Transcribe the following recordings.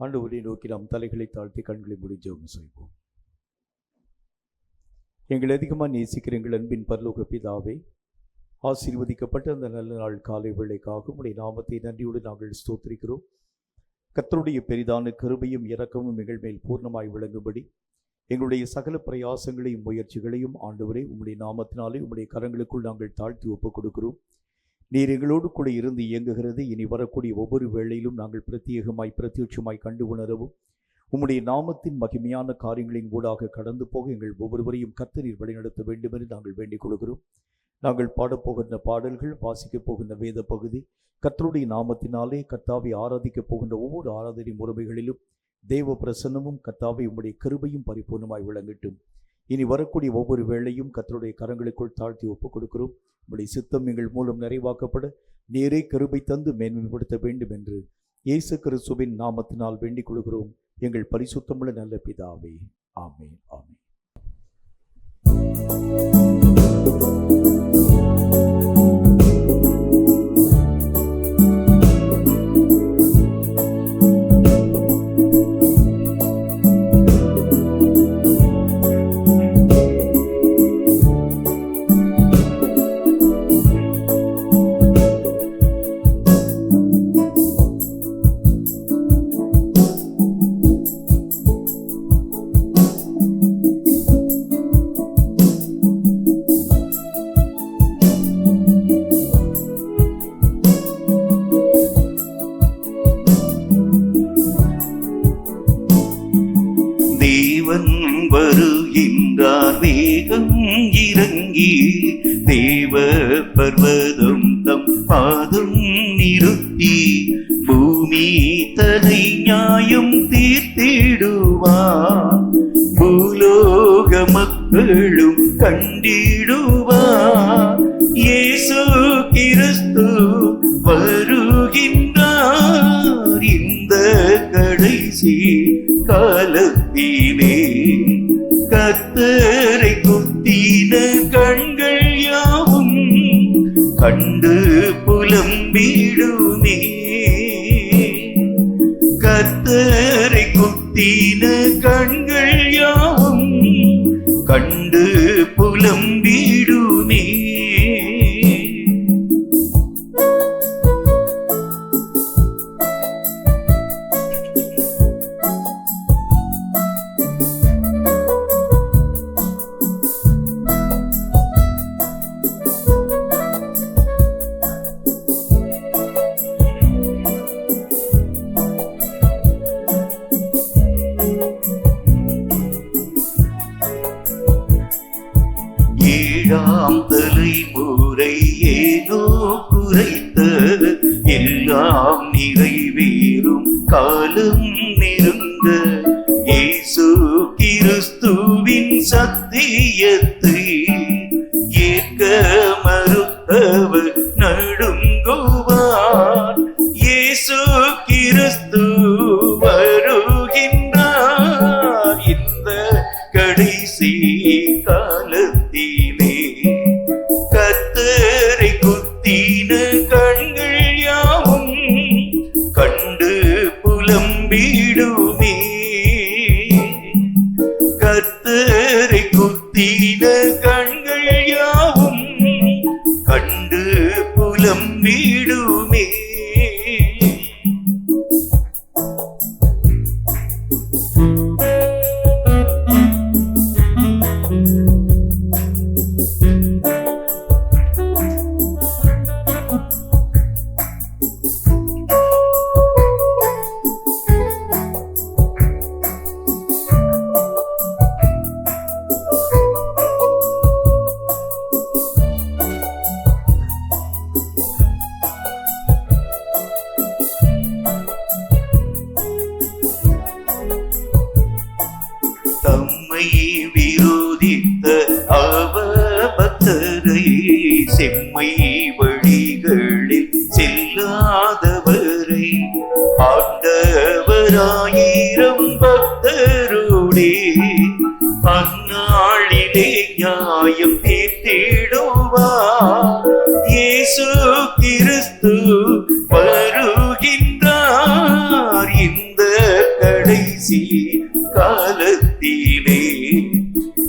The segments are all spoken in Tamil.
ஆண்டவரை நோக்கி நாம் தலைகளை தாழ்த்தி கண்களை மூடி ஜெபம் செய்வோம். எங்கள் அதிகமாக நேசிக்கிற எங்கள் அன்பின் பரலோக பிதாவே, ஆசீர்வதிக்கப்பட்ட அந்த நல்ல நாள் காலை வேளைக்காக உம்முடைய நாமத்தை நன்றியோடு நாங்கள் ஸ்தோத்திரிக்கிறோம். கர்த்தருடைய பெரிதான கிருபையும் இரக்கமும் எங்கள் மேல் பூர்ணமாய் விளங்கும்படி எங்களுடைய சகல பிரயாசங்களையும் முயற்சிகளையும் ஆண்டவரே உம்முடைய நாமத்தினாலே உம்முடைய கரங்களுக்குள் நாங்கள் தாழ்த்தி ஒப்புக் கொடுக்கிறோம். நீர் எங்களோடு கூட இருந்து இயங்குகிறது. இனி வரக்கூடிய ஒவ்வொரு வேளையிலும் நாங்கள் பிரத்யேகமாய் பிரத்யட்சமாய் கண்டு உணரவும் உம்முடைய நாமத்தின் மகிமையான காரியங்களின் ஊடாக கடந்து போக எங்கள் ஒவ்வொருவரையும் கர்த்தர் வழிநடத்த வேண்டும் என்று நாங்கள் வேண்டிக் கொள்கிறோம். நாங்கள் பாடப்போகின்ற பாடல்கள், வாசிக்கப் போகின்ற வேத பகுதி, கர்த்தருடைய நாமத்தினாலே கர்த்தாவை ஆராதிக்கப் போகின்ற ஒவ்வொரு ஆராதனை முறைமைகளிலும் தேவ பிரசன்னமும் கர்த்தாவை உம்முடைய கிருபையும் பரிபூர்ணமாய் விளங்கட்டும். இனி வரக்கூடிய ஒவ்வொரு வேளையும் கர்த்தருடைய கரங்களுக்குள் தாழ்த்தி ஒப்புக் கொடுக்கிறோம். உம்முடைய சித்தம் எங்கள் மூலம் நிறைவாக்கப்பட நேரே கிருபை தந்து மேன்மைப்படுத்த வேண்டும் என்று இயேசு கிறிஸ்துவின் நாமத்தினால் வேண்டிக் கொள்கிறோம் எங்கள் பரிசுத்தமுள்ள நல்ல பிதாவே, ஆமென், ஆமென். வருகின்றார் வேகம் இறங்கி, தேவ பர்வதம் தம் பாதம் நிறுத்தி, பூமி தனை நியாயம் தீர்த்திடுவார், பூலோக மக்களும் கண்டிடுவார். இயேசு கிறிஸ்து வருகின்றார் இந்த கடைசி காலத்திலே. கர்த்தரை குத்தின கண்கள் யாவும் கண்டு புலம்பிடுமே. கர்த்தரை குத்தின கண்கள் யாவும் கண்டு புலம்பிடுமே. ஏழாம் தலைமுறை ஏதோ குறைத்த, எல்லாம் நிறைவேறும் காலம் நெருங்க, இயேசு கிறிஸ்துவின் சத்தியத்தை ஏற்க மறுத்தவர் நடுங்குவார். இயேசு கிறிஸ்து வருகின்றார் இந்த கடைசி காலத்திலே. கர்த்தரை குத்தின கண்கள் யாவும் கண்டு புலம்பிடுமே. கர்த்தரை குத்தின கண்கள் யாவும் கண்டு புலம்பிடுமே. தம்மை விரோதித்த அவபக்தரை, செம்மை வழிகளில் செல்லாதவரை, ஆண்டவராயிரம் பக்தருடே அந்நாளிலே நியாயம் தீர்த்திடுவார். இயேசு கிறிஸ்து வருகின்றார் இந்த கடைசி காலத்திலே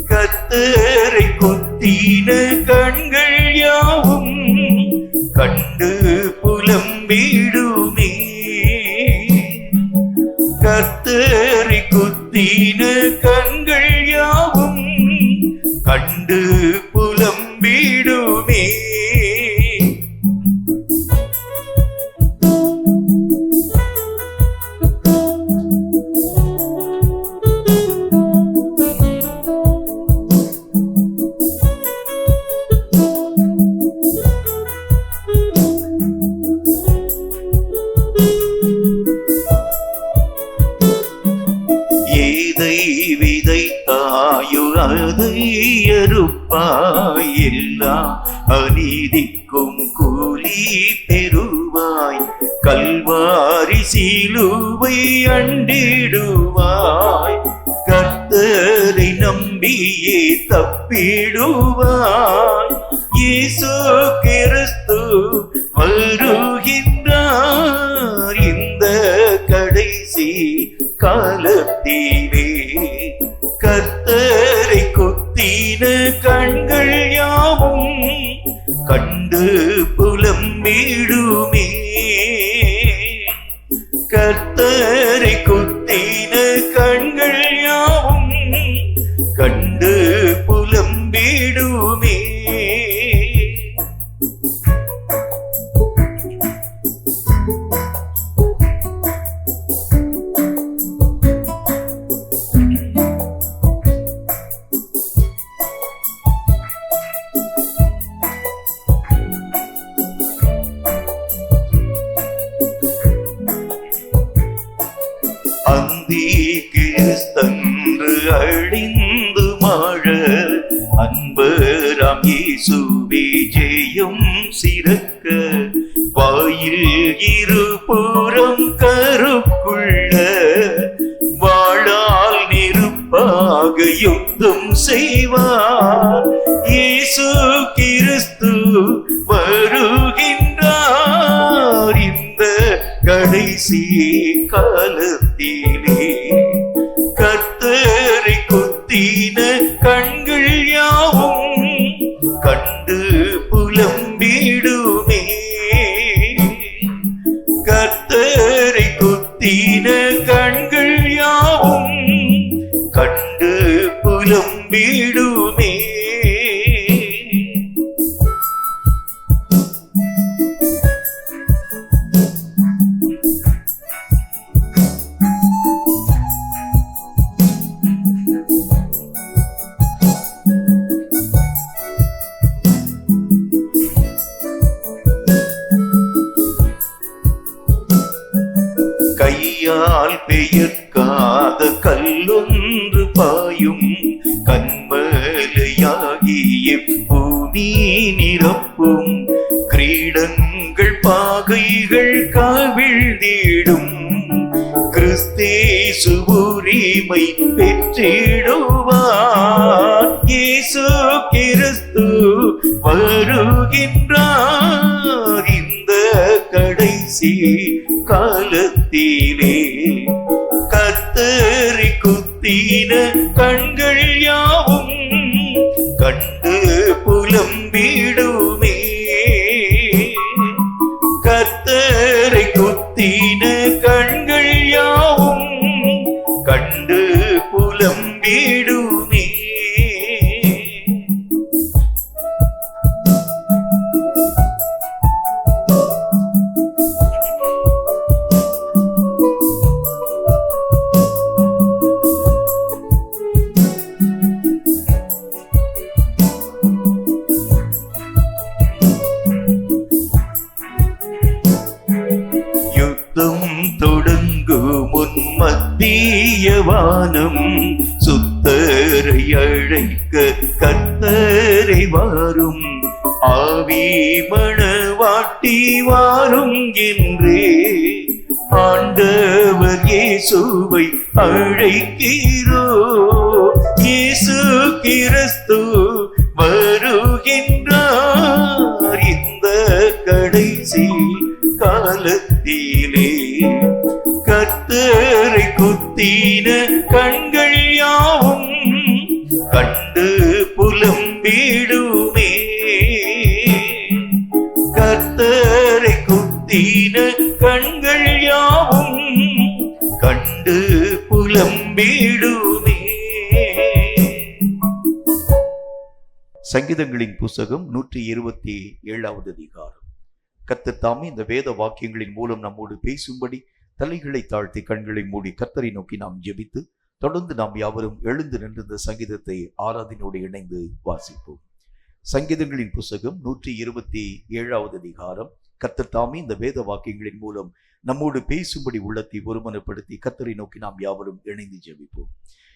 கர்த்தரை குத்தின கண்கள் யாவும் கண்டு புலம்பிடுமே. கர்த்தரை குத்தின கண்கள் யாவும் கண்டு புலம்பிடுமே. எதை விதைத்தாயோ அதை அறுப்பாய், எல்லா அநீதிக்கும் கூலி பெறுவாய். கல்வாரி சிலுவை அண்டிடுவாய், கர்த்தரை நம்பியே தப்பிடுவாய். இயேசு கிறிஸ்து வருகின்றார் இந்த கடைசி காலத்திலே. கர்த்தரை குத்தின கண்கள் யாவும் கண்டு புலம்பிடுமே. கர்த்தரை குத்தின கண்கள் யாவும் கண்டு புலம்பிடுமே. அந்தி கிறிஸ்தன்று அழிந்து மாழ அன்பராம் இயேசுவே ஜெயம் சிறக்க. வாயில் இருபுறம் கருக்குள்ள வாழால் நெருப்பாக யுத்தம் செய்வார். இயேசு கிறிஸ்து வருகின்றார் இந்த கடைசி காலத்திலே. கர்த்தரை குத்தின கண்கள் யாவும் கண்டு புலம்பிடுமே. கர்த்தரை குத்தின கண்கள் யாவும் கண்டு புலம்பிடுமே. கையால் பெயர்க்காத கல்லொன்று பாயும், கண்மலையாகி எப்பூமி நிரப்பும். கிரீடங்கள் பாகைகள் காவிழ்ந்திடும், கிறிஸ்தேசு உரிமை பெற்றிடுவார். இயேசு கிறிஸ்து வருகின்றார் இந்த கடைசி காலத்திலே. கர்த்தரை குத்தின கண்கள் யாவும் கண்டு புலம்பிடுமே. கர்த்தரை குத்தின கண்கள் யாவும் கண்டு புலம்பிடுமே. தொடங்கும் முன் மத்திய வானம் சுத்தரை அழைக்க கர்த்தரை வாரும். ஆவி மணவாட்டி வாரும் என்றே ஆண்டவர் இயேசுவை அழைக்கிறோ. இயேசு கிறிஸ்து வருகின்றார் இந்த கடைசி காலத்திலே. கர்த்தரை குத்தின கண்கள் யாவும் கண்டு புலம்பிடுமே. கர்த்தரை குத்தின கண்கள் யாவும் கண்டு புலம்பிடுமே. சங்கீதங்களின் புஸ்தகம் 127வது அதிகாரம். கர்த்தர் தாமே இந்த வேத வாக்கியங்களின் மூலம் நம்மோடு பேசும்படி தலைகளை தாழ்த்தி கண்களை மூடி கர்த்தரை நோக்கி நாம் ஜெபித்து தொடர்ந்து நாம் யாவரும் எழுந்து நின்று இந்த சங்கீதத்தை ஆராதனையோடு இணைந்து வாசிப்போம். சங்கீதங்களின் புஸ்தகம் 127வது அதிகாரம். கர்த்தர் தாமே இந்த வேத வாக்கியங்களின் மூலம் நம்மோடு பேசும்படி உள்ளத்தை ஒருமனப்படுத்தி கர்த்தரை நோக்கி நாம் யாவரும் இணைந்து ஜெபிப்போம்.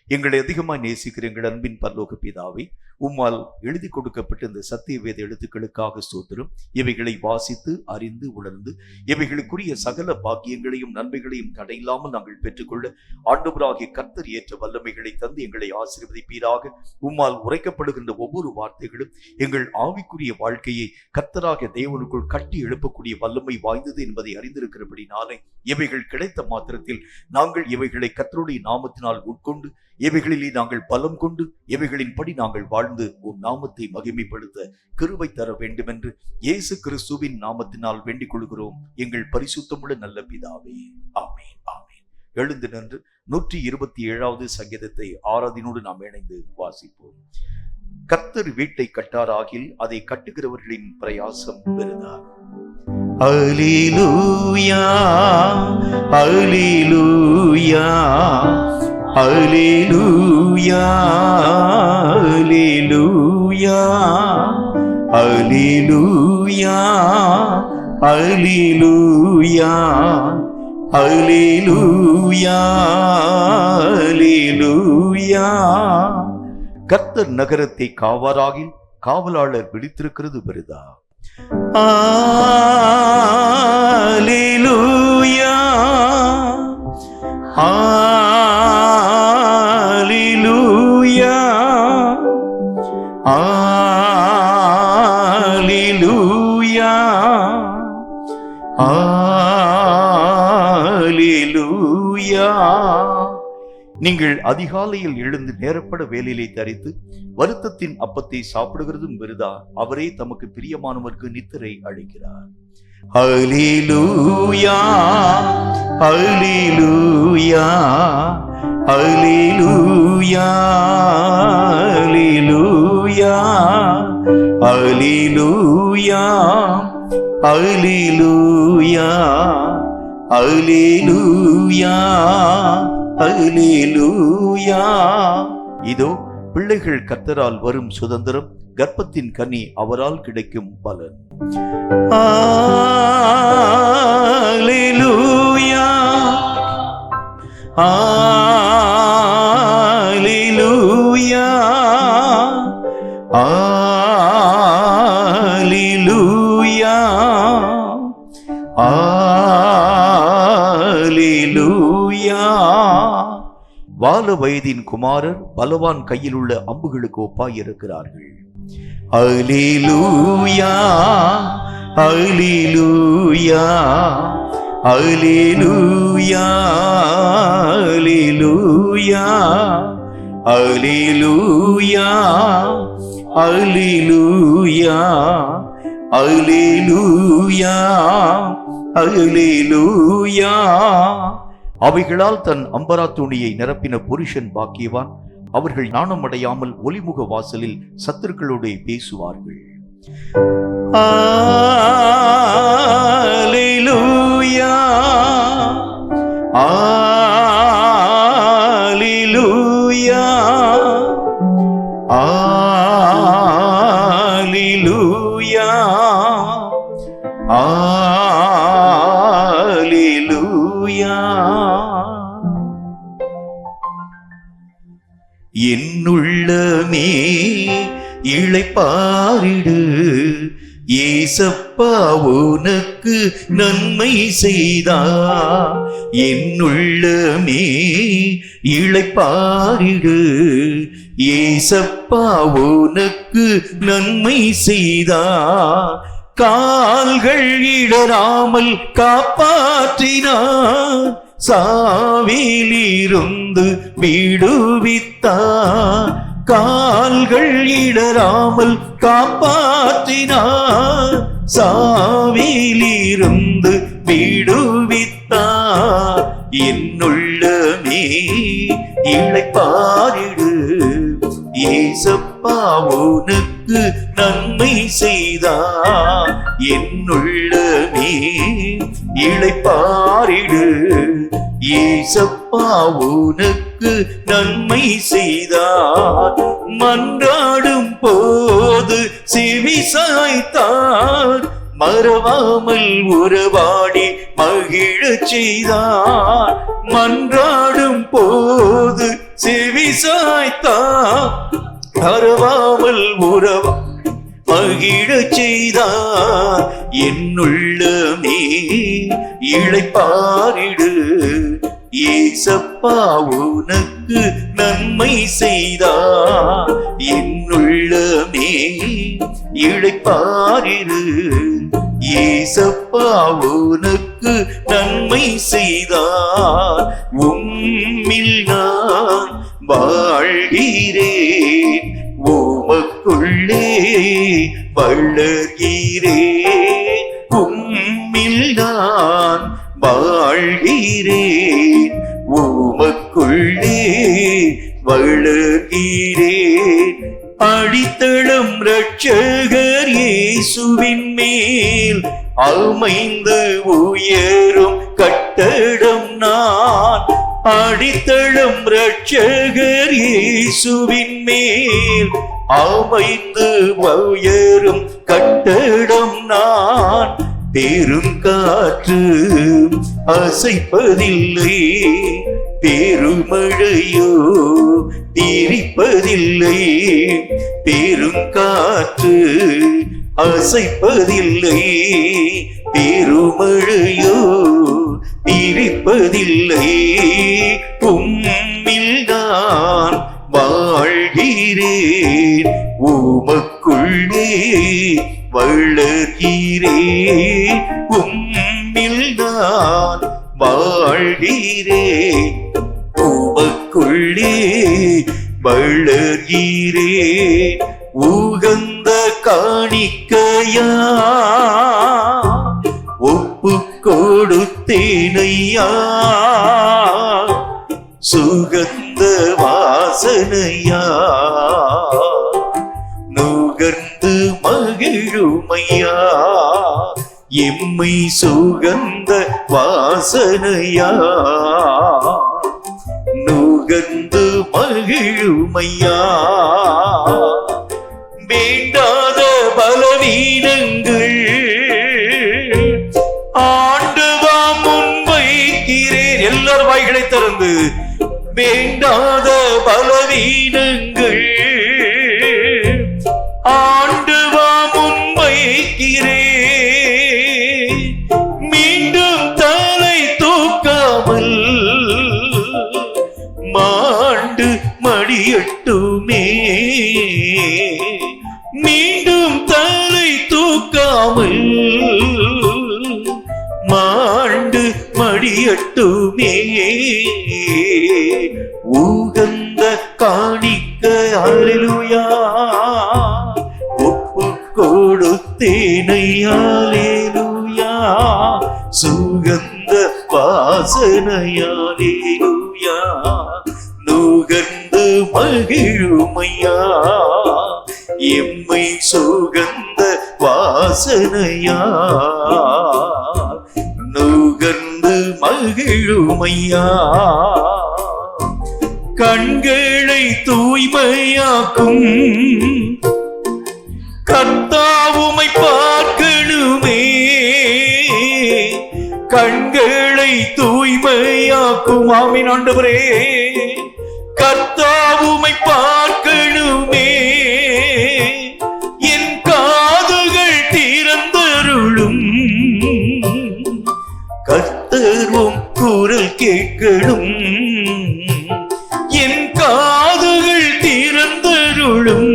எங்களை அதிகமாய் நேசிக்கிற எங்கள் அன்பின் பரலோக பிதாவே, உம்மால் எழுதி கொடுக்கப்பட்ட இந்த சத்திய வேத எழுத்துக்களுக்காக ஸ்தோத்திரம். இவைகளை வாசித்து அறிந்து உணர்ந்து இவைகளுக்குரிய சகல பாக்கியங்களையும் நன்மைகளையும் தடையில்லாமல் நாங்கள் பெற்றுக்கொள்ள ஆண்டவராகிய கர்த்தர் ஏற்ற வல்லமைகளை தந்து எங்களை ஆசீர்வதிப்பீராக. உம்மால் உரைக்கப்படுகின்ற ஒவ்வொரு வார்த்தைகளும் எங்கள் ஆவிக்குரிய வாழ்க்கையை கர்த்தராகிய தேவனுக்குள் கட்டி எழுப்பக்கூடிய வல்லமை வாய்ந்தது என்பதை அறிந்திருக்கிறபடினாலே இவைகள் கிடைத்த மாத்திரத்தில் நாங்கள் இவைகளை கர்த்தருடைய நாமத்தினால் உட்கொண்டு இவைகளிலே நாங்கள் பலம் கொண்டு இவைகளின்படி நாங்கள் வாழ்ந்து உம் நாமத்தை மகிமைப்படுத்த கிருபை தர வேண்டும் என்று இயேசு கிறிஸ்துவின் நாமத்தினால் வேண்டிக் கொள்கிறோம் எங்கள் பரிசுத்தமுள்ள நல்ல பிதாவே. ஆமீன், ஆமீன். எழுந்து நின்று 127வது சங்கீதத்தை ஆராதனையோடு நாம் இணைந்து வாசிப்போம். கர்த்தர் வீட்டை கட்டாராகில் அதை கட்டுகிறவர்களின் பிரயாசம் பெறுதார். அல்லேலூயா, அல்லேலூயா, அல்லேலூயா, அல்லேலூயா, அல்லேலூயா, அல்லேலூயா, அல்லேலூயா, அல்லேலூயா. கர்த்தர் நகரத்தை காவாராகில் காவலாளர் விழித்திருக்கிறது பெரிதா. அல்லேலூயா, அல்லேலூயா, அல்லேலூயா, அல்லேலூயா. நீங்கள் அதிகாலையில் எழுந்து நேரப்பட வேலையை தரித்து வருத்தத்தின் அப்பத்தை சாப்பிடுகிறதும் பெரிதா. அவரே தமக்கு பிரியமானவருக்கு நித்திரை அளிக்கிறார். அல்லேலூயா, அல்லேலூயா, அல்லேலூயா, அல்லேலூயா, அல்லேலூயா, அல்லேலூயா, அல்லேலூயா, அல்லேலூயா. இதோ பிள்ளைகள் கர்த்தரால் வரும் சுதந்திரம், கர்ப்பத்தின் கனி அவரால் கிடைக்கும் பலன். அல்லேலூயா, அல்லேலூயா, அல்லேலூயா, அல்லேலூயா. வால வயதின் குமாரர் பலவான் கையில் உள்ள அம்புகளுக்கு ஒப்பாய் இருக்கிறார்கள். அல்லேலூயா, அல்லேலூயா, அல்லேலூயா, அல்லேலூயா, அல்லேலூயா, அல்லேலூயா, அல்லேலூயா, அல்லேலூயா. அவைகளால் தன் அம்பரா துணியை நிரப்பின புருஷன் பாக்கியவான். அவர்கள் நாணமடையாமல் ஒலிமுக வாசலில் சத்துருக்களோடு பேசுவார்கள். அல்லேலூயா, அல்லேலூயா, அல்லேலூயா, அல்லேலூயா. என்னுள்ளமே இளைப்பாரிடு, ஏசப்பா உனக்கு நன்மை செய்தார். என்னுள்ளமே இளைப்பாரிடு, ஏசப்பா உனக்கு நன்மை செய்தார். கால்கள் இடராமல் காப்பாற்றினார், சாவிலிருந்து விடுவித்தார், கால்கள் இடராமல் காப்பாற்றினார், சாவிலிருந்து விடுவித்தார். என்னுள்ளமே இளைப்பாரிடு, ஏசப்பா உனக்கு நன்மை செய்தார். என்னுள்ளமே இளைப்பாரிடு, ஏசப்பா உனக்கு நன்மை செய்தார். மன்றாடும் போது செவி சாய்த்தார், மறவாமல் உறவாடி மகிழச் செய்தார். மன்றாடும் போது செவி சாய்த்தார், மறவாமல் உறவா மகிழச் செய்தார். என்னுள்ளமே இளைப்பாரிடு, ஏசப்பா உனக்கு நன்மை செய்தார். என்னுள்ளமே இளைப்பாரிடு, ஏசப்பா உனக்கு நன்மை செய்தார். உம்மில் நான் வாழ்கிறேன், உமக்குள்ளே வளர்கிறேன். உம்மில் நான் வாழ்கிறேன், உமக்குள்ளே வளர்கிறேன். அடித்தளம் இரட்சகர் இயேசுவின் மேல் அமைந்து உயரும் கட்டடம் நான். அடித்தளம் இரட்சகர் இயேசுவின் மேல் அமைந்து உயரும் கட்டடம் நான். பெருங்காற்று அசைப்பதில்லை, பெருமழையோ தீரிப்பதில்லை. பெருங்காற்று அசைப்பதில்லை, பெருமழையோ தீரிப்பதில்லை. உம்மில் நான் வாழ்கிறேன், உமக்குள்ளே வளர்கிறேன். உம்மில் நான் வாழ்கிறேன், உமக்குள்ளே வளர்கிறேன். உகந்த காணிக்கையா ஒப்பு கொடுத்தேனையா, சுகந்த வாசனையா நுகர்ந்து மகிழுமையா. எம்மை சுகந்த வாசனையா நுகர்ந்து மகிழுமையா. வேண்டாத பலவீனங்கள் ஆண்டவா முன்வைக்கிறேன். எல்லாரும் வாய்களை திறந்து, வேண்டாத பலவீனங்கள் ஆண்டவா முன்வைக்கிறேன். மீண்டும் தலை தூக்காமல் மாண்டு மடியட்டுமே. மீண்டும் தலை தூக்காமல் மாண்டு மடியட்டுமே. உகந்த காணிக்க அல்லேலூயா ஒப்பு கொடுத்தேனை அல்லேலூயா. சுகந்த வாசனையா அல்லேலூயா நுகர்ந்து மகிழுமையா. எம்மை சுகந்த வாசனையா நுகர்ந்து மகிழுமையா. கண்களை தூய்மையாக்கும் கர்த்தாவுமை பார்க்கணுமே. கண்களை தூய்மையாக்கும் ஆமென் ஆண்டவரே. கர்த்தாவுமை பார்க்கணுமே. என் காதுகள் திறந்தருளும், கர்த்தரும் குரல் கேட்கணும். என் காதுகள் திறந்தருளும்,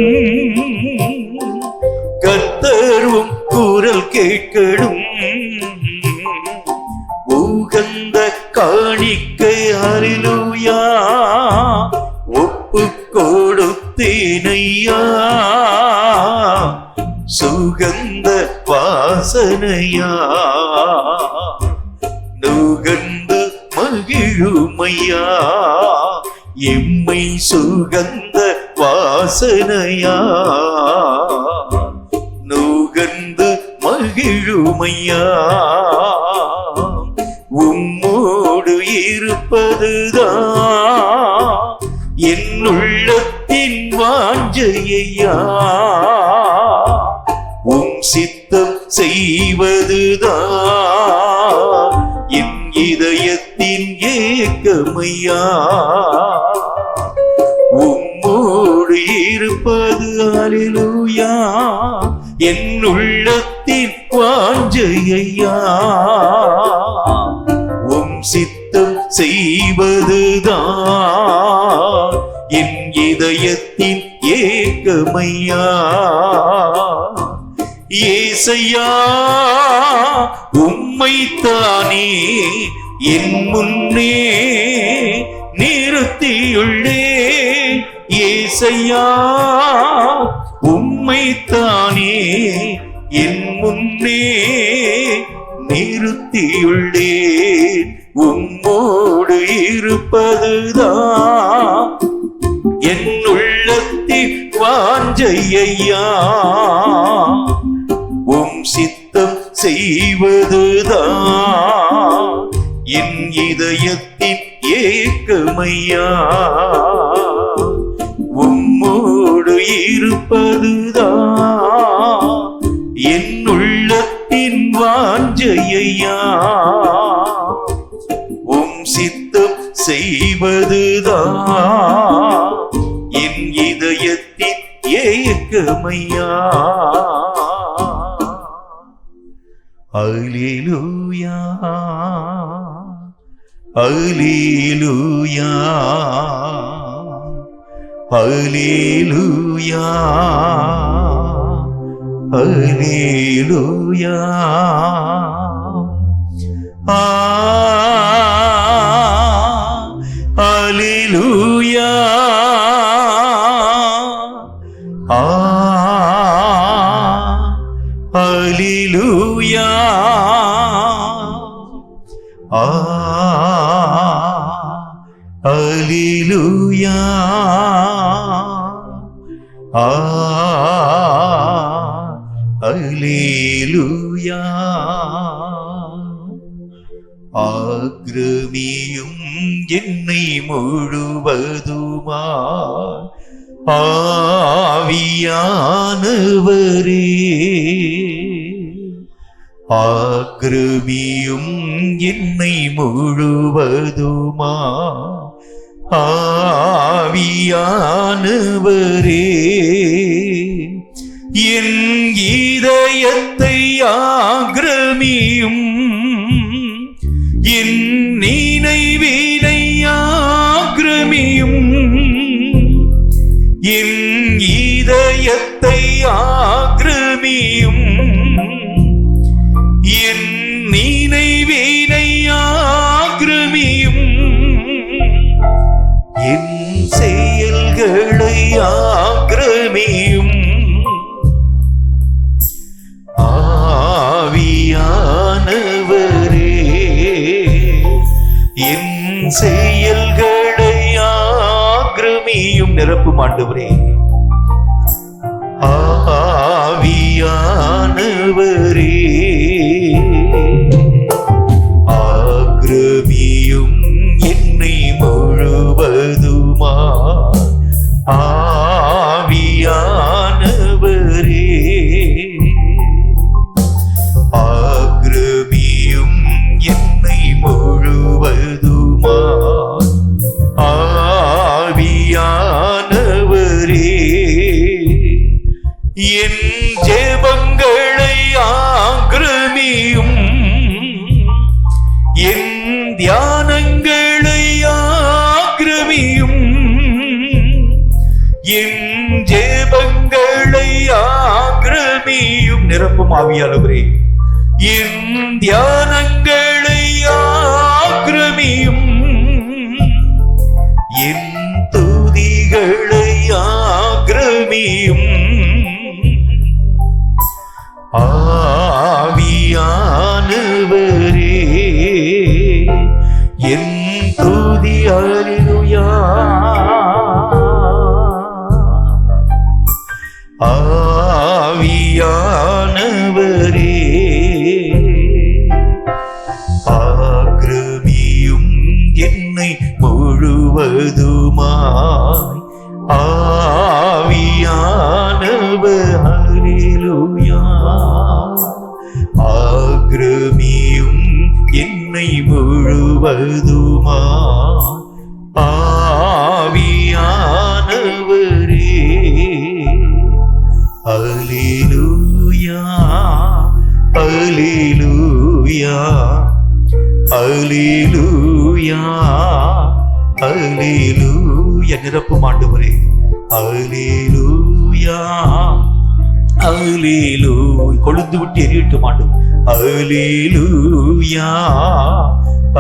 கர்த்தரும் குரல் கேட்கணும். உகந்த காணிக்கை அல்லேலூயா ஒப்பு கொடுத்தேனையா சுகந்த வாசனையா நுகர்ந்து மகிழுமையா எம்மை சுகந்த வாசனையா நுகர்ந்து மகிழுமையா உம்மோடு இருப்பதுதான் என் உள்ளத்தின் வாஞ்சையா உம் சித்தம் செய்வதுதான் என் இதயத்தின் ஏக்கமையா உம்மோடு இருப்பது அல்லேலூயா என் உள்ளத்தின் வாஞ்சையா உம் சித்தம் செய்வதுதான் என் இதயத்தின் ஏக்கமையா ஏசையா உம்மைத்தானே என் முன்னே நிறுத்தியுள்ளே ஏசையா உம்மைத்தானே என் முன்னே நிறுத்தியுள்ளேன் உம்மோடு இருப்பதுதான் என் உள்ளத்தின் வாஞ்சையா உம் சித்தம் செய்வதுதான் என் இதயத்தின் ஏக்கமையா உம்மோடு இருப்பதுதான் என் உள்ளத்தின் வாஞ்சையா உம் சித்தம் செய்வதுதான் என் இதயத்தின் ஏக்கமையா அல்லேலூயா அல்லேலூயா அல்லேலூயா அல்லேலூயா அல்லேலூயா அல்லேலூயா அல்லேலூயா அல்லேலூயா ஆக்கிரமியும் என்னை முழுவதுமா ஆவியானவரே ஆக்கிரமியும் என்னை முழுவதுமா ஆவியானவரே என் இதயத்தை ஆக்கிரமியும் என் நினைவினை ஆக்கிரமியும் என் இதயத்தை ஆக்கிரமியும் என் நினைவினை ஆக்கிரமியும் என் செயல்களை ஆக்கிரமியும் ஆவியானவரே என் செயல்களை ஆக்கிரமியும் நிரப்பும் ஆண்டவரே ஆவியானவரே ஆக்கிரமியும் என்னை முழுவதுமா ஆவியானவரே ஆக்கிரமியும் என்னை முழுவதுமா ஆவியானவரே என் ஜெபங்களை ஆக்கிரமியும் என் தியானங்களை ஆக்கிரமியும் என் ஜெபங்களை ஆக்கிரமியும் நிரப்பும் ஆவியானவரே என் தியானங்களை ஆக்கிரமியும் துதி அல்லேலூயா. ஆவியானவரே ஆக்கிரமியும் என்னை முழுவதுமாய். ஆவியானவர் அல்லேலூயா. ஆக்கிரமியும் என்னை முழுவதுமாய். ஆவியானவரே அல்லேலூயா அல்லேலூயா அல்லேலூயா அல்லேலூயா. நிரப்பும் ஆண்டவரே. அல்லேலூயா அல்லேலூயா. கொழுந்து விட்டு எரியட்டும் ஆண்டவர். அல்லேலூயா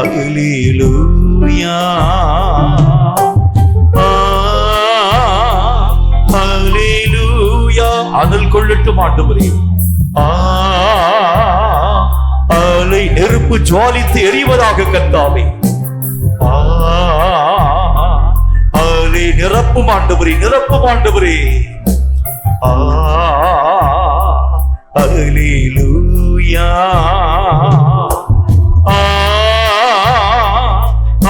அல்லேலூயா. அல்லேலூயா. அனல் கொள்ளட்டும் ஆண்டவரே. அலை நெருப்பு ஜுவாலித்து எரிவதாக கர்த்தாவே. அலை நிரப்பும் ஆண்டவரே, நிரப்பும் ஆண்டவரே. அல்லேலூயா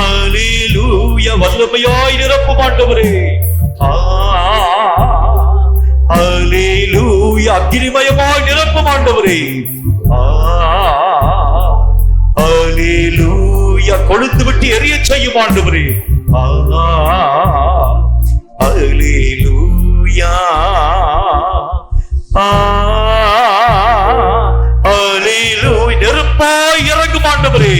அல்லேலூயா. வல்லமையாய் நிரப்பும் ஆண்டவரே. அல்லேலூயா. அக்கினிமயமாய் நிரப்பும் ஆண்டவரே. அல்லேலூயா. கொழுந்து விட்டு எரிய செய்யும் ஆண்டவரே. அல்லேலூயா அல்லேலூயா. நெருப்பாய் இறங்கும் ஆண்டவரே.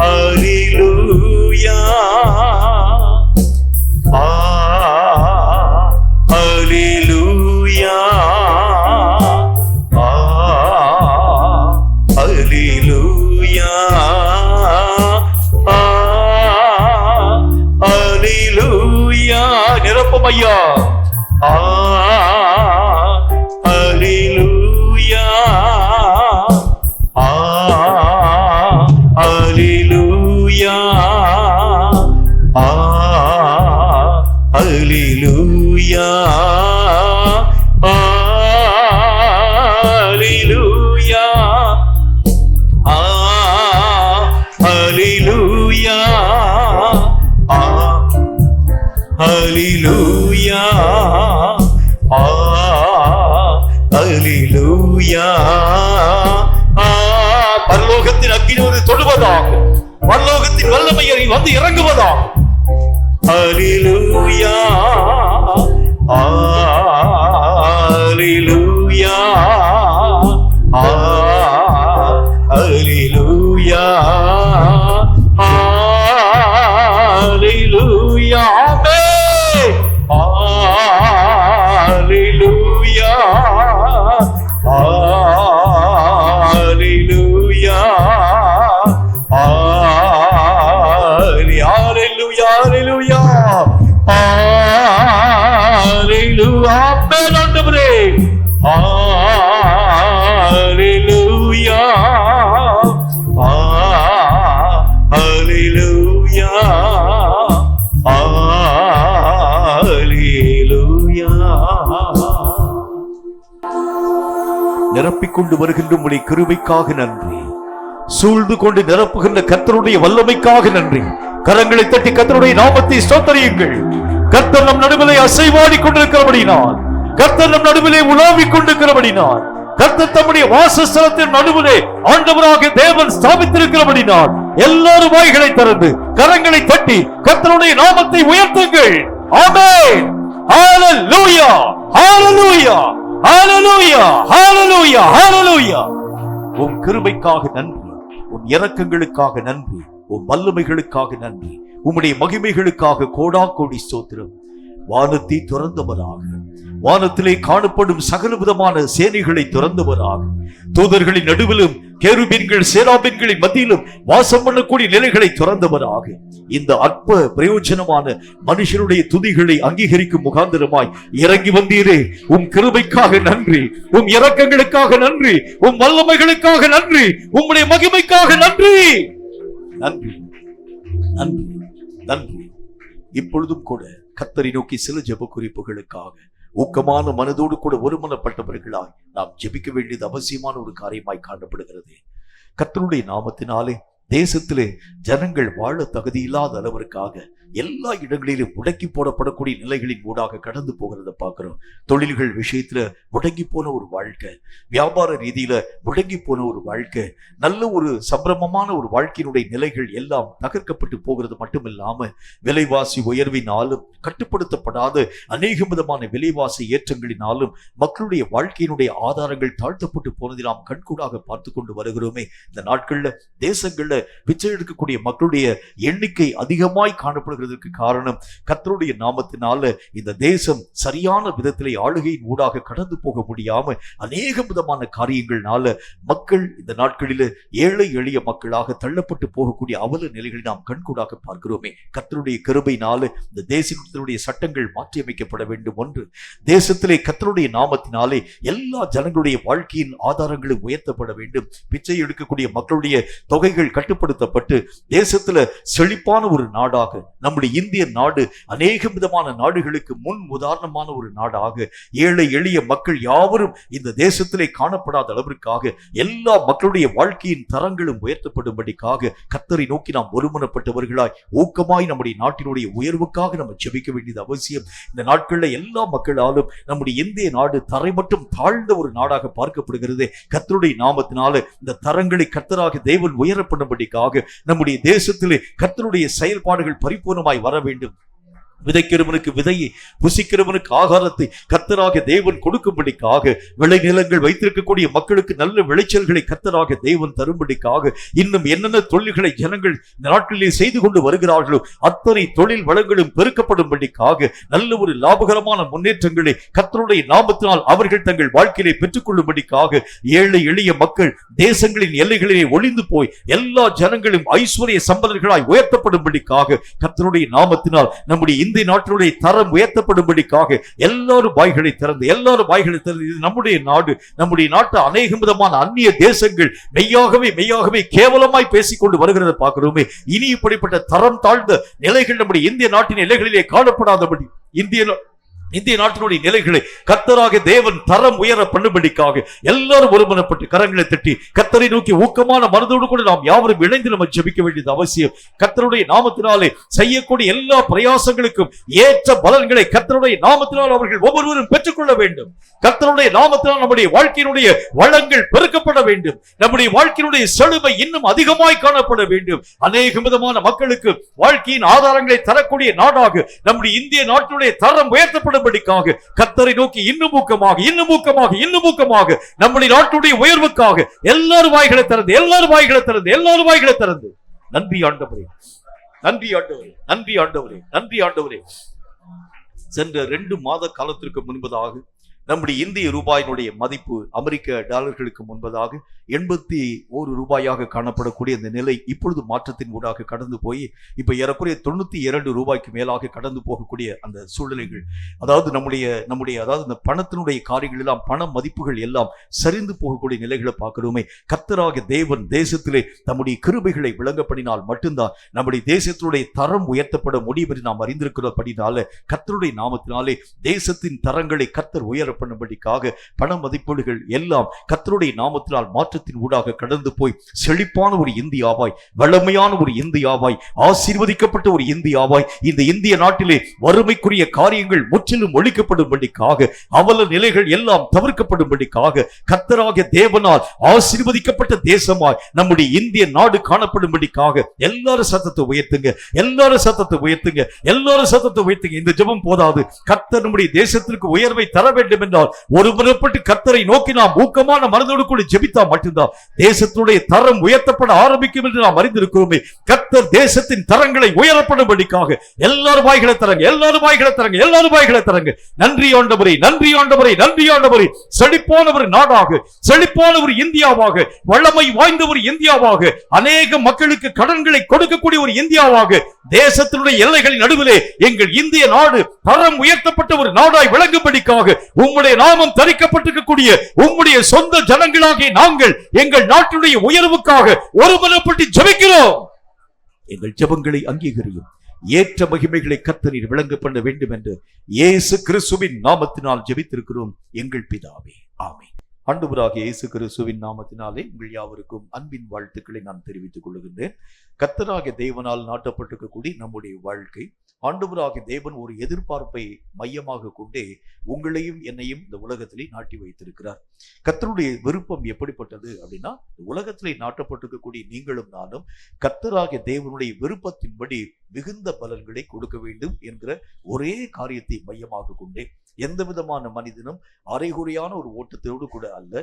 அல்லேலூயா அல்லேலூயா அல்லேலூயா அல்லேலூயா. நிரப்பும் ஐயா. அல்லேலூயா அல்லேலூயா அல்லேலூயா அல்லேலூயா அல்லேலூயா அல்லேலூயா அல்லேலூயா. பரலோகத்தின் அக்கினி ஒரு தொடுவதாக, பரலோகத்தின் வல்லமை வந்து இறங்குவதாக. அல்லேலூயா அல்லேலூயா அல்லேலூயா அல்லேலூயா. அல்லேலூயா அல்லேலூயா அல்லேலூயா அல்லேலூயா அல்லேலூயா. ஆண்டவரே. அல்லேலூயா அல்லேலூயா அல்லேலூயா. நிரப்பிக் கொண்டு வருகின்ற உம்முடைய கிருபைக்காக நன்றி. சூழ்ந்து கொண்டு நிரப்புகின்ற கர்த்தருடைய வல்லமைக்காக நன்றி. கரங்களை தட்டி கர்த்தருடைய நாமத்தை ஸ்தோத்திரியுங்கள். கர்த்தர் நம் நடுவிலே அசைவாடிக் கொண்டிருக்கிறபடினால், கர்த்தர் நம் நடுவிலே உலாவிக் கொண்டிருக்கிறபடினால், கர்த்தர் தம்முடைய வாசஸ்தலத்தின் நடுவிலே ஆண்டவராக தேவன் ஸ்தாபித்திருக்கிறபடினால், எல்லாரும் வாய்களை திறந்து கரங்களை தட்டி கர்த்தருடைய நாமத்தை உயர்த்துங்கள். ஆமென். ஹalleluya ஹalleluya ஹalleluya ஹalleluya ஹalleluya. உம் கிருபைக்காக நன்றி, உம் இரக்கங்களுக்காக நன்றி, உம் வல்லமைகளுக்காக நன்றி, உம்முடைய மகிமைகளுக்காக கோடா கோடி ஸ்தோத்திரம். வானத்தை துறந்தவராக, வானத்திலே காணப்படும் சகல விதமான சேனைகளை துறந்தவராக, தூதர்களின் நடுவிலும் கேருபீன்கள் சேராபீன்களின் மத்தியிலும் வாசம் பண்ணக்கூடிய நிலைகளை துறந்தவராக, இந்த அற்ப பிரயோஜனமான மனுஷனுடைய துதிகளை அங்கீகரிக்கும் முகாந்திரமாய் இறங்கி வந்தீரே. உம் கிருபைக்காக நன்றி, உம் இரக்கங்களுக்காக நன்றி, உம் வல்லமைகளுக்காக நன்றி, உம்முடைய மகிமைக்காக நன்றி. நன்றி, நன்றி, நன்றி. இப்பொழுதும் கூட கர்த்தரை நோக்கி சில ஜெப குறிப்புகளுக்காக ஊக்கமான மனதோடு கூட ஒருமனப்பட்டவர்களாய் நாம் ஜெபிக்க வேண்டியது அவசியமான ஒரு காரியமாய் காணப்படுகிறது. கர்த்தருடைய நாமத்தினாலே தேசத்திலே ஜனங்கள் வாழ தகுதியில்லாத அளவிற்காக எல்லா இடங்களிலும் முடக்கி போடப்படக்கூடிய நிலைகளின் ஊடாக கடந்து போகிறத பார்க்கிறோம். தொழில்கள் விஷயத்துல முடங்கி போன ஒரு வாழ்க்கை, வியாபார ரீதியில முடங்கி போன ஒரு வாழ்க்கை, நல்ல ஒரு சம்பிரமமான ஒரு வாழ்க்கையினுடைய நிலைகள் எல்லாம் தகர்க்கப்பட்டு போகிறது மட்டுமில்லாம விலைவாசி உயர்வினாலும் கட்டுப்படுத்தப்படாத அநேக விதமான விலைவாசி ஏற்றங்களினாலும் மக்களுடைய வாழ்க்கையினுடைய ஆதாரங்கள் தாழ்த்தப்பட்டு போனதை நாம் கண்கூடாக பார்த்து கொண்டு வருகிறோமே. இந்த நாட்கள்ல தேசங்கள்ல பிச்சை எடுக்கக்கூடிய மக்களுடைய எண்ணிக்கை அதிகமாய் காணப்படுகிறதுக்கு காரணம் கர்த்தருடைய நாமத்தினால இந்த தேசம் சரியான விதத்திலே ஆளுகையின் ஊடாக கடந்து போக முடியாம அநேக விதமான காரியங்கள்னால மக்கள் இந்த நாட்களில ஏழை எளிய மக்களாக தள்ளப்பட்டு போகக்கூடிய அவல நிலைகளை நாம் கண்கூடாக பார்க்கிறோமே. கர்த்தருடைய கிருபையினால இந்த தேசத்தினுடைய சட்டங்கள் மாற்றியமைக்கப்பட வேண்டும். ஒன்று, தேசத்திலே கர்த்தருடைய நாமத்தினாலே எல்லா ஜனங்களுடைய வாழ்க்கையின் ஆதாரங்களும் உயர்த்தப்பட வேண்டும். பிச்சை எடுக்கக்கூடிய மக்களுடைய தொகைகள் கட்டுப்படுத்தப்பட்டு தேசத்துல செழிப்பான ஒரு நாடாக நம்முடைய இந்திய நாடு அநேக விதமான நாடுகளுக்கு முன் உதாரணமான ஒரு நாடாக ஏழை எளிய மக்கள் யாவரும் இந்த தேசத்திலே காணப்படாத அளவிற்காக எல்லா மக்களுடைய வாழ்க்கையின் தரங்களும் உயர்த்தப்படும்படிக்காக கர்த்தரை நோக்கி நாம் ஒருமனப்பட்டவர்களாய் ஊக்கமாய் நம்முடைய நாட்டினுடைய உயர்வுக்காக நம்ம ஜெபிக்க வேண்டியது அவசியம். இந்த நாட்களில் எல்லா மக்களாலும் நம்முடைய இந்திய நாடு தரை மட்டும் தாழ்ந்த ஒரு நாடாக பார்க்கப்படுகிறது. கர்த்தருடைய நாமத்தினால இந்த தரங்களை கர்த்தராக தேவன் உயர பண்ணும்படிக்காக நம்முடைய தேசத்திலே கர்த்தருடைய செயல்பாடுகள் பரிபூர்ணமாய் வர வேண்டும். விதைக்கிறவனுக்கு விதையை, புசிக்கிறவனுக்கு ஆகாரத்தை கர்த்தராக தேவன் கொடுக்கும்படிக்காக, விளைநிலங்கள் வைத்திருக்கக்கூடிய மக்களுக்கு நல்ல விளைச்சல்களை கர்த்தராக தேவன் தரும்படிக்காக, இன்னும் என்னென்ன தொழில்களை ஜனங்கள் இந்த நாட்டிலே செய்து கொண்டு வருகிறார்களோ அத்தனை தொழில் வளங்களும் பெருக்கப்படும்படிக்காக நல்ல ஒரு லாபகரமான முன்னேற்றங்களை கர்த்தருடைய நாமத்தினால் அவர்கள் தங்கள் வாழ்க்கையிலே பெற்றுக் கொள்ளும்படிக்காக ஏழை எளிய மக்கள் தேசங்களின் எல்லைகளிலே ஒளிந்து போய் எல்லா ஜனங்களும் ஐஸ்வர்ய சம்பந்தர்களாய் உயர்த்தப்படும்படிக்காக கர்த்தருடைய நாமத்தினால் நம்முடைய இந்திய நாட்டினுடைய தரம் உயர்த்தப்படும்படிக்காக எல்லாரும் வாய்களை திறந்து இது நம்முடைய நாடு. நம்முடைய நாட்டு அநேக விதமான அந்நிய தேசங்கள் மெய்யாகவே கேவலமாய் பேசிக்கொண்டு வருகிறத பார்க்கிறோமே. இனி இப்படிப்பட்ட தரம் தாழ்ந்த நிலைகள் நம்முடைய இந்திய நாட்டின் எல்லைகளிலே காணப்படாதபடி இந்திய நாட்டினுடைய நிலைகளை கர்த்தராக தேவன் தரம் உயர பண்ணும்படிக்காக எல்லாரும் ஒருமனப்பட்டு கரங்களை தட்டி கர்த்தரை நோக்கி ஊக்கமான மனதோடு கூட நாம் யாவரும் இணைந்து நம்ம ஜெபிக்க வேண்டியது அவசியம். கர்த்தருடைய நாமத்தினாலே செய்யக்கூடிய எல்லா பிரயாசங்களுக்கும் ஏற்ற பலன்களை கர்த்தருடைய நாமத்தினால் அவர்கள் ஒவ்வொருவரும் பெற்றுக்கொள்ள வேண்டும். கர்த்தருடைய நாமத்தினால் நம்முடைய வாழ்க்கையினுடைய வளங்கள் பெருக்கப்பட வேண்டும். நம்முடைய வாழ்க்கையினுடைய செழுமை இன்னும் அதிகமாய் காணப்பட வேண்டும். அநேக விதமான மக்களுக்கு வாழ்க்கையின் ஆதாரங்களை தரக்கூடிய நாடாக நம்முடைய இந்திய நாட்டினுடைய தரம் உயர்த்தப்பட கர்த்தரை நோக்கி இன்னும் ஊக்கமாக நம்முடைய நாட்டுடைய உயர்வுக்காக எல்லாரும் வாய்களை திறந்து நன்றி ஆண்டவரே. சென்ற 2 மாத காலத்திற்கு முன்பதாக நம்முடைய இந்திய ரூபாயினுடைய மதிப்பு அமெரிக்க டாலர்களுக்கு முன்பதாக 81 ரூபாயாக காணப்படக்கூடிய அந்த நிலை இப்பொழுது மாற்றத்தின் ஊடாக கடந்து போய் இப்ப ஏறக்குறைய 92 ரூபாய்க்கு மேலாக கடந்து போகக்கூடிய அந்த சூழ்நிலைகள், அதாவது நம்முடைய அதாவது இந்த பணத்தினுடைய காரியங்கள் எல்லாம், பண மதிப்புகள் எல்லாம் சரிந்து போகக்கூடிய நிலைகளை பார்க்கிறோமே. கர்த்தராக தேவன் தேசத்திலே தம்முடைய கிருபைகளை விளங்கப்படினால் மட்டும்தான் நம்முடைய தேசத்தினுடைய தரம் உயர்த்தப்பட முடியும் என்று நாம் அறிந்திருக்கிறபடினால கர்த்தருடைய நாமத்தினாலே தேசத்தின் தரங்களை கர்த்தர் உயர பண்ணும்படிக்காக பண மதிப்பீடுகள் எல்லாம் கர்த்தருடைய நாமத்தினால் மாற்றத்தின் ஊடாக கடந்து போய் செழிப்பான ஒரு இந்தியாவாய், வளமையான ஒரு இந்தியாவாய், ஆசீர்வதிக்கப்பட்ட ஒரு இந்தியாவாய் இந்த இந்திய நாட்டிலே வறுமைக்குரிய காரியங்கள் முற்றிலும் ஒழிக்கப்படும்படிக்காக, அவல நிலைகள் எல்லாம் தவிர்க்கப்படும்படிக்காக கர்த்தராகிய தேவனால் ஆசீர்வதிக்கப்பட்ட தேசமாய் நம்முடைய இந்திய நாடு காணப்படும்படிக்காக எல்லாரும் சத்தத்தை உயர்த்துங்க. இந்த ஜெபம் போதாது. கர்த்தர் நம்முடைய தேசத்திற்கு உயர்வை தர வேண்டும் என்றால் ஒருமுறைப்பட்டு கர்த்தரை நோக்கி நாம் ஊக்கமான மனதோடு கூட ஜெபித்தா மட்டும்தான் தேசத்துடைய தரம் உயர்த்தப்பட ஆரம்பிக்கும் என்று நாம் அறிந்திருக்கிறோமே. கர்த்தர் தேசத்தின் தரங்களை உயரப்படும்படிக்காக எல்லாரும் வாய்களை தரங்க. நன்றி ஆண்டவரே. செழிப்பான ஒரு நாடாக, செழிப்பான ஒரு இந்தியாவாக, வளமை வாய்ந்த ஒரு இந்தியாவாக, அநேக மக்களுக்கு கடன்களை கொடுக்கக்கூடிய ஒரு இந்தியாவாக, தேசத்தினுடைய எல்லைகளின் நடுவிலே எங்கள் இந்திய நாடு தரம் உயர்த்தப்பட்ட ஒரு நாடாய் விளங்கும்படிக்காக உம்முடைய நாமம் தரிக்கப்பட்டிருக்கக்கூடிய உம்முடைய சொந்த ஜனங்களாகிய நாங்கள் எங்கள் நாட்டுடைய உயர்வுக்காக ஒருமனப்பட்டு ஜெபிக்கிறோம். எங்கள் ஜெபங்களை அங்கீகரியும். ஏற்ற மகிமைகளை கர்த்தரீர் விளங்க பண்ண வேண்டும் என்று இயேசு கிறிஸ்துவின் நாமத்தினால் ஜெபித்திருக்கிறோம் எங்கள் பிதாவே, ஆமென். ஆண்டவராகிய இயேசு கிறிஸ்துவின் நாமத்தினாலே உங்கள் யாவருக்கும் அன்பின் வாழ்த்துக்களை நான் தெரிவித்துக் கொள்கின்றேன். கர்த்தராகிய தேவனால் நாட்டப்பட்டிருக்கக்கூடிய நம்முடைய வாழ்க்கை, ஆண்டவராகிய தேவன் ஒரு எதிர்பார்ப்பை மையமாக கொண்டே உங்களையும் என்னையும் இந்த உலகத்திலே நாட்டி வைத்திருக்கிறார். கர்த்தருடைய விருப்பம் எப்படிப்பட்டது அப்படின்னா, உலகத்திலே நாட்டப்பட்டிருக்கக்கூடிய நீங்களும் நானும் கர்த்தராகிய தேவனுடைய விருப்பத்தின்படி மிகுந்த பலன்களை கொடுக்க வேண்டும் என்கிற ஒரே காரியத்தை மையமாக கொண்டே எந்த விதமான மனிதனும் அரைகுறையான ஒரு ஓட்டத்தோடு கூட அல்ல,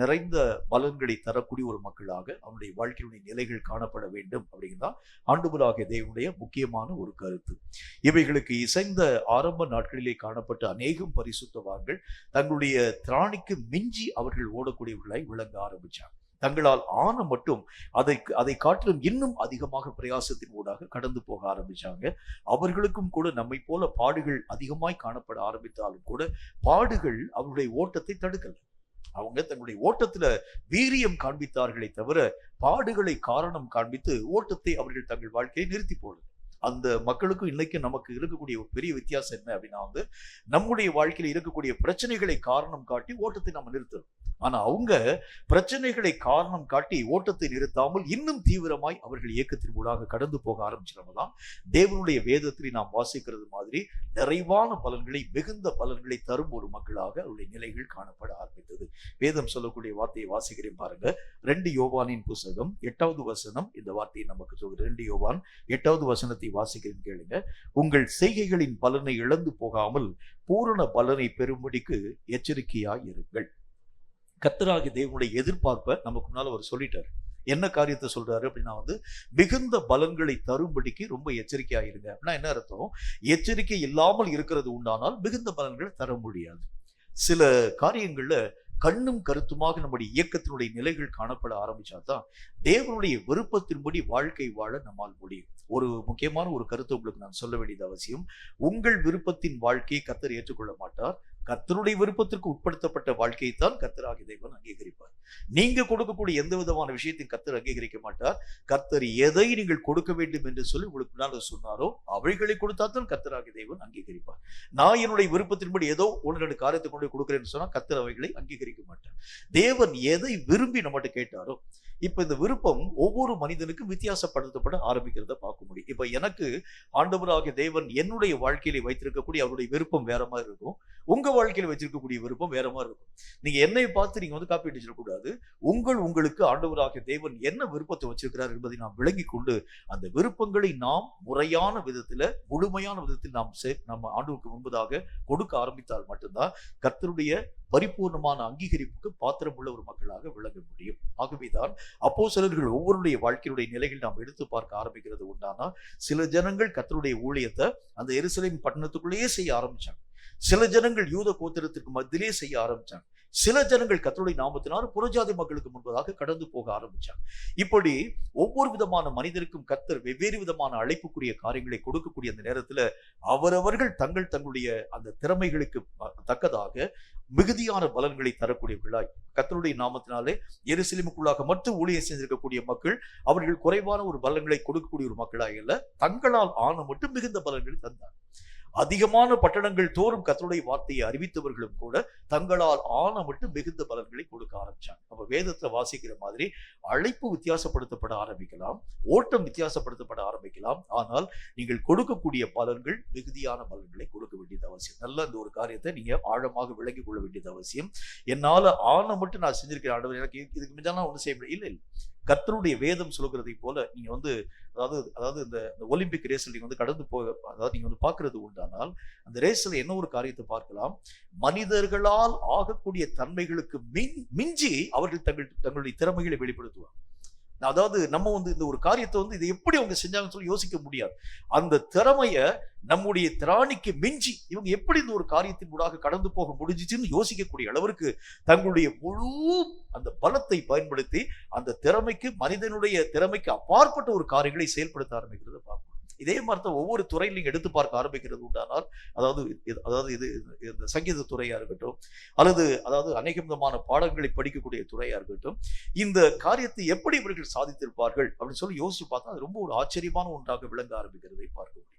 நிறைந்த பலன்களை தரக்கூடிய ஒரு மக்களாக அவனுடைய வாழ்க்கையுடைய நிலைகள் காணப்பட வேண்டும் அப்படிங்கிறதா ஆண்டவராகிய தேவனுடைய முக்கியமான ஒரு கருத்து. இவைகளுக்கு இசைந்த ஆரம்ப நாட்களிலே காணப்பட்ட அநேகம் பரிசுத்தவான்கள் தங்களுடைய திராணிக்கு மிஞ்சி அவர்கள் ஓடக்கூடியவர்களாய் விளங்க ஆரம்பிச்சாங்க. தங்களால் ஆன மட்டும் அதை காட்டிலும் இன்னும் அதிகமாக பிரயாசத்தின் ஊடாக கடந்து போக ஆரம்பிச்சாங்க. அவர்களுக்கும் கூட நம்மை போல பாடுகள் அதிகமாய் காணப்பட ஆரம்பித்தாலும் கூட பாடுகள் அவருடைய ஓட்டத்தை தடுக்கல. அவங்க தன்னுடைய ஓட்டத்துல வீரியம் காண்பித்தார்களே தவிர பாடுகளை காரணம் காண்பித்து ஓட்டத்தை அவர்கள் தங்கள் வாழ்க்கையை நிறுத்தி போடல. அந்த மக்களுக்கும் இன்னைக்கு நமக்கு இருக்கக்கூடிய ஒரு பெரிய வித்தியாசம் என்ன அப்படின்னா, நம்முடைய வாழ்க்கையில இருக்கக்கூடிய பிரச்சனைகளை காரணம் காட்டி ஓட்டத்தை நம்ம நிறுத்தணும். ஆனா அவங்க பிரச்சனைகளை காரணம் காட்டி ஓட்டத்தை நிறுத்தாமல் இன்னும் தீவிரமாய் அவர்கள் இயக்கத்தின் ஊடாக கடந்து போக ஆரம்பிச்சிடலாம். தேவனுடைய வேதத்தில் நாம் வாசிக்கிறது மாதிரி நிறைவான பலன்களை, மிகுந்த பலன்களை தரும் ஒரு மக்களாக அவருடைய நிலைகள் காணப்பட ஆரம்பித்தது. வேதம் சொல்லக்கூடிய வார்த்தையை வாசிக்கிறேன் பாருங்க. 2 யோவானின் புத்தகம் 8வது வசனம் இந்த வார்த்தையை நமக்கு சொல்கிறது. 2 யோவான் 8வது வசனத்தை வாசிக்கிறேன் கேளுங்க. உங்கள் செய்கைகளின் பலனை இழந்து போகாமல் பூரண பலனை பெறும்படிக்கு எச்சரிக்கையாய் இருங்கள். கர்த்தராகிய தேவனுடைய எதிர்பார்ப்பை நமக்கு முன்னால அவர் சொல்லிட்டார். என்ன காரியத்தை சொல்றாரு அப்படின்னா, மிகுந்த பலன்களை தரும்படிக்கு ரொம்ப எச்சரிக்கையாயிருங்க. அப்படின்னா என்ன அர்த்தம்? எச்சரிக்கை இல்லாமல் இருக்கிறது உண்டானால் மிகுந்த பலன்களை தர முடியாது. சில காரியங்கள்ல கண்ணும் கருத்துமாக நம்முடைய இயக்கத்தினுடைய நிலைகள் காணப்பட ஆரம்பிச்சாதான் தேவனுடைய விருப்பத்தின்படி வாழ்க்கை வாழ நம்மால் முடியும். ஒரு முக்கியமான ஒரு கருத்தை உங்களுக்கு நான் சொல்ல வேண்டியது அவசியம். உங்கள் விருப்பத்தின் வாழ்க்கையை கர்த்தர் ஏற்றுக்கொள்ள மாட்டார். கர்த்தருடைய விருப்பத்திற்கு உட்படுத்தப்பட்ட வாழ்க்கையை தான் கர்த்தராகிய தேவன் அங்கீகரிப்பார். நீங்க கொடுக்கக்கூடிய எந்த விதமான விஷயத்தையும் கர்த்தர் அங்கீகரிக்க மாட்டார். கர்த்தர் எதை நீங்கள் கொடுக்க வேண்டும் என்று சொல்லி உங்களுக்கு முன்னால் சொன்னாரோ அவைகளை கொடுத்தாதான் கர்த்தராகிய தேவன் அங்கீகரிப்பார். நான் என்னுடைய விருப்பத்தின்படி ஏதோ 1-2 காரியத்தை கொண்டு கொடுக்குறேன்னு சொன்னா கர்த்தர் அவைகளை அங்கீகரிக்க மாட்டார். தேவன் எதை விரும்பி நம்மகிட்ட கேட்டாரோ, இப்ப இந்த விருப்பம் ஒவ்வொரு மனிதனுக்கும் வித்தியாசப்படுத்தப்பட ஆரம்பிக்கிறத பார்க்க முடியும். இப்ப எனக்கு ஆண்டவராகிய தேவன் என்னுடைய வாழ்க்கையில வைத்திருக்கக்கூடிய அவருடைய விருப்பம் வேற மாதிரி இருக்கும். உங்க வாழ்க்கையில வச்சிருக்கக்கூடிய விருப்பம் வேற மாதிரி இருக்கும். நீங்க என்னை பார்த்து நீங்க காப்பி அடிச்சிடக்கூடாது. உங்களுக்கு ஆண்டவராகிய தேவன் என்ன விருப்பத்தை வச்சிருக்கிறார் என்பதை நாம் விளங்கி கொண்டு அந்த விருப்பங்களை நாம் முறையான விதத்துல, முழுமையான விதத்தில் நம்ம ஆண்டவருக்கு முன்பதாக கொடுக்க ஆரம்பித்தால் மட்டும்தான் கர்த்தருடைய பரிபூர்ணமான அங்கீகரிப்புக்கு பாத்திரம் உள்ள ஒரு மக்களாக விளங்க முடியும். ஆகவேதான் அப்போஸ்தலர்கள் ஒவ்வொருடைய வாழ்க்கையுடைய நிலைகள் நாம் எடுத்து பார்க்க ஆரம்பிக்கிறது உண்டானா, சில ஜனங்கள் கர்த்தருடைய ஊழியத்தை அந்த எருசலேம் பட்டணத்துக்குள்ளேயே செய்ய ஆரம்பிச்சாங்க. சில ஜனங்கள் யூத கோத்திரத்திற்கு மத்தியிலே செய்ய ஆரம்பிச்சாங்க. சில ஜனங்கள் கர்த்தருடைய நாமத்தினால் புறஜாதி மக்களுக்கு முன்பதாக கடந்து போக ஆரம்பிச்சாங்க. இப்படி ஒவ்வொரு விதமான மனிதருக்கும் கர்த்தர் வெவ்வேறு விதமான அழைப்புக்குரிய காரியங்களை கொடுக்கக்கூடிய அந்த நேரத்துல அவரவர்கள் தங்களுடைய அந்த திறமைகளுக்கு தக்கதாக மிகுதியான பலன்களை தரக்கூடியவர்களாய் கர்த்தருடைய நாமத்தினாலே எருசலேமுக்குள்ளாக மட்டும் ஊழியம் செஞ்சிருக்கக்கூடிய மக்கள் அவர்கள் குறைவான ஒரு பலன்களை கொடுக்கக்கூடிய ஒரு மக்களாக இல்ல, தங்களால் ஆன மட்டும் மிகுந்த பலன்களை தந்தார். அதிகமான பட்டணங்கள் தோறும் கர்த்தருடைய வார்த்தையை அறிவித்தவர்களும் கூட தங்களால் ஆன மட்டும் மிகுந்த பலன்களை கொடுக்க ஆரம்பிச்சாங்க. அப்ப வேதத்துல வாசிக்கிற மாதிரி அழைப்பு வித்தியாசப்படுத்தப்பட ஆரம்பிக்கலாம், ஓட்டம் வித்தியாசப்படுத்தப்பட ஆரம்பிக்கலாம். ஆனால் நீங்கள் கொடுக்கக்கூடிய பலன்கள் மிகுதியான பலன்களை கொடுக்க வேண்டியது அவசியம். நல்ல இந்த ஒரு காரியத்தை நீங்க ஆழமாக விளங்கிக் கொள்ள வேண்டியது அவசியம். என்னால ஆன மட்டும் நான் செஞ்சிருக்கிறேன் ஆண்டவர், எனக்கு இதுக்கு மிஞ்சானா ஒன்றும் செய்ய முடியல. இல்லை, கர்த்தருடைய வேதம் சொல்லுகிறதை போல நீங்க அதாவது இந்த ஒலிம்பிக் ரேஸ்ல நீங்க கடந்து போக, அதாவது நீங்க பார்க்கிறது உண்டானால் அந்த ரேஸ்ல என்ன ஒரு காரியத்தை பார்க்கலாம். மனிதர்களால் ஆகக்கூடிய தன்மைகளுக்கு மிஞ்சி அவர்கள் தங்களுடைய திறமைகளை வெளிப்படுத்துவாங்க. அதாவது நம்ம இந்த ஒரு காரியத்தை இதை எப்படி அவங்க செஞ்சாங்கன்னு சொல்லி யோசிக்க முடியாது. அந்த திறமைய நம்முடைய திராணிக்கு மிஞ்சி இவங்க எப்படி இந்த ஒரு காரியத்தின் ஊடாக கடந்து போக முடிஞ்சிச்சுன்னு யோசிக்கக்கூடிய அளவிற்கு தங்களுடைய முழு அந்த பலத்தை பயன்படுத்தி அந்த திறமைக்கு, மனிதனுடைய திறமைக்கு அப்பாற்பட்ட ஒரு காரியங்களை செயல்படுத்த ஆரம்பிக்கிறத பார்ப்போம். இதே மாதிரி தான் ஒவ்வொரு துறையில் நீங்க எடுத்து பார்க்க ஆரம்பிக்கிறது உண்டானால், இது இந்த சங்கீத துறையா இருக்கட்டும், அதாவது அநேக விதமான பாடங்களை படிக்கக்கூடிய துறையா இருக்கட்டும், இந்த காரியத்தை எப்படி இவர்கள் சாதித்திருப்பார்கள் அப்படின்னு சொல்லி யோசிச்சு பார்த்தா அது ரொம்ப ஒரு ஆச்சரியமான ஒன்றாக விளங்க ஆரம்பிக்கிறதை பார்க்க முடியும்.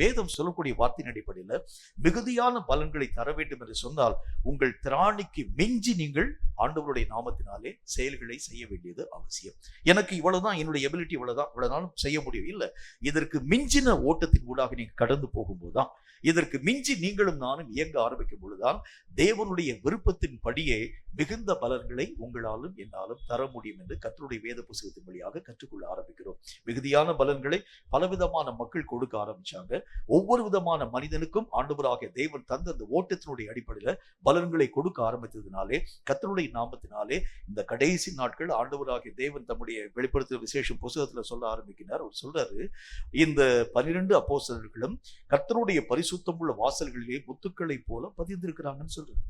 வேதம் சொல்லக்கூடிய வார்த்தையின் அடிப்படையில் மிகுதியான பலன்களை தர வேண்டும் என்று சொன்னால், உங்கள் திராணிக்கு மிஞ்சி நீங்கள் ஆண்டவருடைய நாமத்தினாலே செயல்களை செய்ய வேண்டியது அவசியம். எனக்கு இவ்வளவுதான், என்னுடைய எபிலிட்டி இவ்வளவுதான் செய்ய முடியும் இல்ல, இதற்கு மிஞ்சின ஓட்டத்தின் ஊடாக நீங்க கடந்து போகும்போதுதான், இதற்கு மிஞ்சி நீங்களும் நானும் இயங்க ஆரம்பிக்கும் பொழுதுதான் தேவனுடைய விருப்பத்தின் படியே மிகுந்த பலன்களை உங்களாலும் என்னாலும் தர முடியும் என்று கர்த்தருடைய வேத புத்தகத்தின் வழியாக கற்றுக்கொள்ள ஆரம்பிக்கிறோம். மிகுதியான பலன்களை பலவிதமான மக்கள் கொடுக்க ஆரம்பிச்சாங்க. ஒவ்வொரு விதமான மனிதனுக்கும் ஆண்டவராகிய தேவன் தந்த அந்த ஓட்டத்தினுடைய அடிப்படையில பலன்களை கொடுக்க ஆரம்பித்ததுனாலே, கர்த்தருடைய நாமத்தினாலே இந்த கடைசி நாட்கள் ஆண்டவராகிய தேவன் தம்முடைய வெளிப்படுத்திய விசேஷம் புத்தகத்துல சொல்ல ஆரம்பிக்கிறார். அவர் சொல்றாரு, இந்த 12 அப்போஸ்தலர்களும் கர்த்தருடைய பரிசுத்தமுள்ள வாசல்களிலே முத்துக்களை போல பதிந்திருக்கிறாங்கன்னு சொல்றாரு.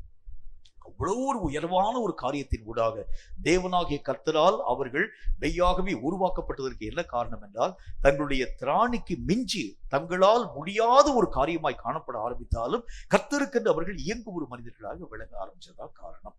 அவ்வளவு ஒரு உயர்வான ஒரு காரியத்தின் ஊடாக தேவனாகிய கர்த்தரால் அவர்கள் மெய்யாகவே உருவாக்கப்பட்டதற்கு என்ன காரணம் என்றால், தங்களுடைய திராணிக்கு மிஞ்சி தங்களால் முடியாத ஒரு காரியமாய் காணப்பட ஆரம்பித்தாலும் கர்த்தருக்கென்று அவர்கள் இயங்கும் ஒரு மனிதர்களாக விளங்க ஆரம்பிச்சதா காரணம்.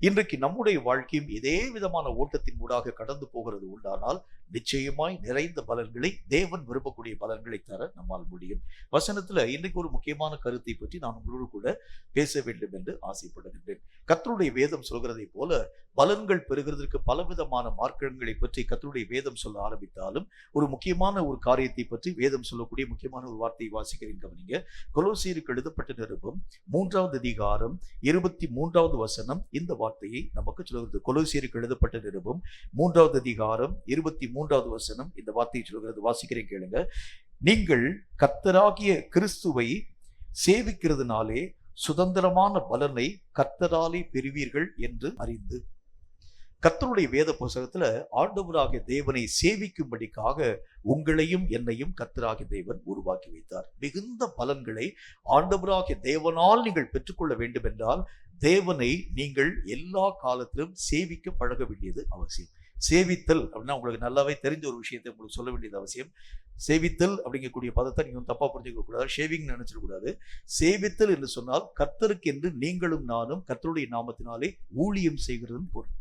இன்றைக்கு நம்முடைய வாழ்க்கையும் இதே விதமான ஓட்டத்தின் ஊடாக கடந்து போகிறது உண்டானால், நிச்சயமாய் நிறைந்த பலன்களை, தேவன் விரும்பக்கூடிய பலன்களை தர நம்மால் முடியும். வசனத்துல இன்றைக்கு ஒரு முக்கியமான கருத்தை பற்றி நான் உங்களோடு கூட பேச வேண்டும் என்று ஆசைப்படுகின்றேன். கர்த்தருடைய வேதம் சொல்கிறதை போல பலன்கள் பெறுகிறதற்கு பலவிதமான மார்க்கங்களை பற்றி கர்த்தருடைய வேதம் சொல்ல ஆரம்பித்தாலும், ஒரு முக்கியமான ஒரு காரியத்தை பற்றி வேதம் சொல்லக்கூடிய முக்கியமான ஒரு வார்த்தையை வாசிக்கிறேன், கவனிங்க. கொலோசியருக்கு எழுதப்பட்ட நிருபம் 3வது அதிகாரம் 23வது வசனம் இந்த வார்த்தையை நமக்கு சொல்கிறது. கொலோசியருக்கு எழுதப்பட்ட நிருபம் 3வது அதிகாரம் 23வது வசனம் இந்த வார்த்தையை சொல்கிறது. வாசிக்கிறேன், கேளுங்க. நீங்கள் கர்த்தராகிய கிறிஸ்துவை சேவிக்கிறதுனாலே சுதந்திரமான பலனை கர்த்தராலே பெறுவீர்கள் என்று அறிந்து. கர்த்தருடைய வேத புத்தகத்துல ஆண்டவராகிய தேவனை சேவிக்கும்படிக்காக உங்களையும் என்னையும் கர்த்தராகிய தேவன் உருவாக்கி வைத்தார். மிகுந்த பலன்களை ஆண்டவராகிய தேவனால் நீங்கள் பெற்றுக்கொள்ள வேண்டும் என்றால், தேவனை நீங்கள் எல்லா காலத்திலும் சேவிக்க பழக வேண்டியது அவசியம். சேவித்தல் அப்படின்னா உங்களுக்கு நல்லாவே தெரிஞ்ச ஒரு விஷயத்தை உங்களுக்கு சொல்ல வேண்டியது அவசியம். சேவித்தல் அப்படிங்கக்கூடிய பதத்தை நீங்க தப்பா புரிஞ்சுக்க கூடாது, ஷேவிங் நினைச்சிடக்கூடாது. சேவித்தல் என்று சொன்னால் கர்த்தருக்கு என்று நீங்களும் நானும் கர்த்தருடைய நாமத்தினாலே ஊழியம் செய்கிறதுன்னு பொருள்.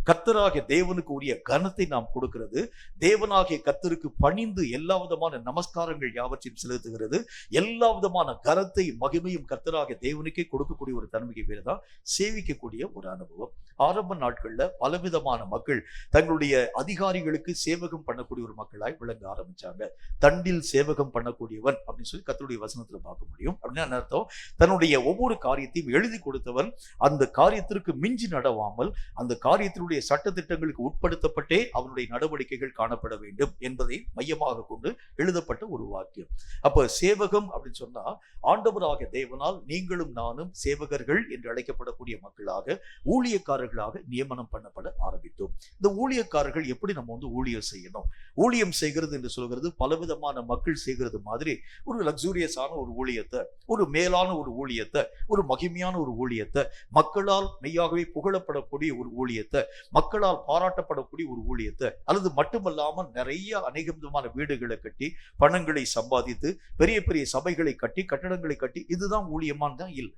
கர்த்தராகிய தேவனுக்கு உரிய கனத்தை நாம் கொடுக்கிறது, தேவனாகிய கர்த்தருக்கு பணிந்து எல்லா விதமான நமஸ்காரங்கள் யாவற்றையும் செலுத்துகிறது, எல்லா விதமான கனத்தை மகிமையும் கர்த்தராகிய தேவனுக்கே கொடுக்கக்கூடிய ஒரு தன்மைக்கு பேர் தான் சேவிக்கக்கூடிய ஒரு அனுபவம். ஆரம்ப நாட்கள்ல பலவிதமான மக்கள் தங்களுடைய அதிகாரிகளுக்கு சேவகம் பண்ணக்கூடிய ஒரு மக்களாய் விளங்க ஆரம்பிச்சாங்க. தண்டில் சேவகம் பண்ணக்கூடியவன் அப்படின்னு சொல்லி கர்த்தருடைய வசனத்துல பார்க்க முடியும். அப்படின்னு அர்த்தம், தன்னுடைய ஒவ்வொரு காரியத்தையும் எழுதி கொடுத்தவன் அந்த காரியத்திற்கு மிஞ்சி நடவாமல் அந்த காரியத்தினுடைய சட்ட திட்டங்களுக்கு உட்படுத்தப்பட்டே அவனுடைய நடவடிக்கைகள் காணப்பட வேண்டும் என்பதை மையமாக கொண்டு எழுதப்பட்ட ஒரு வாக்கியம். அப்ப சேவகம் அப்படின்னு சொன்னா, ஆண்டவராகிய தேவனால் நீங்களும் நானும் சேவகர்கள் என்று அழைக்கப்படக்கூடிய மக்களாக, ஊழியக்காரர்களாக நியமனம் பண்ணப்பட ஆரம்பித்தோம். இந்த ஊழியக்காரர்கள் எப்படி நம்ம ஊழியம் செய்யணும்? ஊழியம் செய்கிறது என்று சொல்கிறது பலவிதமான மக்கள் செய்கிறது மாதிரி ஒரு லக்ஸூரியஸான ஒரு ஊழியத்தை, ஒரு மேலான ஒரு ஊழியத்தை, ஒரு மகிமையான ஒரு ஊழியத்தை, மக்களால் மெய்யாகவே புகழப்படக்கூடிய ஒரு ஊழியத்தை, மக்களால் பாராட்டப்படக்கூடிய ஒரு ஊழியத்தை, அல்லது மட்டுமல்லாமல் நிறைய அநேக விதமான வீடுகளை கட்டி பணங்களை சம்பாதித்து பெரிய பெரிய சபைகளை கட்டி கட்டடங்களை கட்டி இதுதான் ஊழியமான் தான் இல்லை.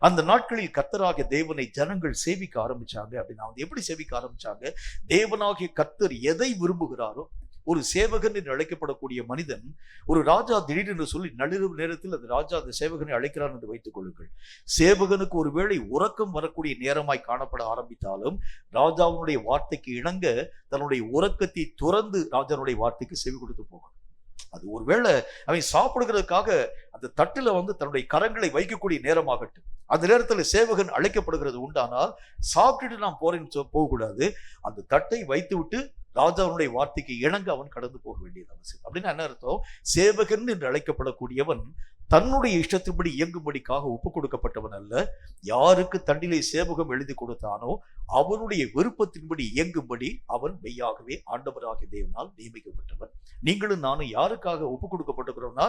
அந்த நாட்களில் கர்த்தராகிய தேவனை ஜனங்கள் சேவிக்க ஆரம்பிச்சாங்க. அப்படின்னா எப்படி சேவிக்க ஆரம்பிச்சாங்க? தேவனாகிய கர்த்தர் எதை விரும்புகிறாரோ, ஒரு சேவகன் என்று அழைக்கப்படக்கூடிய மனிதன், ஒரு ராஜா திடீரென்று சொல்லி நள்ளிரவு நேரத்தில் அந்த ராஜா அந்த சேவகனை அழைக்கிறார் என்று வைத்துக் கொள்ளுங்கள். சேவகனுக்கு ஒருவேளை உறக்கம் வரக்கூடிய நேரமாய் காணப்பட ஆரம்பித்தாலும் ராஜாவுடைய வார்த்தைக்கு இணங்க தன்னுடைய உறக்கத்தை துறந்து ராஜாவுடைய வார்த்தைக்கு செவி கொடுத்து போகணும். அது ஒருவேளை அவன் சாப்பிடுகிறதுக்காக அந்த தட்டுல தன்னுடைய கரங்களை வைக்கக்கூடிய நேரமாகட்டும், அந்த நேரத்தில் சேவகன் அழைக்கப்படுகிறது உண்டானால், சாப்பிட்டுட்டு நான் போறேன்னு போகக்கூடாது. அந்த தட்டை வைத்து விட்டு ராஜாவுடைய வார்த்தைக்கு இணங்க அவன் கடந்து போக வேண்டியது அவசியம். அப்படின்னு என்ன அர்த்தம்? சேவகன் என்று அழைக்கப்படக்கூடியவன் தன்னுடைய இஷ்டத்தின்படி இயங்கும்படிக்காக ஒப்பு கொடுக்கப்பட்டவன் அல்ல. யாருக்கு தண்டிலே சேவகம் எழுதி கொடுத்தானோ அவனுடைய விருப்பத்தின்படி இயங்கும்படி அவன் மெய்யாகவே ஆண்டவராகிய தேவனால் நியமிக்கப்பட்டவன். நீங்களும் நானும் யாருக்காக ஒப்பு கொடுக்கப்பட்டிருக்கிறோம்னா,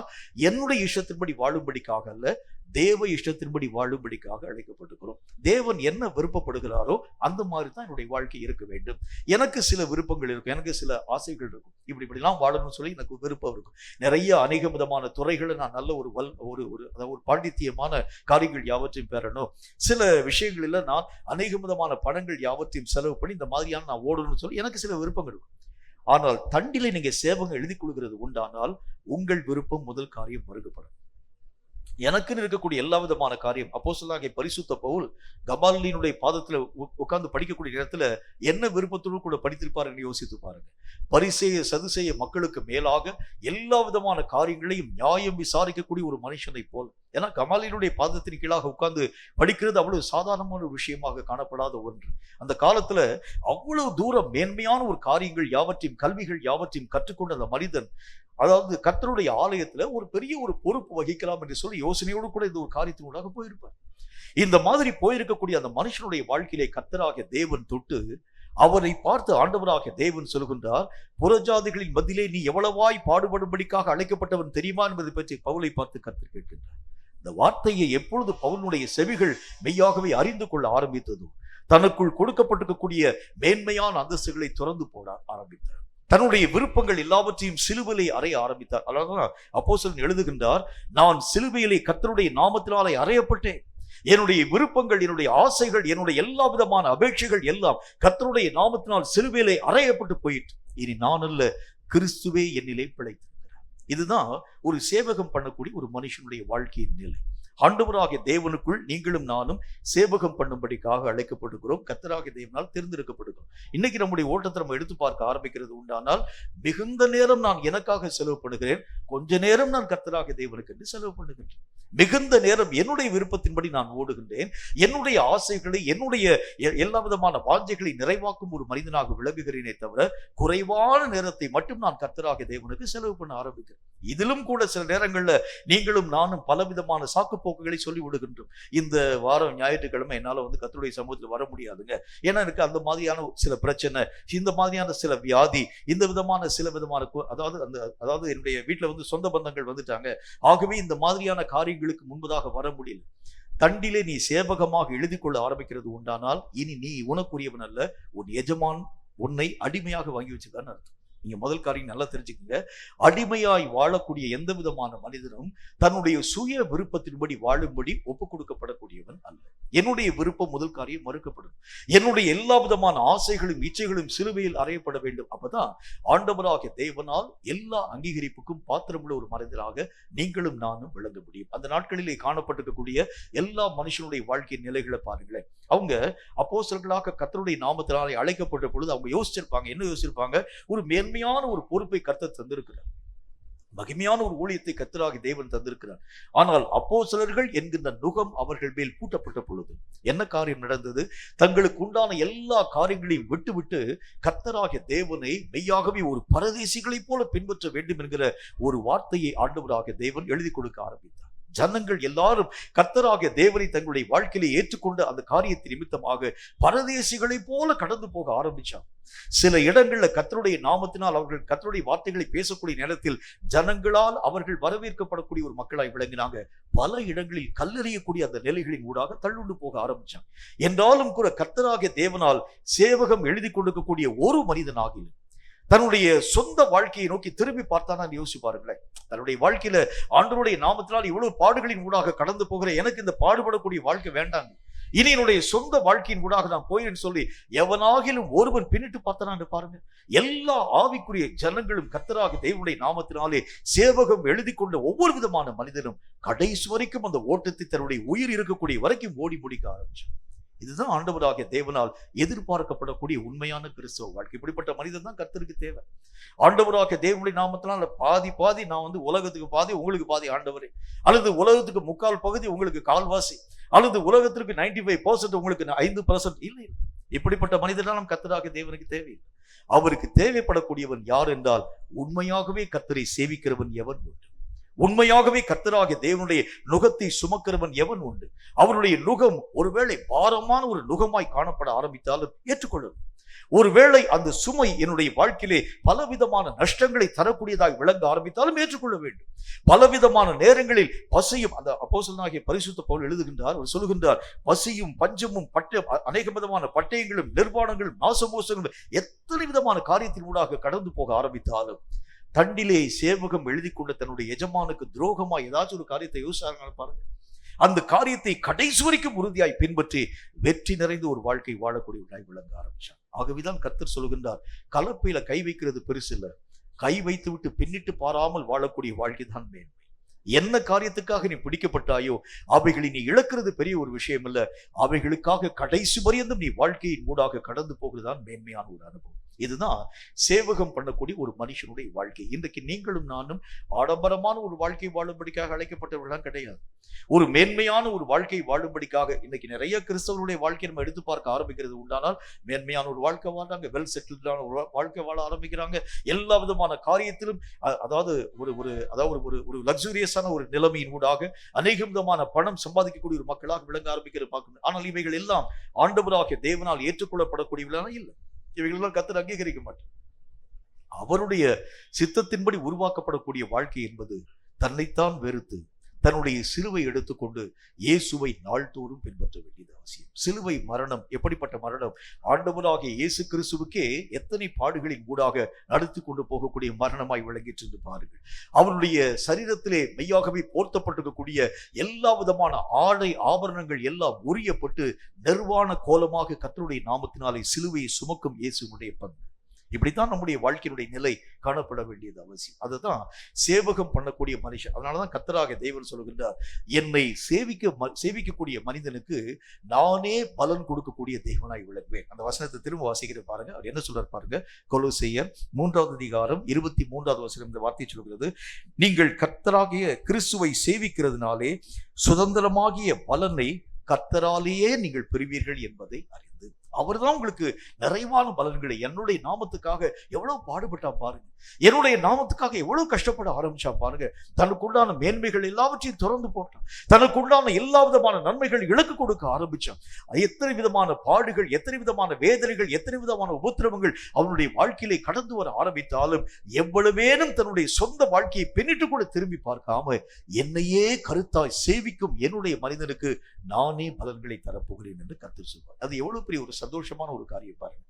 என்னுடைய இஷ்டத்தின்படி வாழும்படிக்காக அல்ல, தேவ இஷ்டத்தின்படி வாழும்படிக்காக அழைக்கப்பட்டிருக்கிறோம். தேவன் என்ன விருப்பப்படுகிறாரோ அந்த மாதிரி தான் என்னுடைய வாழ்க்கை இருக்க வேண்டும். எனக்கு சில விருப்பங்கள் இருக்கும், எனக்கு சில ஆசைகள் இருக்கும், இப்படிலாம் வாழணும்னு சொல்லி எனக்கு விருப்பம் இருக்கும். நிறைய அநேக விதமான துறைகளை நான் நல்ல ஒரு பாண்டித்தியமான காரியங்கள் யாவற்றையும் பெறணும், சில விஷயங்களில் நான் அநேக விதமான பணங்கள் யாவற்றையும் செலவு பண்ணி இந்த மாதிரியான நான் ஓடணும்னு சொல்லி எனக்கு சில விருப்பங்கள் இருக்கும். ஆனால் தண்டிலே நீங்க சேவகம் எழுதி கொள்கிறது உண்டானால் உங்கள் விருப்பம் முதல் காரியம் மறுக்கப்படும். எனக்குன்னு இருக்கக்கூடிய எல்லா விதமான காரியம், அப்போஸ்தலனாகிய பரிசுத்த பவுல் கமாலியனுடைய பாதத்துல உட்கார்ந்து படிக்கக்கூடிய இடத்துல என்ன விருப்பத்தோடு கூட படித்திருப்பார் என்று யோசித்து பாருங்க. பரிசேய சதுசேய மக்களுக்கு மேலாக எல்லா விதமான காரியங்களையும் நியாயம் விசாரிக்கக்கூடிய ஒரு மனுஷனை போல். ஏன்னா கமாலியனுடைய பாதத்தின் கீழாக உட்கார்ந்து படிக்கிறது அவ்வளவு சாதாரணமான ஒரு விஷயமாக காணப்படாத ஒன்று. அந்த காலத்துல அவ்வளவு தூரம் மேன்மையான ஒரு காரியங்கள் யாவற்றையும், கல்விகள் யாவற்றையும் கற்றுக்கொண்ட அந்த மனிதன், அதாவது கர்த்தருடைய ஆலயத்துல ஒரு பெரிய ஒரு பொறுப்பு வகிக்கலாம் என்று சொல்லி யோசனையோடு கூட இந்த ஒரு காரியத்தினூடாக போயிருப்பார். இந்த மாதிரி போயிருக்கக்கூடிய அந்த மனுஷனுடைய வாழ்க்கையிலே கர்த்தராகிய தேவன் தொட்டு அவரை பார்த்து ஆண்டவராகிய தேவன் சொல்கின்றார், புறஜாதிகளின் மத்தியிலே நீ எவ்வளவாய் பாடுபடும்படிக்காக அழைக்கப்பட்டவன் தெரியுமா என்பதை பற்றி பவுலை பார்த்து கர்த்தர் கேட்கின்றார். இந்த வார்த்தையை எப்பொழுது பவுலுடைய செவிகள் மெய்யாகவே அறிந்து கொள்ள ஆரம்பித்ததோ, தனக்குள் கொடுக்கப்பட்டிருக்கக்கூடிய மேன்மையான அந்தஸ்துகளை துறந்து போட ஆரம்பித்தார். தன்னுடைய விருப்பங்கள் எல்லாவற்றையும் சிலுவையிலே அறைய ஆரம்பித்தார். அதாவது அப்போஸ்தலன் எழுதுகின்றார், நான் சிலுவையிலே கர்த்தருடைய நாமத்தினாலே அறையப்பட்டேன். என்னுடைய விருப்பங்கள், என்னுடைய ஆசைகள், என்னுடைய எல்லா விதமான அபேட்சைகள் எல்லாம் கர்த்தருடைய நாமத்தினால் சிலுவையிலே அறையப்பட்டு போயிட்டு, இனி நான் அல்ல, கிறிஸ்துவே என்னிலே பிழைத்திருக்கிறார். இதுதான் ஒரு சேவகம் பண்ணக்கூடிய ஒரு மனுஷனுடைய வாழ்க்கையின் நிலை. ஆண்டவராகிய தேவனுக்குள் நீங்களும் நானும் சேவகம் பண்ணும்படிக்காக அழைக்கப்படுகிறோம். கர்த்தராகிய தேவனால் தேர்ந்தெடுக்கப்படுகிறோம். இன்னைக்கு நம்முடைய ஓட்டத்தை நம்ம எடுத்து பார்க்க ஆரம்பிக்கிறது உண்டானால், மிகுந்த நேரம் நான் எனக்காக செலவு பண்ணுகிறேன், கொஞ்ச நேரம் நான் கர்த்தராகிய தேவனுக்கு என்று செலவு பண்ணுகின்றேன். மிகுந்த நேரம் என்னுடைய விருப்பத்தின்படி நான் ஓடுகின்றேன். என்னுடைய ஆசைகளை, என்னுடைய எல்லா விதமான வாஞ்சைகளை நிறைவாக்கும் ஒரு மனிதனாக விளங்குகிறேனே தவிர, குறைவான நேரத்தை மட்டும் நான் கர்த்தராகிய தேவனுக்கு செலவு பண்ண ஆரம்பிக்கிறேன். இதிலும் கூட சில நேரங்கள்ல நீங்களும் நானும் பலவிதமான சாக்கு போக்குகளை சொல்லி விடுகின்றோம். இந்த வாரம் ஞாயிற்றுக்கிழமை என்னால கர்த்தருடைய சமூகத்தில் வர முடியாதுங்க, ஏன்னா எனக்கு அந்த மாதிரியான சில பிரச்சனை, இந்த மாதிரியான சில வியாதி, இந்த விதமான சில விதமான அதாவது என்னுடைய வீட்டுல சொந்த பந்தங்கள் வந்துட்டாங்க, ஆகவே இந்த மாதிரியான காரியங்களுக்கு முன்பதாக வர முடியல. தண்டிலே நீ சேவகமாக எழுதி கொள்ள ஆரம்பிக்கிறது உண்டானால், இனி நீ உனக்குரியவன் அல்ல, உன் எஜமான் உன்னை அடிமையாக வாங்கி வச்சுக்கான்னு அர்த்தம். நீங்க முதல் காரியம் நல்லா தெரிஞ்சுக்கங்க, அடிமையாய் வாழக்கூடிய எந்த விதமான மனிதனும் தன்னுடைய சுய விருப்பத்தின்படி வாழும்படி ஒப்புக் கொடுக்கப்படக்கூடியவன் அல்ல. என்னுடைய விருப்பம் முதல் காரியம் மறுக்கப்படும். என்னுடைய எல்லா விதமான ஆசைகளும் இச்சைகளும் சிலுவையில் அறையப்பட வேண்டும். அப்பதான் ஆண்டவராகிய தேவனால் எல்லா அங்கீகரிப்புக்கும் பாத்திரமுள்ள ஒரு மனிதராக நீங்களும் நானும் விளங்க முடியும். அந்த நாட்களிலே காணப்பட்டிருக்கக்கூடிய எல்லா மனுஷனுடைய வாழ்க்கையின் நிலைகளை பாருங்களேன். அவங்க அப்போஸ்தலர்களாக கர்த்தருடைய நாமத்தினாலே அழைக்கப்பட்ட பொழுது அவங்க யோசிச்சிருப்பாங்க, என்ன யோசிச்சிருப்பாங்க, ஒரு மேன்மையான ஒரு பொறுப்பை கர்த்தர் தந்திருக்கிறார், மகிமையான ஒரு ஊழியத்தை கர்த்தராகிய தேவன் தந்திருக்கிறார். ஆனால் அப்போஸ்தலர்கள் என்கின்ற நுகம் அவர்கள் மேல் பூட்டப்பட்ட பொழுது என்ன காரியம் நடந்தது? தங்களுக்கு உண்டான எல்லா காரியங்களையும் விட்டுவிட்டு கர்த்தராகிய தேவனை மெய்யாகவே ஒரு பரதேசிகளைப் போல பின்பற்ற வேண்டும் என்கிற ஒரு வார்த்தையை ஆண்டவராகிய தேவன் எழுதி கொடுக்க ஆரம்பித்தார். ஜனங்கள் எல்லாரும் கர்த்தராகிய தேவனை தங்களுடைய வாழ்க்கையிலே ஏற்றுக்கொண்ட அந்த காரியத்தின் நிமித்தமாக பரதேசிகளை போல கடந்து போக ஆரம்பிச்சாங்க. சில இடங்கள்ல கர்த்தருடைய நாமத்தினால் அவர்கள் கர்த்தருடைய வார்த்தைகளை பேசக்கூடிய நேரத்தில் ஜனங்களால் அவர்கள் வரவேற்கப்படக்கூடிய ஒரு மக்களாய் விளங்கினாங்க. பல இடங்களில் கல்லெறியக்கூடிய அந்த நிலைகளின் ஊடாக தள்ளுண்டு போக ஆரம்பிச்சாங்க. என்றாலும் கூட கர்த்தராகிய தேவனால் சேவகம் எழுதி கொடுக்கக்கூடிய ஒரு மனிதனாகிலும் தன்னுடைய சொந்த வாழ்க்கையை நோக்கி திரும்பி பார்த்தானா யோசிச்சு பாருங்களேன். தன்னுடைய வாழ்க்கையில ஆண்டவருடைய நாமத்தினால் இவ்வளவு பாடுகளின் ஊடாக கடந்து போகிற எனக்கு இந்த பாடுபடக்கூடிய வாழ்க்கை வேண்டாங்க, இனி என்னுடைய சொந்த வாழ்க்கையின் ஊடாக நான் போயின்னு சொல்லி எவனாகிலும் ஒருவன் பின்னிட்டு பார்த்தானான்னு பாருங்க. எல்லா ஆவிக்குரிய ஜனங்களும் கர்த்தராகிய தேவனுடைய நாமத்தினாலே சேவகம் எழுதி கொண்ட ஒவ்வொரு விதமான மனிதனும் கடைசி வரைக்கும் அந்த ஓட்டத்தை தன்னுடைய உயிர் இருக்கக்கூடிய வரைக்கும் ஓடி முடிக்க ஆரம்பிச்சான். இதுதான் ஆண்டவராகிய தேவனால் எதிர்பார்க்கப்படக்கூடிய உண்மையான கிறிஸ்தவ வாழ்க்கை. இப்படிப்பட்ட மனிதன் தான் கர்த்தருக்கு தேவை. ஆண்டவராகிய தேவனுடைய நாமத்தினால் பாதி நான் உலகத்துக்கு பாதி உங்களுக்கு பாதி ஆண்டவரே, அல்லது உலகத்துக்கு 3/4 பகுதி உங்களுக்கு கால்வாசி, அல்லது உலகத்திற்கு 95% உங்களுக்கு 5% இல்லை. இப்படிப்பட்ட மனிதனால் நம் கர்த்தராகிய தேவனுக்கு தேவையில்லை. அவருக்கு தேவைப்படக்கூடியவன் யார் என்றால், உண்மையாகவே கர்த்தரை சேவிக்கிறவன் எவன் உண்டு, உண்மையாகவே கர்த்தராகிய தேவனுடைய நுகத்தை சுமக்கிறவன் எவன் உண்டு. அவருடைய நுகம் ஒருவேளை பாரமான ஒரு நுகமாய் காணப்பட ஆரம்பித்தாலும் ஏற்றுக்கொள்ளும். ஒருவேளை அந்த சுமை என்னுடைய வாழ்க்கையிலே பலவிதமான நஷ்டங்களை தரக்கூடியதாக விளங்க ஆரம்பித்தாலும் ஏற்றுக்கொள்ள வேண்டும். பலவிதமான நேரங்களில் பசியும், அந்த அப்போஸ்தலனாகிய பரிசுத்த பவுல் எழுதுகின்றார், அவர் சொல்லுகின்றார், பசியும் பஞ்சமும் அநேக விதமான பட்டயங்களும் நிர்வாணங்களும் நாசமோசங்களும் எத்தனை விதமான காரியத்தின் ஊடாக கடந்து போக ஆரம்பித்தாலும் தண்டிலே சேவகம் எழுதி கொண்ட தன்னுடைய எஜமானுக்கு துரோகமா ஏதாச்சும் ஒரு காரியத்தை யோசிச்சாங்க பாருங்க. அந்த காரியத்தை கடைசி வரைக்கும் உறுதியாய் பின்பற்றி வெற்றி நிறைந்த ஒரு வாழ்க்கை வாழக்கூடியவர்களாய் விளங்க ஆரம்பிச்சார். ஆகவேதான் கர்த்தர் சொல்லுகின்றார், கலப்பையில கை வைக்கிறது பெருசு இல்ல, கை வைத்து விட்டு பின்னிட்டு பாராமல் வாழக்கூடிய வாழ்க்கை தான் மேன்மை. என்ன காரியத்துக்காக நீ பிடிக்கப்பட்டாயோ அவைகளை நீ இழக்கிறது பெரிய ஒரு விஷயம் இல்ல, அவைகளுக்காக கடைசி பரியந்தம் நீ வாழ்க்கையின் ஊடாக கடந்து போகிறதுதான் மேன்மையான ஒரு அனுபவம். இதுதான் சேவகம் பண்ணக்கூடிய ஒரு மனுஷனுடைய வாழ்க்கை. இன்றைக்கு நீங்களும் நானும் ஆடம்பரமான ஒரு வாழ்க்கை வாழும்படிக்காக அழைக்கப்பட்டவர்களாம் கிடையாது. ஒரு மேன்மையான ஒரு வாழ்க்கை வாழும்படிக்காக இன்னைக்கு நிறைய கிறிஸ்தவர்களுடைய வாழ்க்கையை நம்ம எடுத்து பார்க்க ஆரம்பிக்கிறது உண்டானால் மேன்மையான ஒரு வாழ்க்கை வாழ்றாங்க, வெல் செட்டில்டான ஒரு வாழ்க்கை வாழ ஆரம்பிக்கிறாங்க. எல்லா விதமான காரியத்திலும் அதாவது ஒரு லக்ஸூரியஸான ஒரு நிலைமையின் ஊடாக அநேக விதமான பணம் சம்பாதிக்கக்கூடிய ஒரு மக்களாக விளங்க ஆரம்பிக்கிறது பார்க்கணும். ஆனால் இவைகள் எல்லாம் ஆண்டவராகிய தேவனால் ஏற்றுக்கொள்ளப்படக்கூடியவர்களான இல்லை. இவைகளெல்லாம் கர்த்தர் அங்கீகரிக்க மாட்டார். அவருடைய சித்தத்தின்படி உருவாக்கப்படக்கூடிய வாழ்க்கை என்பது தன்னைத்தான் வெறுத்து தன்னுடைய சிலுவை எடுத்துக்கொண்டு இயேசுவை நாள்தோறும் பின்பற்ற வேண்டியது அவசியம். சிலுவை மரணம் எப்படிப்பட்ட மரணம்? ஆண்டவராகிய இயேசு கிறிஸ்துவுக்கே எத்தனை பாடுகளின் ஊடாக நடத்தி கொண்டு போகக்கூடிய மரணமாய் விளங்கிட்டு என்று பாருங்கள். அவருடைய சரீரத்திலே மெய்யாகவே போர்த்தப்பட்டிருக்கக்கூடிய எல்லா விதமான ஆடை ஆபரணங்கள் எல்லாம் உரியப்பட்டு நிர்வாண கோலமாக கர்த்தருடைய நாமத்தினாலே சிலுவையை சுமக்கும் இயேசுவுடைய பங்கு. இப்படித்தான் நம்முடைய வாழ்க்கையினுடைய நிலை காணப்பட வேண்டியது அவசியம். அதுதான் சேவகம் பண்ணக்கூடிய மனுஷன். அதனாலதான் கர்த்தராகிய தேவன் சொல்லுகின்றார், என்னை சேவிக்கக்கூடிய மனிதனுக்கு நானே பலன் கொடுக்கக்கூடிய தேவனாய் விளங்குவேன். அந்த வசனத்தை திரும்ப வாசிக்கிற பாருங்க. அவர் என்ன சொல்றார் பாருங்க. கொலோசையர் 3வது அதிகாரம் 23வது வசனம் இந்த வார்த்தை சொல்கிறது, நீங்கள் கர்த்தராகிய கிறிஸ்துவை சேவிக்கிறதுனாலே சுதந்திரமாகிய பலனை கர்த்தராலேயே நீங்கள் பெறுவீர்கள் என்பதை அறிந்து. அவர்தான் உங்களுக்கு நிறைவான பலன்களை. என்னுடைய நாமத்துக்காக எவ்வளவு பாடுபட்டா பாருங்க, என்னுடைய நாமத்துக்காக எவ்வளவு கஷ்டப்பட ஆரம்பிச்சா பாருங்க. தனக்குண்டான மேன்மைகள் எல்லாவற்றையும் திறந்து போட்டான், தனக்குண்டான எல்லா விதமான நன்மைகள் இலக்கு கொடுக்க ஆரம்பிச்சான். எத்தனை விதமான பாடுகள், எத்தனை விதமான வேதனைகள், எத்தனை விதமான உபத்திரவங்கள் அவனுடைய வாழ்க்கையிலே கடந்து வர ஆரம்பித்தாலும் எவ்வளவேனும் தன்னுடைய சொந்த வாழ்க்கையை பின்னிட்டு கூட திரும்பி பார்க்காம என்னையே கருத்தாய் சேவிக்கும் என்னுடைய மனிதனுக்கு நானே பலன்களை தரப்போகிறேன் என்று கர்த்தர் சொல்வார். அது எவ்வளவு பெரிய ஒரு சந்தோஷமான ஒரு காரியம் பாருங்க.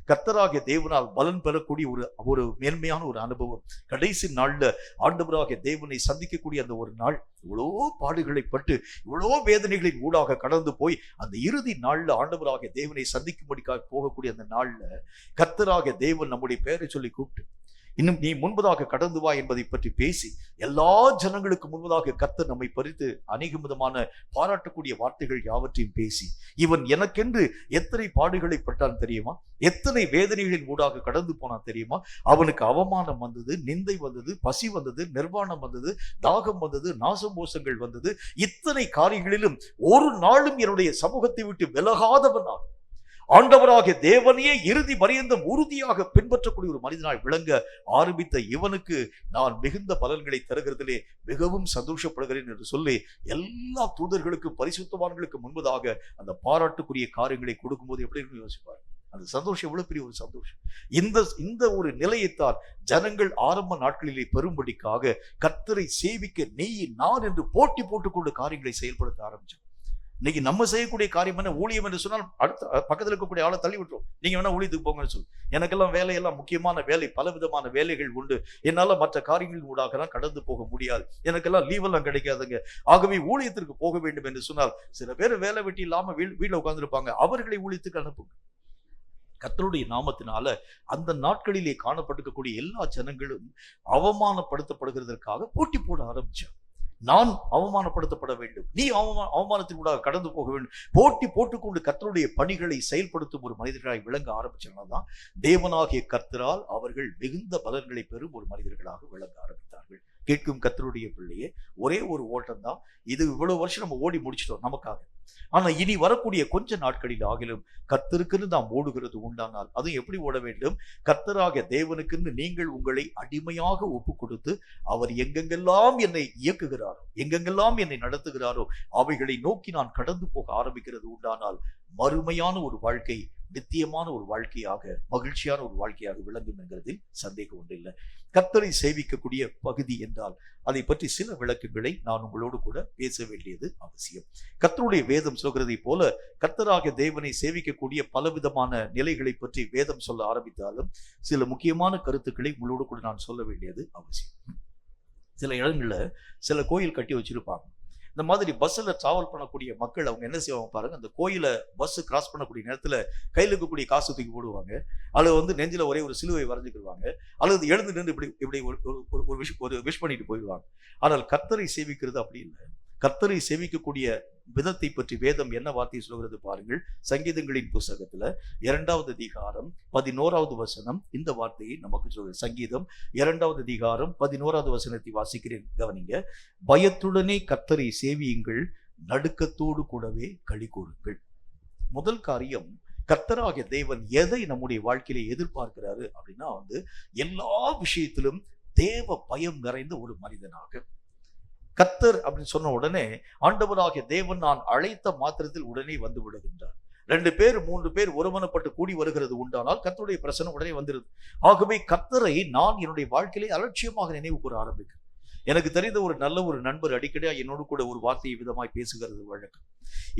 கர்த்தராகிய தேவனால் பலன் பெறக்கூடிய ஒரு மேன்மையான ஒரு அனுபவம். கடைசி நாள்ல ஆண்டவராகிய தேவனை சந்திக்கக்கூடிய அந்த ஒரு நாள், இவ்வளோ பாடுகளை பட்டு இவ்வளோ வேதனைகளின் ஊடாக கடந்து போய் அந்த இறுதி நாள்ல ஆண்டவராகிய தேவனை சந்திக்கும்படிக்காக போகக்கூடிய அந்த நாள்ல கர்த்தராகிய தேவன் நம்முடைய பெயரை சொல்லி கூப்பிட்டு, இன்னும் நீ முன்பதாக கடந்து வா என்பதை பற்றி பேசி எல்லா ஜனங்களுக்கு முன்பதாக கர்த்தர் நம்மை பறித்து அநேக விதமான பாராட்டக்கூடிய வார்த்தைகள் யாவற்றையும் பேசி, இவன் எனக்கென்று எத்தனை பாடுகளை பட்டான் தெரியுமா, எத்தனை வேதனைகளின் ஊடாக கடந்து போனான் தெரியுமா, அவனுக்கு அவமானம் வந்தது, நிந்தை வந்தது, பசி வந்தது, நிர்வாணம் வந்தது, தாகம் வந்தது, நாசமோசங்கள் வந்தது. இத்தனை காரியங்களிலும் ஒரு நாளும் என்னுடைய சமூகத்தை விட்டு விலகாதவன் ஆண்டவராகிய தேவனையே இறுதி பரியந்தம் உறுதியாக பின்பற்றக்கூடிய ஒரு மனிதனாய் விளங்க ஆரம்பித்த இவனுக்கு நான் மிகுந்த பலன்களை தருகிறதிலே மிகவும் சந்தோஷப்படுகிறேன் என்று சொல்லி எல்லா தூதர்களுக்கும் பரிசுத்தவான்களுக்கு முன்பதாக அந்த பாராட்டுக்குரிய காரியங்களை கொடுக்கும்போது எப்படி யோசிப்பார். அந்த சந்தோஷம் எவ்வளவு பெரிய ஒரு சந்தோஷம். இந்த ஒரு நிலையைத்தான் ஜனங்கள் ஆரம்ப நாட்களிலே பெறும்படிக்காக கர்த்தரை சேவிக்க நீ நான் என்று போட்டி போட்டுக்கொண்டு காரியங்களை செயல்படுத்த ஆரம்பிச்சோம். இன்னைக்கு நம்ம செய்யக்கூடிய காரியம் என்ன? ஊழியம் என்று சொன்னால் அடுத்த பக்கத்தில் இருக்கக்கூடிய ஆளை தள்ளி விட்டுரும். நீங்க வேணா ஊழியத்துக்கு போங்கன்னு சொல்லு. எனக்கெல்லாம் வேலையெல்லாம் முக்கியமான வேலை, பல விதமான வேலைகள் உண்டு, என்னால மற்ற காரியங்களின் ஊடாக கடந்து போக முடியாது, எனக்கெல்லாம் லீவெல்லாம் கிடைக்காதுங்க, ஆகவே ஊழியத்திற்கு போக வேண்டும் என்று சொன்னால் சில பேர் வேலை வெட்டி இல்லாம வீட்டுல உட்கார்ந்துருப்பாங்க, அவர்களை ஊழியத்துக்கு அனுப்புங்க. கர்த்தருடைய நாமத்தினால அந்த நாட்களிலே காணப்பட்டிருக்கக்கூடிய எல்லா ஜனங்களும் அவமானப்படுத்தப்படுகிறதற்காக போட்டி போட ஆரம்பிச்சார். நான் அவமானப்படுத்தப்பட வேண்டும், நீ அவமானத்தின் கூட கடந்து போக வேண்டும், போட்டி போட்டுக்கொண்டு கர்த்தருடைய பணிகளை செயல்படுத்தும் ஒரு மனிதர்களாய் விளங்க ஆரம்பிச்சால்தான் தேவனாகிய கர்த்தரால் அவர்கள் மிகுந்த பலன்களை பெறும் ஒரு மனிதர்களாக விளங்க ஆரம்பித்தார்கள். கேட்கும் கர்த்தருடைய பிள்ளையே, ஒரே ஒரு ஓட்டம் தான் இது. இவ்வளவு வருஷம் நம்ம ஓடி முடிச்சிட்டோம் நமக்காக. ஆனா இனி வரக்கூடிய கொஞ்ச நாட்களில் ஆகிலும் கர்த்தருக்குன்னு நாம் ஓடுகிறது உண்டானால் அதுவும் எப்படி ஓட வேண்டும்? கர்த்தராகிய தேவனுக்குன்னு நீங்கள் உங்களை அடிமையாக ஒப்பு கொடுத்து அவர் எங்கெங்கெல்லாம் என்னை இயக்குகிறாரோ, எங்கெங்கெல்லாம் என்னை நடத்துகிறாரோ அவைகளை நோக்கி நான் கடந்து போக ஆரம்பிக்கிறது உண்டானால் மறுமையான ஒரு வாழ்க்கை, நித்தியமான ஒரு வாழ்க்கையாக, மகிழ்ச்சியான ஒரு வாழ்க்கையாக விளங்கும் என்கிறதில் சந்தேகம் ஒன்றில்லை. கர்த்தரை சேவிக்கக்கூடிய பகுதி என்றால் அதை பற்றி சில விளக்கங்களை நான் உங்களோடு கூட பேச வேண்டியது அவசியம். கர்த்தருடைய வேதம் சொல்கிறதை போல கர்த்தராகிய தேவனை சேவிக்கக்கூடிய பலவிதமான நிலைகளை பற்றி வேதம் சொல்ல ஆரம்பித்தாலும் சில முக்கியமான கருத்துக்களை உங்களோடு கூட நான் சொல்ல வேண்டியது அவசியம். சில இடங்கள்ல சில கோயில் கட்டி வச்சிருப்பாங்க. இந்த மாதிரி பஸ்ஸில் டிராவல் பண்ணக்கூடிய மக்கள் அவங்க என்ன செய்வாங்க பாருங்க, அந்த கோயிலை பஸ் கிராஸ் பண்ணக்கூடிய நேரத்தில் கையில் இருக்கக்கூடிய காசு தூக்கி போடுவாங்க, அல்லது நெஞ்சில் ஒரே ஒரு சிலுவை வரைஞ்சிக்கிடுவாங்க, அல்லது எழுந்து நின்று இப்படி ஒரு விஷ் பண்ணிட்டு போயிடுவாங்க. ஆனால் கர்த்தரை சேவிக்கிறது அப்படி இல்லை. கர்த்தரை சேவிக்கக்கூடிய விதத்தை பற்றி வேதம் என்ன வார்த்தை சொல்கிறது பாருங்கள். சங்கீதங்களின் புஸ்தகத்துல 2வது அதிகாரம் 11வது வசனம் இந்த வார்த்தையை நமக்கு சொல்கிறது. சங்கீதம் 2வது அதிகாரம் 11வது வசனத்தை வாசிக்கிறேன், கவனிங்க. பயத்துடனே கர்த்தரை சேவியுங்கள், நடுக்கத்தோடு கூடவே களி கூறுங்கள். முதல் காரியம், கர்த்தராகிய தேவன் எதை நம்முடைய வாழ்க்கையில எதிர்பார்க்கிறாரு அப்படின்னா எல்லா விஷயத்திலும் தேவ பயம் நிறைந்த ஒரு மனிதனாக. கர்த்தர் அப்படின்னு சொன்ன உடனே ஆண்டவராகிய தேவன் நான் அழைத்த மாத்திரத்தில் உடனே வந்து விடுகின்றார். 2 பேர் 3 பேர் ஒருமனப்பட்டு கூடி வருகிறது உண்டானால் கர்த்தருடைய பிரசன்னம் உடனே வந்துருது. ஆகவே கர்த்தரை நான் என்னுடைய வாழ்க்கையிலே அலட்சியமாக நினைவு கூற ஆரம்பிக்கிறேன். எனக்கு தெரிந்த ஒரு நல்ல ஒரு நண்பர் அடிக்கடியா என்னோடு கூட ஒரு வார்த்தையை விதமாய் பேசுகிறது வழக்கம்.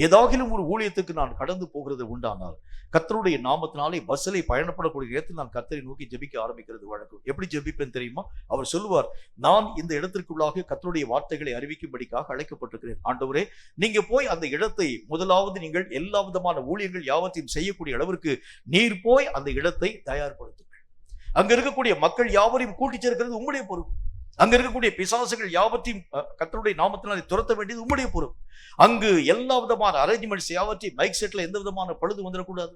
ஏதாகிலும் ஒரு ஊழியத்துக்கு நான் கடந்து போகிறது உண்டானால் கர்த்தருடைய நாமத்தினாலே பஸ்ஸிலே பயணப்படக்கூடிய நேரத்தில் நான் கர்த்தரை நோக்கி ஜெபிக்க ஆரம்பிக்கிறது வழக்கம். எப்படி ஜெபிப்பேன் தெரியுமா? அவர் சொல்லுவார், நான் இந்த இடத்திற்குள்ளாக கர்த்தருடைய வார்த்தைகளை அறிவிக்கும்படிக்காக அழைக்கப்பட்டிருக்கிறேன். ஆண்டவரே, நீங்க போய் அந்த இடத்தை முதலாவது நீங்கள் எல்லா விதமான ஊழியங்கள் யாவற்றையும் செய்யக்கூடிய அளவிற்கு நீர் போய் அந்த இடத்தை தயார்படுத்துங்கள். அங்க இருக்கக்கூடிய மக்கள் யாவரையும் கூட்டி சேர்க்கிறது உங்களுடைய பொறுப்பு. அங்க இருக்கக்கூடிய பிசாசுகள் யாவற்றையும் கர்த்தருடைய நாமத்தினாலே துரத்த வேண்டியது உங்களுடைய பொறுப்பு. அங்கு எல்லா விதமான அரேஞ்ச்மெண்ட்ஸ் யாவற்றையும் மைக் செட்ல எந்த விதமான பழுது வந்துடக்கூடாது,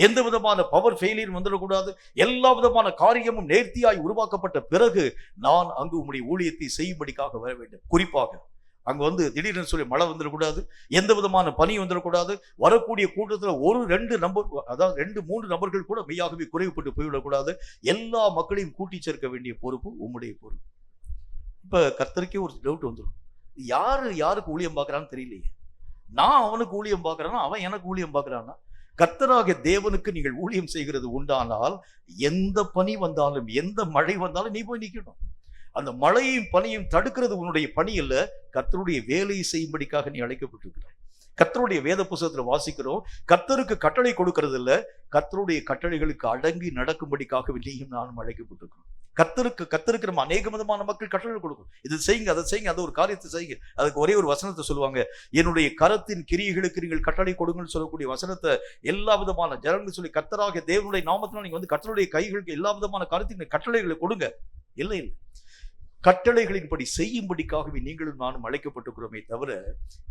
எந்த விதமான பவர் ஃபெயிலியர் வந்துடக்கூடாது. எல்லா விதமான காரியமும் நேர்த்தியாய் உருவாக்கப்பட்ட பிறகு நான் அங்கு உங்களுடைய ஊழியத்தை செய்யும்படிக்காக வர வேண்டும். குறிப்பாக அங்க திடீர்னு சொல்லி மழை வந்துடக்கூடாது, எந்த விதமான பனி வந்துடக்கூடாது. வரக்கூடிய கூட்டத்துல 1-2 நபர், அதாவது 2-3 நபர்கள் கூட மெய்யாகவே குறைவுபட்டு போய்விடக்கூடாது. எல்லா மக்களையும் கூட்டி சேர்க்க வேண்டிய பொறுப்பு உங்களுடைய பொறுப்பு. இப்ப கர்த்தருக்கே ஒரு டவுட் வந்துடும், யாருக்கு ஊழியம் பார்க்கறான்னு தெரியலையே. நான் அவனுக்கு ஊழியம் பார்க்கறானா, அவன் எனக்கு ஊழியம் பார்க்கறானா? கர்த்தராகிய தேவனுக்கு நீங்கள் ஊழியம் செய்கிறது உண்டானால் எந்த பனி வந்தாலும் எந்த மழை வந்தாலும் நீ போய் நிக்கணும். அந்த மழையும் பனியும் தடுக்கிறது உன்னுடைய பணி இல்ல, கர்த்தருடைய வேலையை செய்யும்படிக்காக நீ அழைக்கப்பட்டிருக்கிறாய். கர்த்தருடைய வேத புத்தகத்துல வாசிக்கிறோம், கர்த்தருக்கு கட்டளை கொடுக்கிறது இல்ல, கர்த்தருடைய கட்டளைகளுக்கு அடங்கி நடக்கும்படிக்காக நீயும் நானும் அழைக்கப்பட்டிருக்கிறோம். கர்த்தருக்கு நம்ம அநேக விதமான மக்கள் கட்டளை கொடுக்கும். இது செய்யுங்க, அதை செய்யுங்க, அதை ஒரு காரியத்தை செய்யுங்க. அதுக்கு ஒரே ஒரு வசனத்தை சொல்லுவாங்க, என்னுடைய கரத்தின் கிரியைகளுக்கு நீங்கள் கட்டளை கொடுங்கன்னு சொல்லக்கூடிய வசனத்தை எல்லா விதமான ஜனங்கள் சொல்லி கர்த்தராகிய தேவனுடைய நாமத்தினால் நீங்க கர்த்தருடைய கைகளுக்கு எல்லா விதமான காரியத்தின் கட்டளைகளை கொடுங்க. இல்லை, கட்டளைகளின்படி செய்யும்படிக்காகவே நீங்களும் நானும் அழைக்கப்பட்டிருக்கிறோமே தவிர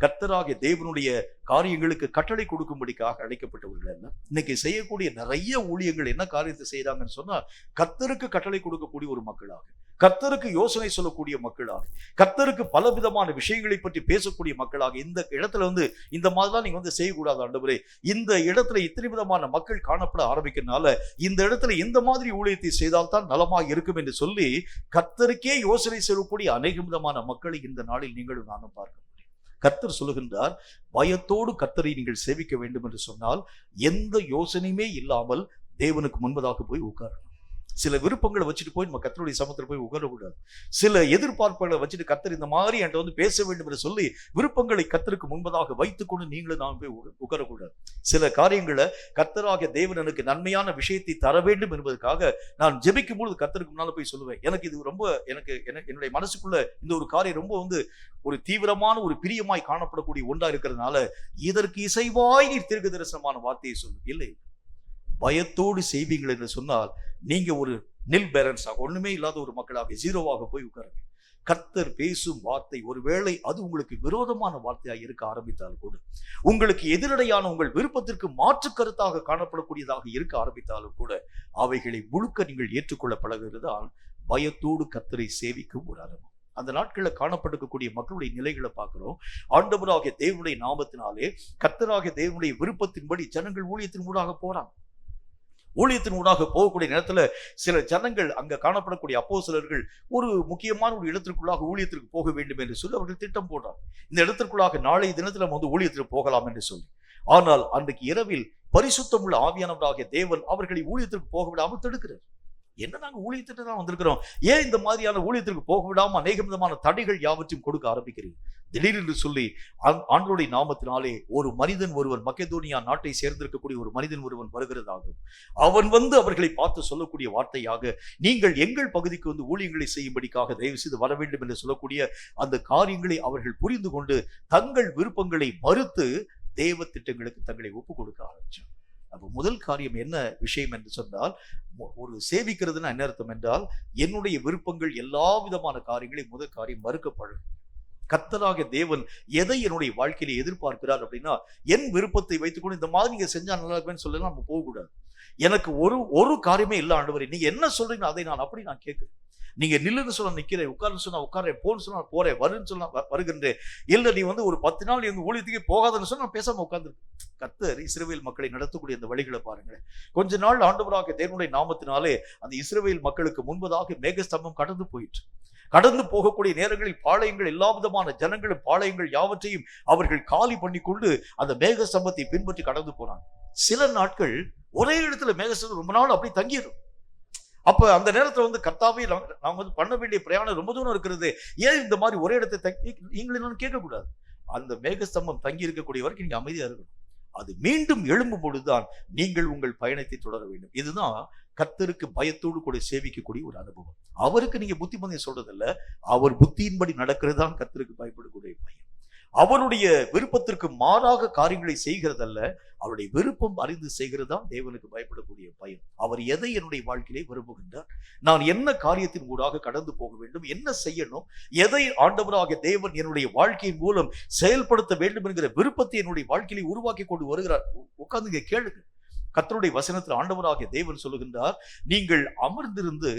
கர்த்தராகிய தேவனுடைய காரியங்களுக்கு கட்டளை கொடுக்கும்படிக்காக அழைக்கப்பட்டவர்கள் அல்ல. இன்னைக்கு செய்யக்கூடிய நிறைய ஊழியங்கள் என்ன காரியத்தை செய்யறாங்கன்னு சொன்னா, கர்த்தருக்கு கட்டளை கொடுக்கக்கூடிய ஒரு மக்களாக, கர்த்தருக்கு யோசனை சொல்லக்கூடிய மக்களாக, கர்த்தருக்கு பல விதமான விஷயங்களை பற்றி பேசக்கூடிய மக்களாக இந்த இடத்துல இந்த மாதிரிலாம் நீங்க செய்யக்கூடாது ஆண்டவரே, இந்த இடத்துல இத்தனை விதமான மக்கள் காணப்பட ஆரம்பிக்கிறதுனால இந்த இடத்துல இந்த மாதிரி ஊழியத்தை செய்தால்தான் நலமாக இருக்கும் என்று சொல்லி கர்த்தருக்கே யோசனை சொல்லக்கூடிய அநேக விதமான மக்களை இந்த நாளில் நீங்களும் நானும் பார்க்க முடியும். கர்த்தர் சொல்லுகின்றார், பயத்தோடு கர்த்தரை நீங்கள் சேவிக்க வேண்டும் என்று சொன்னால் எந்த யோசனையுமே இல்லாமல் தேவனுக்கு முன்பதாக போய் உட்காரணும். சில விருப்பங்களை வச்சுட்டு போய் நம்ம கர்த்தருடைய சமூகத்தில் போய் உட்காரக்கூடாது. சில எதிர்பார்ப்புகளை வச்சுட்டு கர்த்தர் இந்த மாதிரி என்கிட்ட பேச வேண்டும் என்று சொல்லி விருப்பங்களை கர்த்தருக்கு முன்பதாக வைத்துக்கொண்டு நீங்களும் நான் போய் உட்காரக்கூடாது. சில காரியங்களை கர்த்தராகிய தேவன் எனக்கு நன்மையான விஷயத்தை தர வேண்டும் என்பதற்காக நான் ஜெபிக்கும் பொழுது கர்த்தருக்கு முன்னால போய் சொல்லுவேன், எனக்கு இது ரொம்ப என்னுடைய மனசுக்குள்ள இந்த ஒரு காரியம் ரொம்ப ஒரு தீவிரமான ஒரு பிரியமாய் காணப்படக்கூடிய ஒன்றா இருக்கிறதுனால இதற்கு இசைவாய் நீர் தீர்க்க தரிசனமான வார்த்தையை சொல்லு. இல்லை, பயத்தோடு செய்வீங்கள் என்று சொன்னால் நீங்க ஒரு நில் பேலன்ஸாக ஒண்ணுமே இல்லாத ஒரு மக்களாக ஜீரோவாக போய் உட்காருங்க. கர்த்தர் பேசும் வார்த்தை ஒருவேளை அது உங்களுக்கு விரோதமான வார்த்தையாக இருக்க ஆரம்பித்தால் கூட, உங்களுக்கு எதிரடையான உங்கள் விருப்பத்திற்கு மாற்று கருத்தாக காணப்படக்கூடியதாக இருக்க ஆரம்பித்தாலும் கூட, அவைகளை முழுக்க நீங்கள் ஏற்றுக்கொள்ள பழகுகிறதால் பயத்தோடு கர்த்தரை சேவிக்கும் ஒரு அனுபவம். அந்த நாட்களில் காணப்பட்டிருக்கக்கூடிய மக்களுடைய நிலைகளை பார்க்கிறோம். ஆண்டவராகிய தேவனுடைய நாமத்தினாலே கர்த்தராகிய தேவனுடைய விருப்பத்தின்படி ஜனங்கள் ஊழியத்தின் ஊடாக போறாங்க. ஊழியத்தின் ஊடாக போகக்கூடிய நேரத்துல சில ஜனங்கள் அங்க காணப்படக்கூடிய அப்போஸ்தலர்கள் ஒரு முக்கியமான ஒரு இடத்திற்குள்ளாக ஊழியத்திற்கு போக வேண்டும் என்று சொல்லி அவர்கள் திட்டம் போடுறாங்க. இந்த இடத்திற்குள்ளாக நாளை தினத்துல ஊழியத்திற்கு போகலாம் என்று சொல்லி. ஆனால் அன்றைக்கு இரவில் பரிசுத்தமுள்ள ஆவியானவராகிய தேவன் அவர்களை ஊழியத்திற்கு போக விடாமல் தடுக்கிறார். என்ன நாங்க ஊழியத்திற்கு தான் வந்திருக்கிறோம், ஏன் இந்த மாதிரியான ஊழியத்திற்கு போக விடாம அநேக விதமான தடைகள் யாவற்றையும் கொடுக்க ஆரம்பிக்கிறீங்க? திடீரென்று சொல்லி ஆண்டவருடைய நாமத்தினாலே ஒரு மனிதன் ஒருவன், மக்கெதோனியா நாட்டை சேர்ந்திருக்கக்கூடிய ஒரு மனிதன் ஒருவன் வருகிறதாகும். அவன் வந்து அவர்களை பார்த்து சொல்லக்கூடிய வார்த்தையாக, நீங்கள் எங்கள் பகுதிக்கு வந்து ஊழியங்களை செய்யும்படிக்காக தயவு செய்து வர வேண்டும் என்று சொல்லக்கூடிய அந்த காரியங்களை அவர்கள் புரிந்து கொண்டு தங்கள் விருப்பங்களை மறுத்து தேவ திட்டங்களுக்கு தங்களை ஒப்புக் கொடுக்க ஆரம்பிச்சார். அப்போ முதல் காரியம் என்ன விஷயம் என்று சொன்னால், ஒரு சேவிக்கிறதுனா என்ன அர்த்தம் என்றால், என்னுடைய விருப்பங்கள் எல்லா விதமான காரியங்களையும் முதல் காரியம் மறுக்கப்படும். கர்த்தராகிய தேவன் எதை என்னுடைய வாழ்க்கையில எதிர்பார்க்கிறார் அப்படின்னா, என் விருப்பத்தை வைத்துக்கொண்டு இந்த மாதிரி நீங்க செஞ்சா நல்லா இருக்குன்னு சொல்லலாம் நம்ம போகக்கூடாது. எனக்கு ஒரு காரியமே இல்லை ஆண்டவரே, நீங்க என்ன சொல்றீங்க அதை நான் அப்படி நான் கேட்கிறேன். நீங்க நில்லுன்னு சொன்னா நிக்கிறேன், உட்கார்ந்து சொன்னா உட்கார்றேன், போன்னு சொன்னா போறேன், வருன்னு சொன்னா வருகின்றேன். இல்ல நீ வந்து ஒரு 10 நாள் எங்க ஊழியத்துக்கே போகாதுன்னு சொன்னா நான் பேசாம உட்கார்ந்துருக்கேன். கர்த்தர் இஸ்ரவேல் மக்களை நடத்தக்கூடிய அந்த வழிகளை பாருங்களேன். கொஞ்ச நாள் ஆண்டவராகிய தேவனுடைய நாமத்தினாலே அந்த இஸ்ரவேல் மக்களுக்கு முன்பதாக மேகஸ்தம்பம் கடந்து போயிற்று. கடந்து போகக்கூடிய நேரங்களில் பாளையங்கள், எல்லா விதமான ஜனங்களும் பாளையங்கள் யாவற்றையும் அவர்கள் காலி பண்ணி கொண்டு அந்த மேகஸ்தம்பத்தை பின்பற்றி கடந்து போனாங்க. சில நாட்கள் ஒரே இடத்துல மேகஸ்தம்பம் ரொம்ப நாள் அப்படி தங்கிடும். அப்ப அந்த நேரத்துல வந்து கர்த்தாவே நாம வந்து பண்ண வேண்டிய பிரயாணம் ரொம்ப தூரம் இருக்கிறது, ஏன் இந்த மாதிரி ஒரே இடத்தை நீங்களும் கேட்கக்கூடாது. அந்த மேகஸ்தம்பம் தங்கி இருக்கக்கூடிய வரைக்கும் நீங்க அமைதியா இருக்கணும். அது மீண்டும் எழும்பும் பொழுதுதான் நீங்கள் உங்கள் பயணத்தை தொடர வேண்டும். இதுதான் கர்த்தருக்கு பயத்தோடு கூட சேவிக்கக்கூடிய ஒரு அனுபவம். அவருக்கு நீங்க புத்திமதியை சொல்றதில்ல, அவர் புத்தியின்படி நடக்கிறது தான் கர்த்தருக்கு பயப்படக்கூடிய பயம். அவருடைய விருப்பத்திற்கு மாறாக காரியங்களை செய்கிறதல்ல, அவருடைய விருப்பம் அறிந்து செய்கிறதா தேவனுக்கு பயப்படக்கூடிய பயம். அவர் எதை என்னுடைய வாழ்க்கையிலே விரும்புகின்றார், நான் என்ன காரியத்தின் ஊடாக கடந்து போக வேண்டும், என்ன செய்யணும், எதை ஆண்டவராகிய தேவன் என்னுடைய வாழ்க்கையின் மூலம் செயல்படுத்த வேண்டும் என்கிற விருப்பத்தை என்னுடைய வாழ்க்கையிலே உருவாக்கி கொண்டு வருகிறார். உட்கார்ந்து கேளுங்க. கர்த்தருடைய வசனத்தில் ஆண்டவராகிய தேவன் சொல்லுகின்றார், நீங்கள் அமர்ந்திருந்து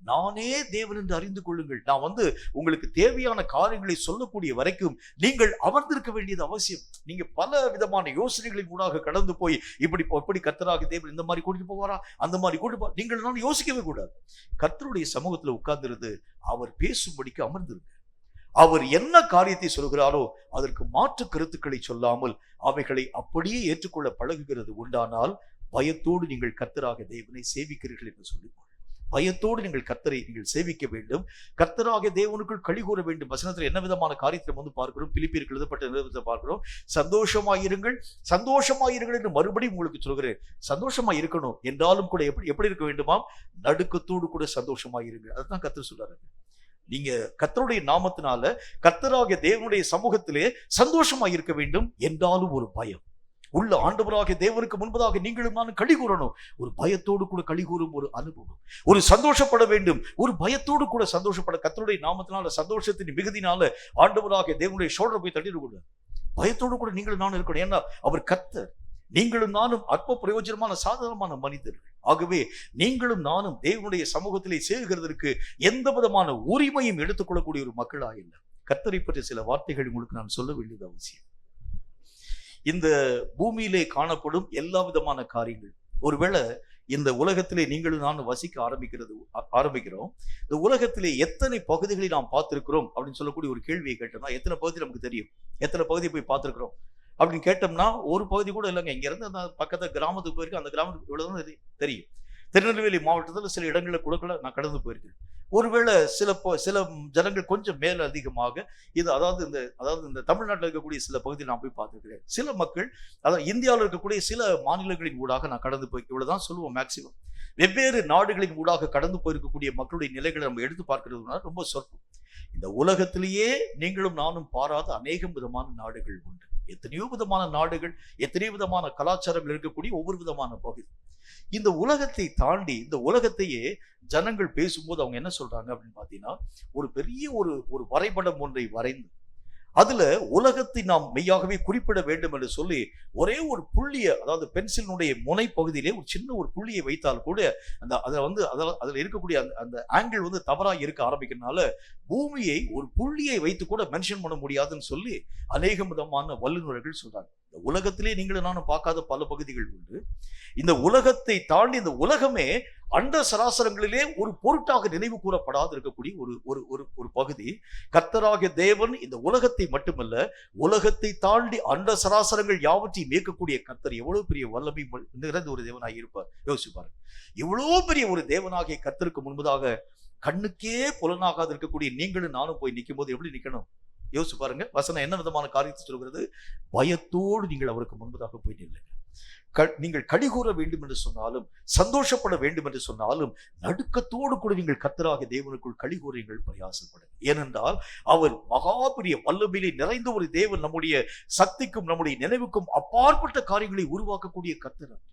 நானே தேவன் என்று அறிந்து கொள்ளுங்கள். நான் வந்து உங்களுக்கு தேவையான காரியங்களை சொல்லக்கூடிய வரைக்கும் நீங்கள் அமர்ந்திருக்க வேண்டியது அவசியம். நீங்க பல விதமான யோசனைகளின் ஊடாக கடந்து போய் இப்படி கர்த்தராகிய தேவன் இந்த மாதிரி கூட்டிட்டு போவாரா, அந்த மாதிரி கூட்டிட்டு போ, நீங்கள் நான் யோசிக்கவே கூடாது. கர்த்தருடைய சமூகத்தில் உட்கார்ந்திருந்து அவர் பேசும்படிக்கு அமர்ந்திருங்க. அவர் என்ன காரியத்தை சொல்கிறாரோ அதற்கு மாற்று கருத்துக்களை சொல்லாமல் அவைகளை அப்படியே ஏற்றுக்கொள்ள பழகுகிறது உண்டானால் பயத்தோடு நீங்கள் கர்த்தராகிய தேவனை சேவிக்கிறீர்கள் என்று சொல்லுவார். பயத்தோடு நீங்கள் கர்த்தரை நீங்கள் சேவிக்க வேண்டும். கர்த்தராகிய தேவனுக்குள் களி கூற வேண்டும். வசனத்தில் என்ன விதமான காரியத்தை வந்து பார்க்கிறோம், பிலிப்பியருக்கு எழுதப்பட்ட நிறுவனத்தை பார்க்கிறோம். சந்தோஷமாயிருங்கள் சந்தோஷமாயிருங்கள் என்று மறுபடியும் உங்களுக்கு சொல்கிறேன். சந்தோஷமா இருக்கணும் என்றாலும் கூட எப்படி இருக்க வேண்டுமாம், நடுக்கத்தோடு கூட சந்தோஷமாயிருங்கள். அதுதான் கர்த்தர் சொல்றாரு. நீங்க கர்த்தருடைய நாமத்தினால கர்த்தராகிய தேவனுடைய சமூகத்திலே சந்தோஷமா இருக்க வேண்டும் என்றாலும் ஒரு பயம் உள்ள ஆண்டவராகிய தேவனுக்கு முன்பதாக நீங்களும் நானும் களி கூறணும். ஒரு பயத்தோடு கூட களி கூறும் ஒரு அனுபவம், ஒரு சந்தோஷப்பட வேண்டும், ஒரு பயத்தோடு கூட சந்தோஷப்பட. கர்த்தருடைய நாமத்தினால சந்தோஷத்தின் மிகுதினால ஆண்டவராகிய தேவனுடைய ஷோல்டர் போய் தட்டிடக்கூடாது. பயத்தோடு கூட நீங்களும் நானும் இருக்கணும். ஏன்னா அவர் கர்த்தர், நீங்களும் நானும் அற்ப பிரயோஜனமான சாதாரணமான மனிதர்கள். ஆகவே நீங்களும் நானும் தேவனுடைய சமூகத்திலே சேருகிறதற்கு எந்த விதமான உரிமையும் எடுத்துக்கொள்ளக்கூடிய ஒரு மக்களாக இல்லை. கர்த்தரை பற்றி சில வார்த்தைகள் உங்களுக்கு நான் சொல்ல வேண்டியது அவசியம். இந்த பூமியிலே காணப்படும் எல்லா விதமான காரியங்கள், ஒருவேளை இந்த உலகத்திலே நீங்களும் நானும் வசிக்க ஆரம்பிக்கிறோம். இந்த உலகத்திலே எத்தனை பகுதிகளை நாம் பார்த்திருக்கிறோம் அப்படின்னு சொல்லக்கூடிய ஒரு கேள்வியை கேட்டோம்னா, எத்தனை பகுதி நமக்கு தெரியும், எத்தனை பகுதி போய் பார்த்திருக்கிறோம் அப்படின்னு கேட்டோம்னா ஒரு பகுதி கூட இல்லைங்க. இங்க இருந்து அந்த பக்கத்து கிராமத்துக்கு போயிருக்கேன், அந்த கிராமத்துக்கு இவ்வளவுதான் தெரியும். திருநெல்வேலி மாவட்டத்தில் சில இடங்களில் கூட நான் கடந்து போயிருக்கேன். ஒருவேளை சில ஜனங்கள் கொஞ்சம் மேல அதிகமாக அதாவது இந்த தமிழ்நாட்டில் இருக்கக்கூடிய சில பகுதியில் நான் போய் பார்த்துருக்கிறேன். சில மக்கள் அதாவது இந்தியாவில் இருக்கக்கூடிய சில மாநிலங்களின் ஊடாக நான் கடந்து போய் இவ்வளவுதான் சொல்லுவோம். மேக்சிமம் வெவ்வேறு நாடுகளின் ஊடாக கடந்து போயிருக்கக்கூடிய மக்களுடைய நிலைகளை நம்ம எடுத்து பார்க்கிறதுனா ரொம்ப சொற்பம். இந்த உலகத்திலேயே நீங்களும் நானும் பாராத அநேகம் விதமான நாடுகள் உண்டு. எத்தனையோ விதமான நாடுகள், எத்தனையோ விதமான கலாச்சாரங்கள் இருக்கக்கூடிய ஒவ்வொரு விதமான பகுதி. இந்த உலகத்தை தாண்டி இந்த உலகத்தையே ஜனங்கள் பேசும்போது அவங்க என்ன சொல்றாங்க அப்படின்னு பாத்தீங்கன்னா, ஒரு பெரிய ஒரு வரைபடம் ஒன்றை வரைந்து அதுல உலகத்தை நாம் மெய்யாகவே குறிப்பிட வேண்டும் என்று சொல்லி ஒரே ஒரு புள்ளியை, அதாவது பென்சிலினுடைய முனை பகுதியிலே ஒரு சின்ன ஒரு புள்ளியை வைத்தால் கூட அதுல இருக்கக்கூடிய அந்த ஆங்கிள் வந்து தவறா இருக்க ஆரம்பிக்கிறதுனால பூமியை ஒரு புள்ளியை வைத்து கூட மென்ஷன் பண்ண முடியாதுன்னு சொல்லி அநேக விதமான வல்லுநர்கள் சொல்றாங்க. இந்த உலகத்திலே நீங்களும் நானும் பார்க்காத பல பகுதிகள் உண்டு. இந்த உலகத்தை தாண்டி இந்த உலகமே அண்ட சராசரங்களிலே ஒரு பொருட்டாக நினைவு கூறப்படாது இருக்கக்கூடிய ஒரு பகுதி. கர்த்தராகிய தேவன் இந்த உலகத்தை மட்டுமல்ல, உலகத்தை தாண்டி அண்ட சராசரங்கள் யாவற்றையும் இயக்கக்கூடிய கர்த்தர் எவ்வளவு பெரிய வல்லமை நிறைந்த ஒரு தேவனாக இருப்பார். யோசிப்பாரு, எவ்வளவு பெரிய ஒரு தேவனாகிய கர்த்தருக்கு முன்பதாக கண்ணுக்கே புலனாகாது இருக்கக்கூடிய நீங்களும் நானும் போய் நிற்கும் போது எப்படி நிக்கணும் யோசிச்சு பாருங்க. வசனம் என்ன விதமான காரியத்தை சொல்கிறது? பயத்தோடு நீங்கள் அவருக்கு முன்பதாக போய் நில்லுங்க. நீங்கள் கடிகூற வேண்டும் என்று சொன்னாலும், சந்தோஷப்பட வேண்டும் என்று சொன்னாலும், நடுக்கத்தோடு கூட நீங்கள் கர்த்தராகிய தேவனுக்குள் கடிகூற நீங்கள் பிரயாசப்படுங்க. ஏனென்றால் அவர் மகாபெரிய வல்லமையிலே நிறைந்த ஒரு தேவன். நம்முடைய சக்திக்கும் நம்முடைய நினைவுக்கும் அப்பாற்பட்ட காரியங்களை உருவாக்கக்கூடிய கர்த்தர்.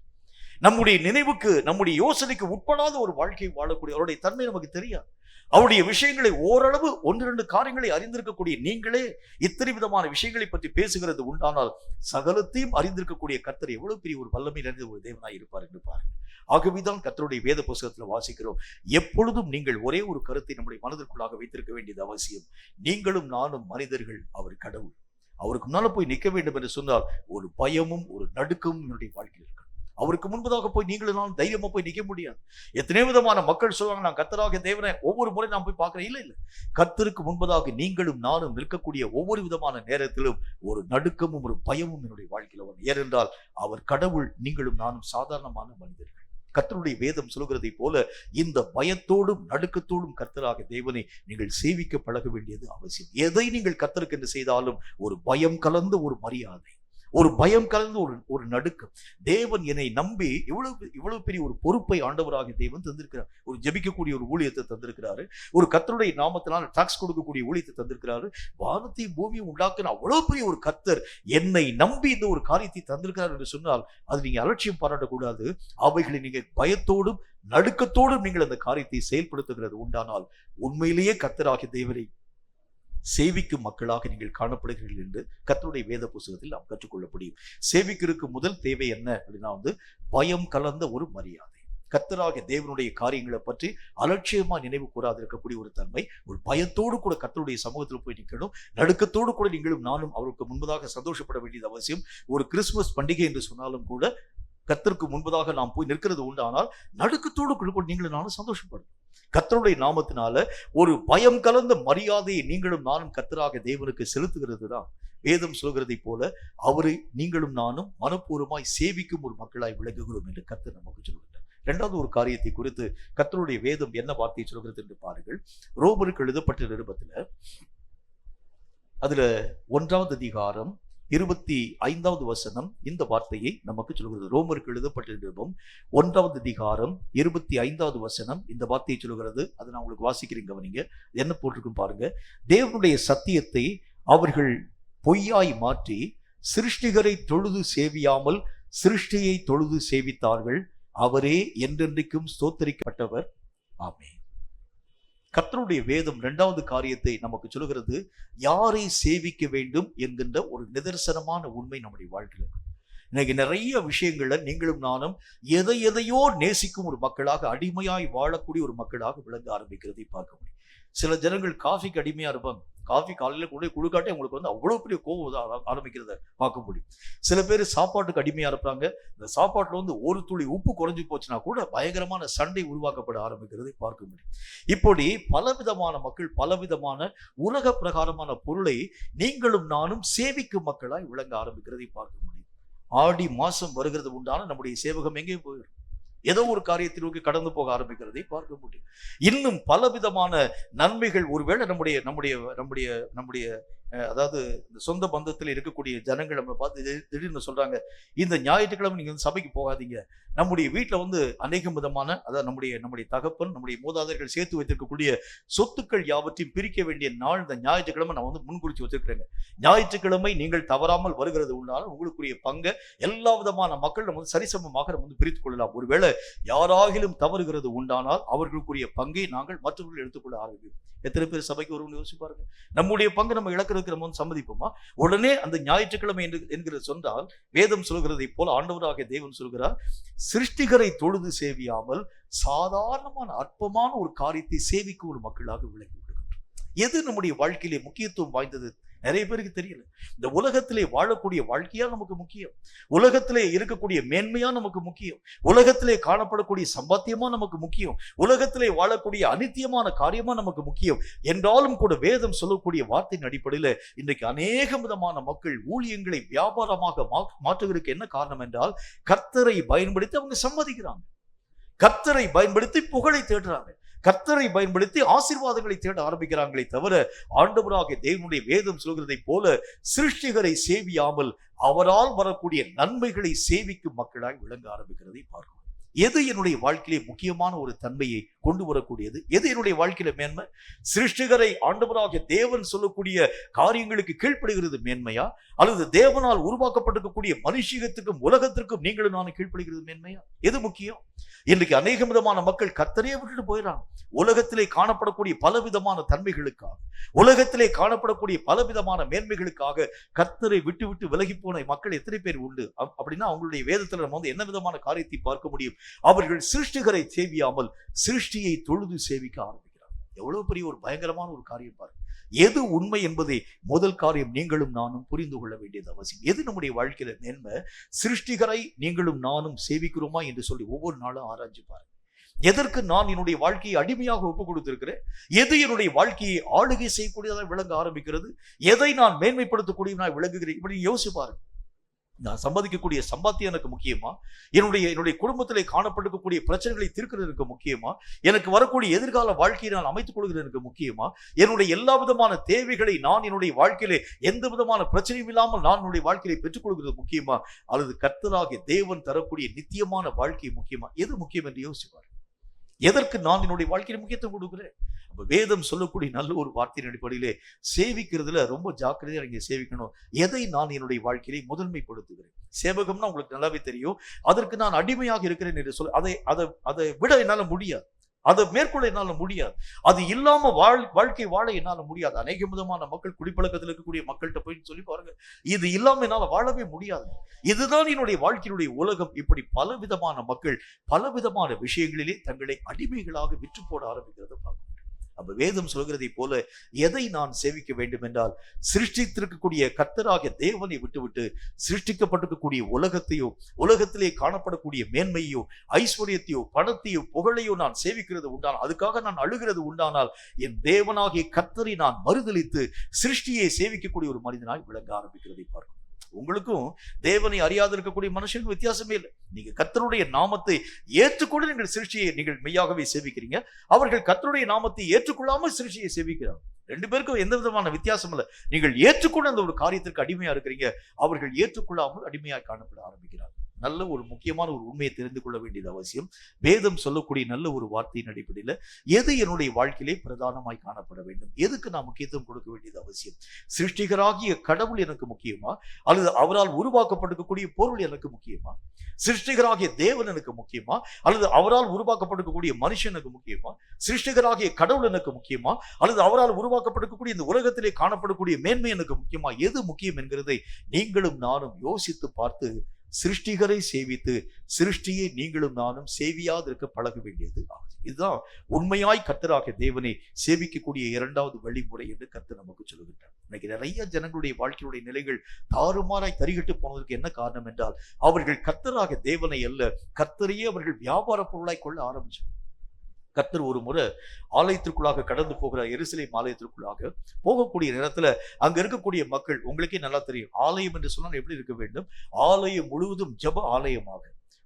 நம்முடைய நினைவுக்கு நம்முடைய யோசனைக்கு உட்படாத ஒரு வாழ்க்கை வாழக்கூடிய அவருடைய தன்மை நமக்கு தெரியாது. அவருடைய விஷயங்களை ஓரளவு 1-2 காரியங்களை அறிந்திருக்கக்கூடிய நீங்களே இத்தனை விதமான விஷயங்களை பற்றி பேசுகிறது உண்டானால், சகலத்தையும் அறிந்திருக்கக்கூடிய கர்த்தர் எவ்வளவு பெரிய ஒரு வல்லமை நிறைந்த ஒரு தேவனாய் இருப்பார் என்று பாருங்கள். ஆகவேதான் கர்த்தருடைய வேத புத்தகத்தில் வாசிக்கிறோம், எப்பொழுதும் நீங்கள் ஒரே ஒரு கருத்தை நம்முடைய மனதிற்குள்ளாக வைத்திருக்க வேண்டியது அவசியம். நீங்களும் நானும் மனிதர்கள், அவர் கடவுள். அவருக்கு முன்னால போய் நிற்க வேண்டும் என்று சொன்னால் ஒரு பயமும் ஒரு நடுக்கமும் என்னுடைய வாழ்க்கையில் இருக்கு. அவருக்கு முன்பதாக போய் நீங்களும் நானும் தைரியமா போய் நிற்க முடியாது. எத்தனை விதமான மக்கள் சொல்லுவாங்க, நான் கர்த்தராகிய தேவனை ஒவ்வொரு முறை நான் போய் பார்க்கிறேன். இல்ல, கர்த்தருக்கு முன்பதாக நீங்களும் நானும் நிற்கக்கூடிய ஒவ்வொரு விதமான நேரத்திலும் ஒரு நடுக்கமும் ஒரு பயமும் என்னுடைய வாழ்க்கையில் வரும். ஏனென்றால் அவர் கடவுள், நீங்களும் நானும் சாதாரணமான மனிதர்கள். கர்த்தருடைய வேதம் சொல்கிறதை போல இந்த பயத்தோடும் நடுக்கத்தோடும் கர்த்தராகிய தேவனை நீங்கள் சேவிக்க பழக வேண்டியது அவசியம். எதை நீங்கள் கர்த்தருக்கு என்று செய்தாலும் ஒரு பயம் கலந்த ஒரு மரியாதை, ஒரு பயம் கலந்து ஒரு நடுக்கம். தேவன் என்னை நம்பி இவ்வளவு பெரிய ஒரு பொறுப்பை ஆண்டவராகிய தேவன் தந்திருக்கிறார். ஒரு ஜெபிக்கக்கூடிய ஒரு ஊழியத்தை தந்திருக்கிறாரு. ஒரு கர்த்தருடைய நாமத்தினால் டாக்ஸ் கொடுக்கக்கூடிய ஊழியத்தை தந்திருக்கிறாரு. வானத்தையும் பூமியும் உண்டாக்குன அவ்வளவு பெரிய ஒரு கர்த்தர் என்னை நம்பி இந்த ஒரு காரியத்தை தந்திருக்கிறார் என்று சொன்னால் அது நீங்க அலட்சியம் பாராட்டக்கூடாது. அவைகளை நீங்க பயத்தோடும் நடுக்கத்தோடும் நீங்கள் அந்த காரியத்தை செயல்படுத்துகிறது உண்டானால் உண்மையிலேயே கர்த்தராகிய தேவனை சேவிக்கும் மக்களாக நீங்கள் காணப்படுகிறீர்கள் என்று கர்த்தருடைய வேத புத்தகத்தில் நாம் கற்றுக்கொள்ள முடியும். சேவிக்கிறதுக்கு முதல் தேவை என்ன அப்படின்னா பயம் கலந்த ஒரு மரியாதை. கர்த்தராகிய தேவனுடைய காரியங்களை பற்றி அலட்சியமா நினைவு கூறாது இருக்கக்கூடிய ஒரு தன்மை, ஒரு பயத்தோடு கூட கர்த்தருடைய சமூகத்தில் போய் நிற்கணும். நடுக்கத்தோடு கூட நீங்களும் நானும் அவருக்கு முன்பதாக சந்தோஷப்பட வேண்டியது அவசியம். ஒரு கிறிஸ்துமஸ் பண்டிகை என்று சொன்னாலும் கூட கர்த்தருக்கு முன்பதாக நாம் போய் நிற்கிறது உண்டானால் நடுக்கத்தோடு கூட நீங்களும் நானும் சந்தோஷப்படும். கர்த்தருடைய நாமத்தினால ஒரு பயம் கலந்த மரியாதையை நீங்களும் நானும் கர்த்தராகிய தேவனுக்கு செலுத்துகிறது தான் வேதம் சொல்கிறதை போல அவரை நீங்களும் நானும் மனப்பூர்வமாய் சேவிக்கும் ஒரு மக்களாய் விளங்குகிறோம் என்று கர்த்தர் நமக்கு சொல்கிறார். இரண்டாவது ஒரு காரியத்தை குறித்து கர்த்தருடைய வேதம் என்ன வார்த்தை சொல்கிறது என்று பாருங்கள். ரோமருக்கு எழுதப்பட்ட நிருபத்துல அதுல 1வது அதிகாரம் 25வது வசனம் இந்த வார்த்தையை நமக்கு சொல்கிறது. ரோமருக்கு எழுதப்பட்ட நிருபம் 1வது அதிகாரம் 25வது வசனம் இந்த வார்த்தையை சொல்கிறது. அதை நான் உங்களுக்கு வாசிக்கிறேன், கவனிங்க. என்ன போட்டிருக்கும் பாருங்க. தேவனுடைய சத்தியத்தை அவர்கள் பொய்யாய் மாற்றி சிருஷ்டிகரை தொழுது சேவியாமல் சிருஷ்டியை தொழுது சேவித்தார்கள். அவரே என்றென்றைக்கும் ஸ்தோத்தரிக்கப்பட்டவர். ஆமென். கர்த்தருடைய வேதம் 2வது காரியத்தை நமக்கு சொல்கிறது, யாரை சேவிக்க வேண்டும் என்கின்ற ஒரு நிதர்சனமான உண்மை நம்முடைய வாழ்க்கையில். இன்னைக்கு நிறைய விஷயங்கள்ல நீங்களும் நானும் எதையோ நேசிக்கும் ஒரு மக்களாக, அடிமையாய் வாழக்கூடிய ஒரு மக்களாக விளங்க ஆரம்பிக்கிறதை பார்க்க முடியும். சில ஜனங்கள் காஃபிக்கு அடிமையா இருப்பாங்க. காஃபி காலையில கூட குடுக்காட்டே உங்களுக்கு அவ்வளவு பெரிய கோவம் ஆரம்பிக்கிறத பார்க்க முடியும். சில பேர் சாப்பாட்டுக்கு அடிமையா இருப்பாங்க. இந்த சாப்பாட்டுல ஒரு துளி உப்பு குறைஞ்சு போச்சுன்னா கூட பயங்கரமான சண்டை உருவாக்கப்பட ஆரம்பிக்கிறதை பார்க்க முடியும். இப்படி பலவிதமான மக்கள் பலவிதமான உலக பிரகாரமான பொருளை நீங்களும் நானும் சேவிக்கும் மக்களாய் விளங்க ஆரம்பிக்கிறதை பார்க்க முடியும். ஆடி மாசம் வருகிறது உண்டான நம்முடைய சேவகம் எங்கே போயிடும், ஏதோ ஒரு காரியத்தை நோக்கி கடந்து போக ஆரம்பிக்கிறதை பார்க்க முடியும். இன்னும் பலவிதமான நன்மைகள் ஒருவேளை நம்முடைய நம்முடைய நம்முடைய நம்முடைய அதாவது இந்த சொந்த பந்தத்தில் இருக்கக்கூடிய ஜனங்கள் நம்மளை பார்த்து திடீர்னு சொல்றாங்க, இந்த ஞாயிற்றுக்கிழமை நீங்க சபைக்கு போகாதீங்க. நம்முடைய வீட்டில் அநேக விதமான அதாவது நம்முடைய தகப்பன் நம்முடைய மூதாதையர்கள் சேர்த்து வைத்திருக்கக்கூடிய சொத்துக்கள் யாவற்றையும் பிரிக்க வேண்டிய நாள் இந்த ஞாயிற்றுக்கிழமை நான் முன்குறிச்சு வச்சிருக்கிறேங்க. ஞாயிற்றுக்கிழமை நீங்கள் தவறாமல் வருகிறது உண்டாலும் உங்களுக்குரிய பங்கை எல்லா விதமான மக்கள் நம்ம சரிசமமாக நம்ம பிரித்துக் கொள்ளலாம். ஒருவேளை யாராகிலும் தவறுகிறது உண்டானால் அவர்களுக்குரிய பங்கை நாங்கள் மற்றவர்கள் எடுத்துக்கொள்ள ஆரம்பிக்கும். எத்தனை பேர் சபைக்கு வரும்னு யோசிச்சு பாருங்க. நம்முடைய பங்கு நம்ம இழக்கிறதுக்கு நம்ம சம்மதிப்போமா? உடனே அந்த ஞாயிற்றுக்கிழமை என்கிறது சொன்னால் வேதம் சொல்கிறதை போல ஆண்டவராகிய தேவன் சொல்கிறார், சிருஷ்டிகரை தொழுது சேவியாமல் சாதாரணமான அற்பமான ஒரு காரியத்தை சேவிக்கும் ஒரு மக்களாக விளங்கி விடுகின்றோம். எது நம்முடைய வாழ்க்கையிலே முக்கியத்துவம் வாய்ந்தது நிறைய பேருக்கு தெரியல. இந்த உலகத்திலே வாழக்கூடிய வாழ்க்கையா நமக்கு முக்கியம், உலகத்திலே இருக்கக்கூடிய மேன்மையா நமக்கு முக்கியம், உலகத்திலே காணப்படக்கூடிய சம்பாத்தியமா நமக்கு முக்கியம், உலகத்திலே வாழக்கூடிய அனித்தியமான காரியமா நமக்கு முக்கியம் என்றாலும் கூட வேதம் சொல்லக்கூடிய வார்த்தையின் அடிப்படையில் இன்றைக்கு அநேக விதமான மக்கள் ஊழியங்களை வியாபாரமாக மாற்றுவதற்கு என்ன காரணம் என்றால், கர்த்தரை பயன்படுத்தி அவங்க சம்பாதிக்கிறாங்க, கர்த்தரை பயன்படுத்தி புகழை தேடுறாங்க, கர்த்தரை பயன்படுத்தி ஆசீர்வாதங்களை தேட ஆரம்பிக்கிறாங்களே தவிர, ஆண்டவராகிய தேவனுடைய வேதம் சொல்கிறதை போல சிருஷ்டிகரை சேவியாமல் அவரால் வரக்கூடிய நன்மைகளை சேவிக்கும் மக்களாய் விளங்க ஆரம்பிக்கிறதை பார்க்கிறோம். எது என்னுடைய வாழ்க்கையிலே முக்கியமான ஒரு தன்மையை கொண்டு வரக்கூடியது? எது என்னுடைய வாழ்க்கையில மேன்மை? சிருஷ்டிகரை ஆண்டவராகிய தேவன் சொல்லக்கூடிய காரியங்களுக்கு கீழ்ப்படுகிறது மேன்மையா, அல்லது தேவனால் உருவாக்கப்பட்டிருக்கக்கூடிய மனுஷியத்துக்கும் உலகத்திற்கும் நீங்களும் நானும் கீழ்ப்படுகிறது மேன்மையா? எது முக்கியம்? இன்றைக்கு அநேக விதமான மக்கள் கர்த்தரையே விட்டுட்டு போயிடறாங்க. உலகத்திலே காணப்படக்கூடிய பலவிதமான தன்மைகளுக்காக, உலகத்திலே காணப்படக்கூடிய பலவிதமான மேன்மைகளுக்காக கர்த்தரை விட்டு விட்டு விலகி போன மக்கள் எத்தனை பேர் உண்டு? அப்படின்னா அவங்களுடைய வேதத்துல நம்ம என்ன விதமான காரியத்தை பார்க்க முடியும்? அவர்கள் சிருஷ்டிகரை சேவியாமல் சிருஷ்டியை தொழுது சேவிக்க ஆரம்பிக்கிறார். எவ்வளவு பெரிய ஒரு பயங்கரமான ஒரு காரியம் பாருங்க. எது உண்மை என்பதை முதல் காரியம் நீங்களும் நானும் புரிந்து கொள்ள வேண்டியது அவசியம். எது நம்முடைய வாழ்க்கையில மேன்மை? சிருஷ்டிகரை நீங்களும் நானும் சேவிக்கிறோமா என்று சொல்லி ஒவ்வொரு நாளும் ஆராய்ச்சி பாருங்க. எதற்கு நான் என்னுடைய வாழ்க்கையை அடிமையாக ஒப்புக் கொடுத்திருக்கிறேன்? எது என்னுடைய வாழ்க்கையை ஆளுகை செய்யக்கூடியதாக விளங்க ஆரம்பிக்கிறது? எதை நான் மேன்மைப்படுத்தக்கூடியவனாக விளங்குகிறேன்? இப்படி யோசிச்சு பாருங்க. நான் சம்பாதிக்கக்கூடிய சம்பாத்தியம் எனக்கு முக்கியமா? என்னுடைய குடும்பத்திலே காணப்பட்டிருக்கக்கூடிய பிரச்சனைகளை தீர்க்கிறது எனக்கு முக்கியமா? எனக்கு வரக்கூடிய எதிர்கால வாழ்க்கையை நான் அமைத்துக் கொள்கிறது எனக்கு முக்கியமா? என்னுடைய எல்லா விதமான தேவைகளை நான் என்னுடைய வாழ்க்கையிலே எந்த விதமான பிரச்சனையும் இல்லாமல் நான் என்னுடைய வாழ்க்கையை பெற்றுக் கொள்கிறது முக்கியமா? அல்லது கர்த்தராகிய தேவன் தரக்கூடிய நித்தியமான வாழ்க்கை முக்கியமா? எது முக்கியம் என்று யோசிப்பார். எதற்கு நான் என்னுடைய வாழ்க்கையில முக்கியத்துவம் கொடுக்கிறேன்? அப்ப வேதம் சொல்லக்கூடிய நல்ல ஒரு வார்த்தையின் அடிப்படையிலே சேவிக்கிறதுல ரொம்ப ஜாக்கிரதையா நீங்க சேவிக்கணும். எதை நான் என்னுடைய வாழ்க்கையிலே முதன்மைப்படுத்துகிறேன்? சேவகம்னா உங்களுக்கு நல்லாவே தெரியும். அதற்கு நான் அடிமையாக இருக்கிறேன் என்று சொல்ல அதை விட என்னால முடியாது, அதை மேற்கொள்ள என்னால முடியாது, அது இல்லாம வாழ்க்கை வாழ என்னால முடியாது. அநேக விதமான மக்கள் குடிப்பழக்கத்தில் இருக்கக்கூடிய மக்கள்கிட்ட போய் சொல்லி பாருங்க, இது இல்லாம என்னால வாழவே முடியாது, இதுதான் என்னுடைய வாழ்க்கையினுடைய உலகம். இப்படி பலவிதமான மக்கள் பலவிதமான விஷயங்களிலே தங்களை அடிமைகளாக விற்று போட ஆரம்பிக்கிறத பார்க்க. அப்ப வேதம் சொல்கிறதை போல எதை நான் சேவிக்க வேண்டும் என்றால், சிருஷ்டித்திருக்கக்கூடிய கர்த்தராகிய தேவனை விட்டுவிட்டு சிருஷ்டிக்கப்பட்டிருக்கக்கூடிய உலகத்தையோ, உலகத்திலே காணப்படக்கூடிய மேன்மையோ, ஐஸ்வர்யத்தையோ, பணத்தையோ, புகழையோ நான் சேவிக்கிறது உண்டானால், அதுக்காக நான் அழுகிறது உண்டானால், என் தேவனாகிய கர்த்தரை நான் மறுதலித்து சிருஷ்டியை சேவிக்கக்கூடிய ஒரு மனிதனாய் விளங்க ஆரம்பிக்கிறதை பார்க்கும். உங்களுக்கும் தேவனை அறியாது இருக்கக்கூடிய மனுஷனுக்கு வித்தியாசமே இல்லை. நீங்க கர்த்தருடைய நாமத்தை ஏற்றுக்கொண்டு நீங்கள் சிருஷ்டியை நீங்கள் மெய்யாகவே சேவிக்கிறீங்க. அவர்கள் கர்த்தருடைய நாமத்தை ஏற்றுக்கொள்ளாமல் சிருஷ்டியை சேவிக்கிறாங்க. ரெண்டு பேருக்கும் எந்த விதமான வித்தியாசம் இல்லை. நீங்கள் ஏற்றுக்கொண்டு அந்த ஒரு காரியத்திற்கு அடிமையா இருக்கிறீங்க, அவர்கள் ஏற்றுக்கொள்ளாமல் அடிமையாக காணப்பட ஆரம்பிக்கிறார்கள். நல்ல ஒரு முக்கியமான ஒரு உண்மையை தெரிந்து கொள்ள வேண்டியது அவசியம். வேதம் சொல்லக்கூடிய நல்ல ஒரு வார்த்தையின் அடிப்படையில் எது என்னுடைய வாழ்க்கையிலே பிரதானமாய் காணப்பட வேண்டும், எதுக்கு நான் முக்கியத்துவம் கொடுக்க வேண்டியது அவசியம்? சிருஷ்டிகராகிய கடவுள் எனக்கு முக்கியமா, அல்லது அவரால் உருவாக்கப்பட்டிருக்கக்கூடிய பொருள் எனக்கு முக்கியமா? சிருஷ்டிகராகிய தேவன் எனக்கு முக்கியமா, அல்லது அவரால் உருவாக்கப்பட்டிருக்கக்கூடிய மனுஷன் எனக்கு முக்கியமா? சிருஷ்டிகராகிய கடவுள் எனக்கு முக்கியமா, அல்லது அவரால் உருவாக்கப்பட்டிருக்கக்கூடிய இந்த உலகத்திலே காணப்படக்கூடிய மேன்மை எனக்கு முக்கியமா? எது முக்கியம் என்கிறதை நீங்களும் நானும் யோசித்து பார்த்து சிருஷ்டிகரை சேவித்து சிருஷ்டியை நீங்களும் நானும் சேவியாதிருக்க பழக வேண்டியது ஆகும். இதுதான் உண்மையாய் கர்த்தராகிய தேவனை சேவிக்கக்கூடிய இரண்டாவது வழிமுறை என்று கர்த்தர் நமக்கு சொல்லுகின்றார். இன்னைக்கு நிறைய ஜனங்களுடைய வாழ்க்கையுடைய நிலைகள் தாறுமாறாய் தரிகட்டு போனதற்கு என்ன காரணம் என்றால், அவர்கள் கர்த்தராகிய தேவனை அல்ல, கர்த்தரையே அவர்கள் வியாபார பொருளாய் கொள்ள ஆரம்பிச்சார். கர்த்தர் ஒரு முறை ஆலயத்திற்குள்ளாக கடந்து போகிறார். எருசலேம் ஆலயத்திற்குள்ளாக போகக்கூடிய நேரத்துல அங்க இருக்கக்கூடிய மக்கள், உங்களுக்கே நல்லா தெரியும், ஆலயம் என்று சொன்னால் எப்படி இருக்க வேண்டும்? ஆலயம் முழுவதும் ஜெப ஆலயமாக,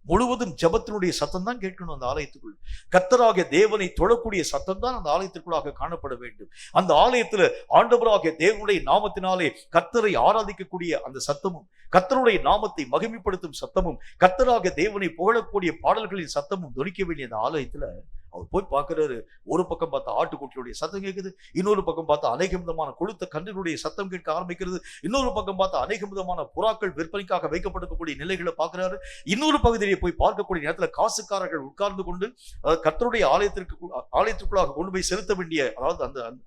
முழுவதும் ஜெபத்தினுடைய சத்தம் தான் கேட்கணும். அந்த ஆலயத்துக்குள் கர்த்தராகிய தேவனை தொழக்கூடிய சத்தம் தான் அந்த ஆலயத்திற்குள்ளாக காணப்பட வேண்டும். அந்த ஆலயத்துல ஆண்டவராகிய தேவனுடைய நாமத்தினாலே கர்த்தரை ஆராதிக்கக்கூடிய அந்த சத்தமும், கர்த்தருடைய நாமத்தை மகிமைப்படுத்தும் சத்தமும், கர்த்தராகிய தேவனை புகழக்கூடிய பாடல்களின் சத்தமும் தொனிக்க வேண்டிய அந்த ஆலயத்துல அவர் போய் பார்க்கிறாரு. ஒரு பக்கம் பார்த்தா ஆட்டுக்குட்டியுடைய சத்தம் கேட்குது, இன்னொரு பக்கம் பார்த்தா அநேக விதமான கொழுத்த கன்றினுடைய சத்தம் கேட்க ஆரம்பிக்கிறது, இன்னொரு பக்கம் பார்த்தா அநேக விதமான புறாக்கள் விற்பனைக்காக வைக்கப்பட்டிருக்கக்கூடிய நிலைகளை பார்க்கிறாரு. இன்னொரு பகுதியை போய் பார்க்கக்கூடிய நேரத்தில் காசுக்காரர்கள் உட்கார்ந்து கொண்டு கர்த்தருடைய ஆலயத்துக்குள்ளாக கொண்டு போய் செலுத்த வேண்டிய,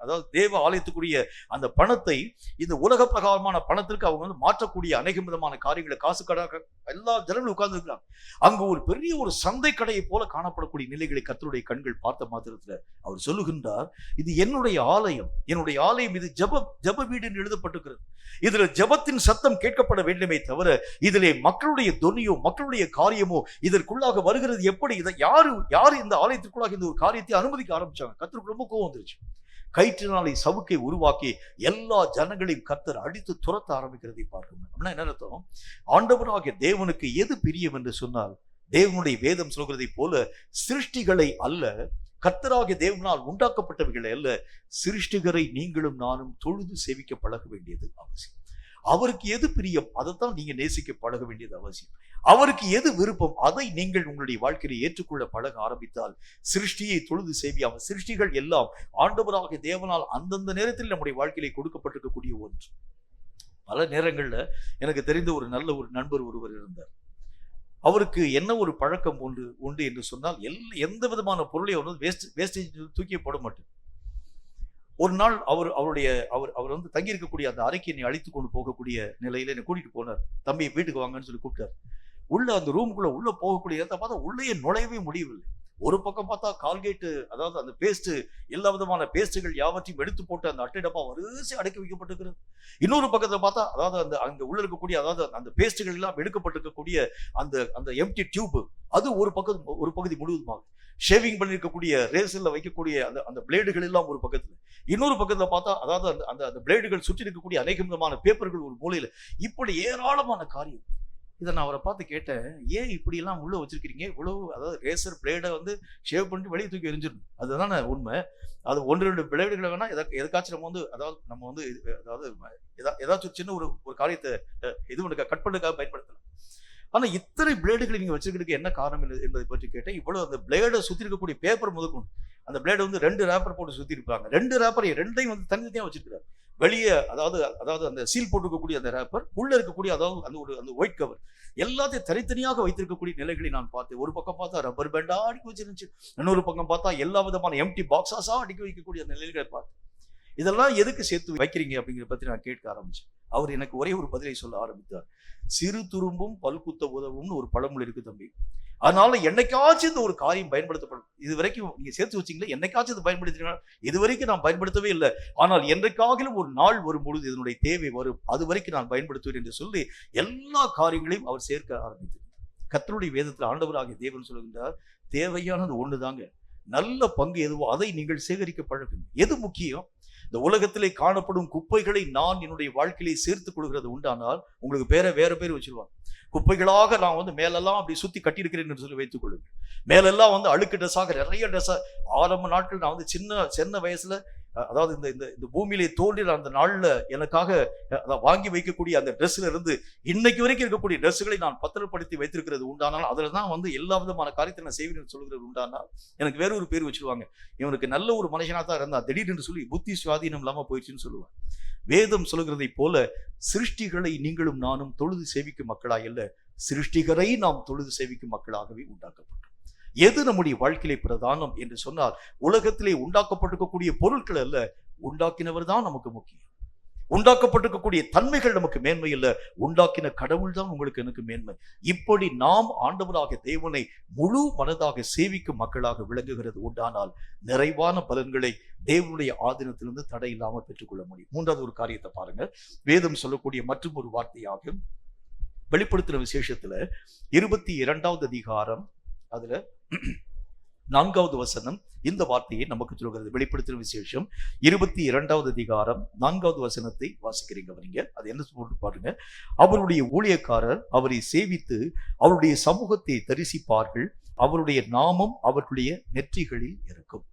அதாவது தேவ ஆலயத்துக்குரிய அந்த பணத்தை இந்த உலக பிரகாரமான பணத்திற்கு அவங்க மாற்றக்கூடிய அநேக விதமான காரியங்களை காசுக்காரர்கள் எல்லா ஜனங்களும் உட்கார்ந்து இருக்கிறாங்க. அங்கு ஒரு பெரிய ஒரு சந்தை கடையை போல காணப்படக்கூடிய நிலைகளை கர்த்தருடைய கண்கள் பார்த்த மாத்திரத்துல அவர் சொல்லுகின்றார், இது என்னுடைய ஆலயம், என்னுடைய ஆலயம், இது ஜப வீடு என்று எழுதப்பட்டிருக்கிறது. இதுல ஜபத்தின் சத்தம் கேட்கப்பட வேண்டுமே தவிர இதிலே மக்களுடைய தொனியோ மக்களுடைய காரியமோ இதற்குள்ளாக வருகிறது எப்படி? இதை யாரு இந்த ஆலயத்திற்குள்ளாக இந்த ஒரு காரியத்தை அனுமதிக்க ஆரம்பிச்சாங்க? கர்த்தருக்கு ரொம்ப கோபம் வந்துருச்சு. கயிற்றினாலே சவுக்கை உருவாக்கி எல்லா ஜனங்களையும் கர்த்தர் அடித்து துரத்த ஆரம்பிக்கிறதை பார்க்கணும். அப்படின்னா என்ன அர்த்தம்? ஆண்டவராகிய தேவனுக்கு எது பிரியம் என்று சொன்னால், தேவனுடைய வேதம் சொல்கிறதை போல சிருஷ்டிகளை அல்ல, கர்த்தராகிய தேவனால் உண்டாக்கப்பட்டவைகளை அல்ல, சிருஷ்டிகரை நீங்களும் நானும் தொழுது சேவிக்க பழக வேண்டியது அவசியம். அவருக்கு எது பிரியம் அதைத்தான் நீங்க நேசிக்க பழக வேண்டியது அவசியம். அவருக்கு எது விருப்பம் அதை நீங்கள் உங்களுடைய வாழ்க்கையை ஏற்றுக்கொள்ள பழக ஆரம்பித்தால் சிருஷ்டியை தொழுது சேவியாமல், சிருஷ்டிகள் எல்லாம் ஆண்டவராகிய தேவனால் அந்தந்த நேரத்தில் நம்முடைய வாழ்க்கையிலே கொடுக்கப்பட்டிருக்கக்கூடிய ஒன்று. பல நேரங்கள்ல எனக்கு தெரிந்த ஒரு நல்ல ஒரு நண்பர் ஒருவர் இருந்தார். அவருக்கு என்ன ஒரு பழக்கம் உண்டு என்று சொன்னால், எந்த விதமான பொருளையும் வேஸ்டேஜ் தூக்கிய போட மாட்டார். ஒரு நாள் அவர் வந்து தங்கி இருக்கக்கூடிய அந்த அறைக்கு என்னை அழைத்து கொண்டு போகக்கூடிய நிலையில என்னை கூட்டிட்டு போனார். தம்பி வீட்டுக்கு வாங்கன்னு சொல்லி கூப்பிட்டார். உள்ள அந்த ரூமுக்குள்ள உள்ள போகக்கூடிய இடத்தை பார்த்தா உள்ளே நுழையவே முடியவில்லை. ஒரு பக்கம் பார்த்தா கால்கேட்டு, அதாவது அந்த பேஸ்ட், எல்லா விதமான பேஸ்ட்டுகள் யாவற்றையும் எடுத்து போட்டு அந்த அட்டை டப்பா வரிசை அடக்கி வைக்கப்பட்டிருக்கிறது. இன்னொரு பக்கத்தை பார்த்தா, அதாவது அங்க உள்ள இருக்கக்கூடிய, அதாவது அந்த பேஸ்ட்டுகள் எல்லாம் எடுக்கப்பட்டிருக்கக்கூடிய அந்த எம்டி டியூப், அது ஒரு பகுதி முழுவதுமாக ஷேவிங் பண்ணிருக்கக்கூடிய ரேசர்ல வைக்கக்கூடிய அந்த பிளேடுகள் எல்லாம் ஒரு பக்கத்துல, இன்னொரு பக்கத்துல பார்த்தா அதாவது அந்த பிளேடுகள் சுற்றி இருக்கக்கூடிய அநேக விதமான பேப்பர்கள் ஒரு மூலையில, இப்படி ஏராளமான காரியம். இதை நான் அவரை பார்த்து கேட்டேன், ஏன் இப்படி எல்லாம் உள்ள வச்சிருக்கீங்க? இவ்வளவு, அதாவது ரேசர் பிளேடை வந்து ஷேவ் பண்ணிட்டு வெளியே தூக்கி எரிஞ்சிடணும், அதுதானே உண்மை. அது 1-2 பிளேடுகளை வேணா எதுக்காச்சும் நம்ம வந்து அதாவது ஏதாச்சும் சின்ன ஒரு காரியத்தை இது பண்ண கட் பண்ணுறதுக்காக பயன்படுத்தலாம். ஆனா இத்தனை பிளேடுகளை நீங்க வச்சிருக்கிறதுக்கு என்ன காரணம் என்பதை பற்றி கேட்டேன். இவ்வளவு அந்த பிளேடை சுத்தி இருக்கக்கூடிய பேப்பர் முதற்கொண்டு, அந்த பிளேடை வந்து 2 ரேப்பர் போட்டு சுத்தி இருப்பாங்க. 2 ரேப்பரையும் 2ஐயும் வந்து தனித்தனியா வச்சிருக்கிறார். வெளியே அதாவது அந்த சீல் போட்டுக்கக்கூடிய அந்த ரேப்பர், உள்ள இருக்கக்கூடிய அதாவது அந்த ஒயிட் கவர், எல்லாத்தையும் தனித்தனியாக வைத்திருக்கக்கூடிய நிலைகளை நான் பார்த்தேன். ஒரு பக்கம் பார்த்தா ரப்பர் பேண்டா அடுக்கி வச்சிருந்துச்சு, இன்னொரு பக்கம் பார்த்தா எல்லா விதமான எம்டி பாக்ஸாஸா அடுக்கி வைக்கக்கூடிய அந்த நிலைகளை பார்த்தேன். இதெல்லாம் எதுக்கு சேர்த்து வைக்கிறீங்க அப்படிங்கிறத பத்தி நான் கேட்க ஆரம்பிச்சேன். அவர் எனக்கு ஒரே ஒரு பதிலை சொல்ல ஆரம்பித்தார். சிறு துரும்பும் பல்குத்த உதவும்னு ஒரு பழமொழி இருக்கு தம்பி. அதனால என்னைக்காச்சும் இந்த ஒரு காரியம் பயன்படுத்தப்படும். இது வரைக்கும் நீங்க சேர்த்து வச்சீங்களா? என்னைக்காச்சும் இது பயன்படுத்தினா? இது வரைக்கும் நான் பயன்படுத்தவே இல்லை. ஆனால் என்றைக்காகிலும் ஒரு நாள் வரும் பொழுது இதனுடைய தேவை வரும், அது வரைக்கும் நான் பயன்படுத்துவேன் என்று சொல்லி எல்லா காரியங்களையும் அவர் சேர்க்க ஆரம்பித்தார். கர்த்தருடைய வேதத்தில் ஆண்டவராகிய தேவன் சொல்லுகின்றார், தேவையானது ஒண்ணுதாங்க, நல்ல பங்கு எதுவோ அதை நீங்கள் சேகரிக்க பழகுங்க. எது முக்கியம்? இந்த உலகத்திலே காணப்படும் குப்பைகளை நான் என்னுடைய வாழ்க்கையிலே சேர்த்துக் கொள்கிறது உண்டானால் உங்களுக்கு வேற பேர் வச்சிருவாங்க. குப்பைகளாக நான் வந்து மேலெல்லாம் அப்படி சுத்தி கட்டியிருக்கிறேன் சொல்லி வைத்துக் கொள்ளுங்க. மேலெல்லாம் வந்து அழுக்கு ட்ரெஸ்ஸாக நிறைய ட்ரெஸ்ஸா, ஆரம்ப நாட்கள் நான் வந்து சின்ன வயசுல, அதாவது இந்த பூமியிலே தோன்றின அந்த நாள்ல எனக்காக வாங்கி வைக்கக்கூடிய அந்த ட்ரெஸ்ல இருந்து இன்னைக்கு வரைக்கும் இருக்கக்கூடிய ட்ரெஸ்ஸுகளை நான் பத்திரப்படுத்தி வைத்திருக்கிறது உண்டானால், அதுல தான் வந்து எல்லா விதமான காரியத்தை நான் செய்வேன் சொல்கிறது உண்டானால் எனக்கு வேற ஒரு பேர் வச்சிருவாங்க. இவனுக்கு நல்ல ஒரு மனுஷனா தான் இருந்தா, திடீர்னு சொல்லி புத்தி சுவாதீனம் இல்லாம போயிடுச்சுன்னு சொல்லுவாங்க. வேதம் சொல்லுகிறதை போல சிருஷ்டிகளை நீங்களும் நானும் தொழுது சேவிக்கும் மக்களாய் அல்ல, சிருஷ்டிகரை நாம் தொழுது சேவிக்கும் மக்களாகவே உண்டாக்கப்பட்டோம். எது நம்முடைய வாழ்க்கையிலே பிரதானம் என்று சொன்னால், உலகத்திலே உண்டாக்கப்பட்டிருக்கக்கூடிய பொருட்கள் அல்ல, உண்டாக்கினவர் தான் நமக்கு முக்கியம். உண்டாக்கப்பட்டிருக்கக்கூடிய தன்மைகள் நமக்கு மேன்மை இல்லை, உண்டாக்கின கடவுள் தான் உங்களுக்கு எனக்கு மேன்மை. இப்படி நாம் ஆண்டவராகிய தேவனை முழு மனதாக சேவிக்கும் மக்களாக விளங்குகிறது உண்டானால் நிறைவான பலன்களை தேவனுடைய ஆதீனத்திலிருந்து தடை இல்லாமல் பெற்றுக்கொள்ள முடியும். மூன்றாவது ஒரு காரியத்தை பாருங்க. வேதம் சொல்லக்கூடிய மற்றும் ஒரு வார்த்தையாக வெளிப்படுத்துற விசேஷத்துல 22வது அதிகாரம் அதுல 4வது வசனம் இந்த வார்த்தையை நமக்கு சொல்கிறது. வெளிப்படுத்துற விசேஷம் 22வது அதிகாரம் 4வது வசனத்தை வாசிக்கிறீங்க வரீங்க. அது என்ன சொல்லிட்டு பாருங்க. அவருடைய ஊழியக்காரர் அவரை சேவித்து அவருடைய சமூகத்தை தரிசிப்பார்கள், அவருடைய நாமம் அவர்களுடைய நெற்றிகளில் இருக்கும்.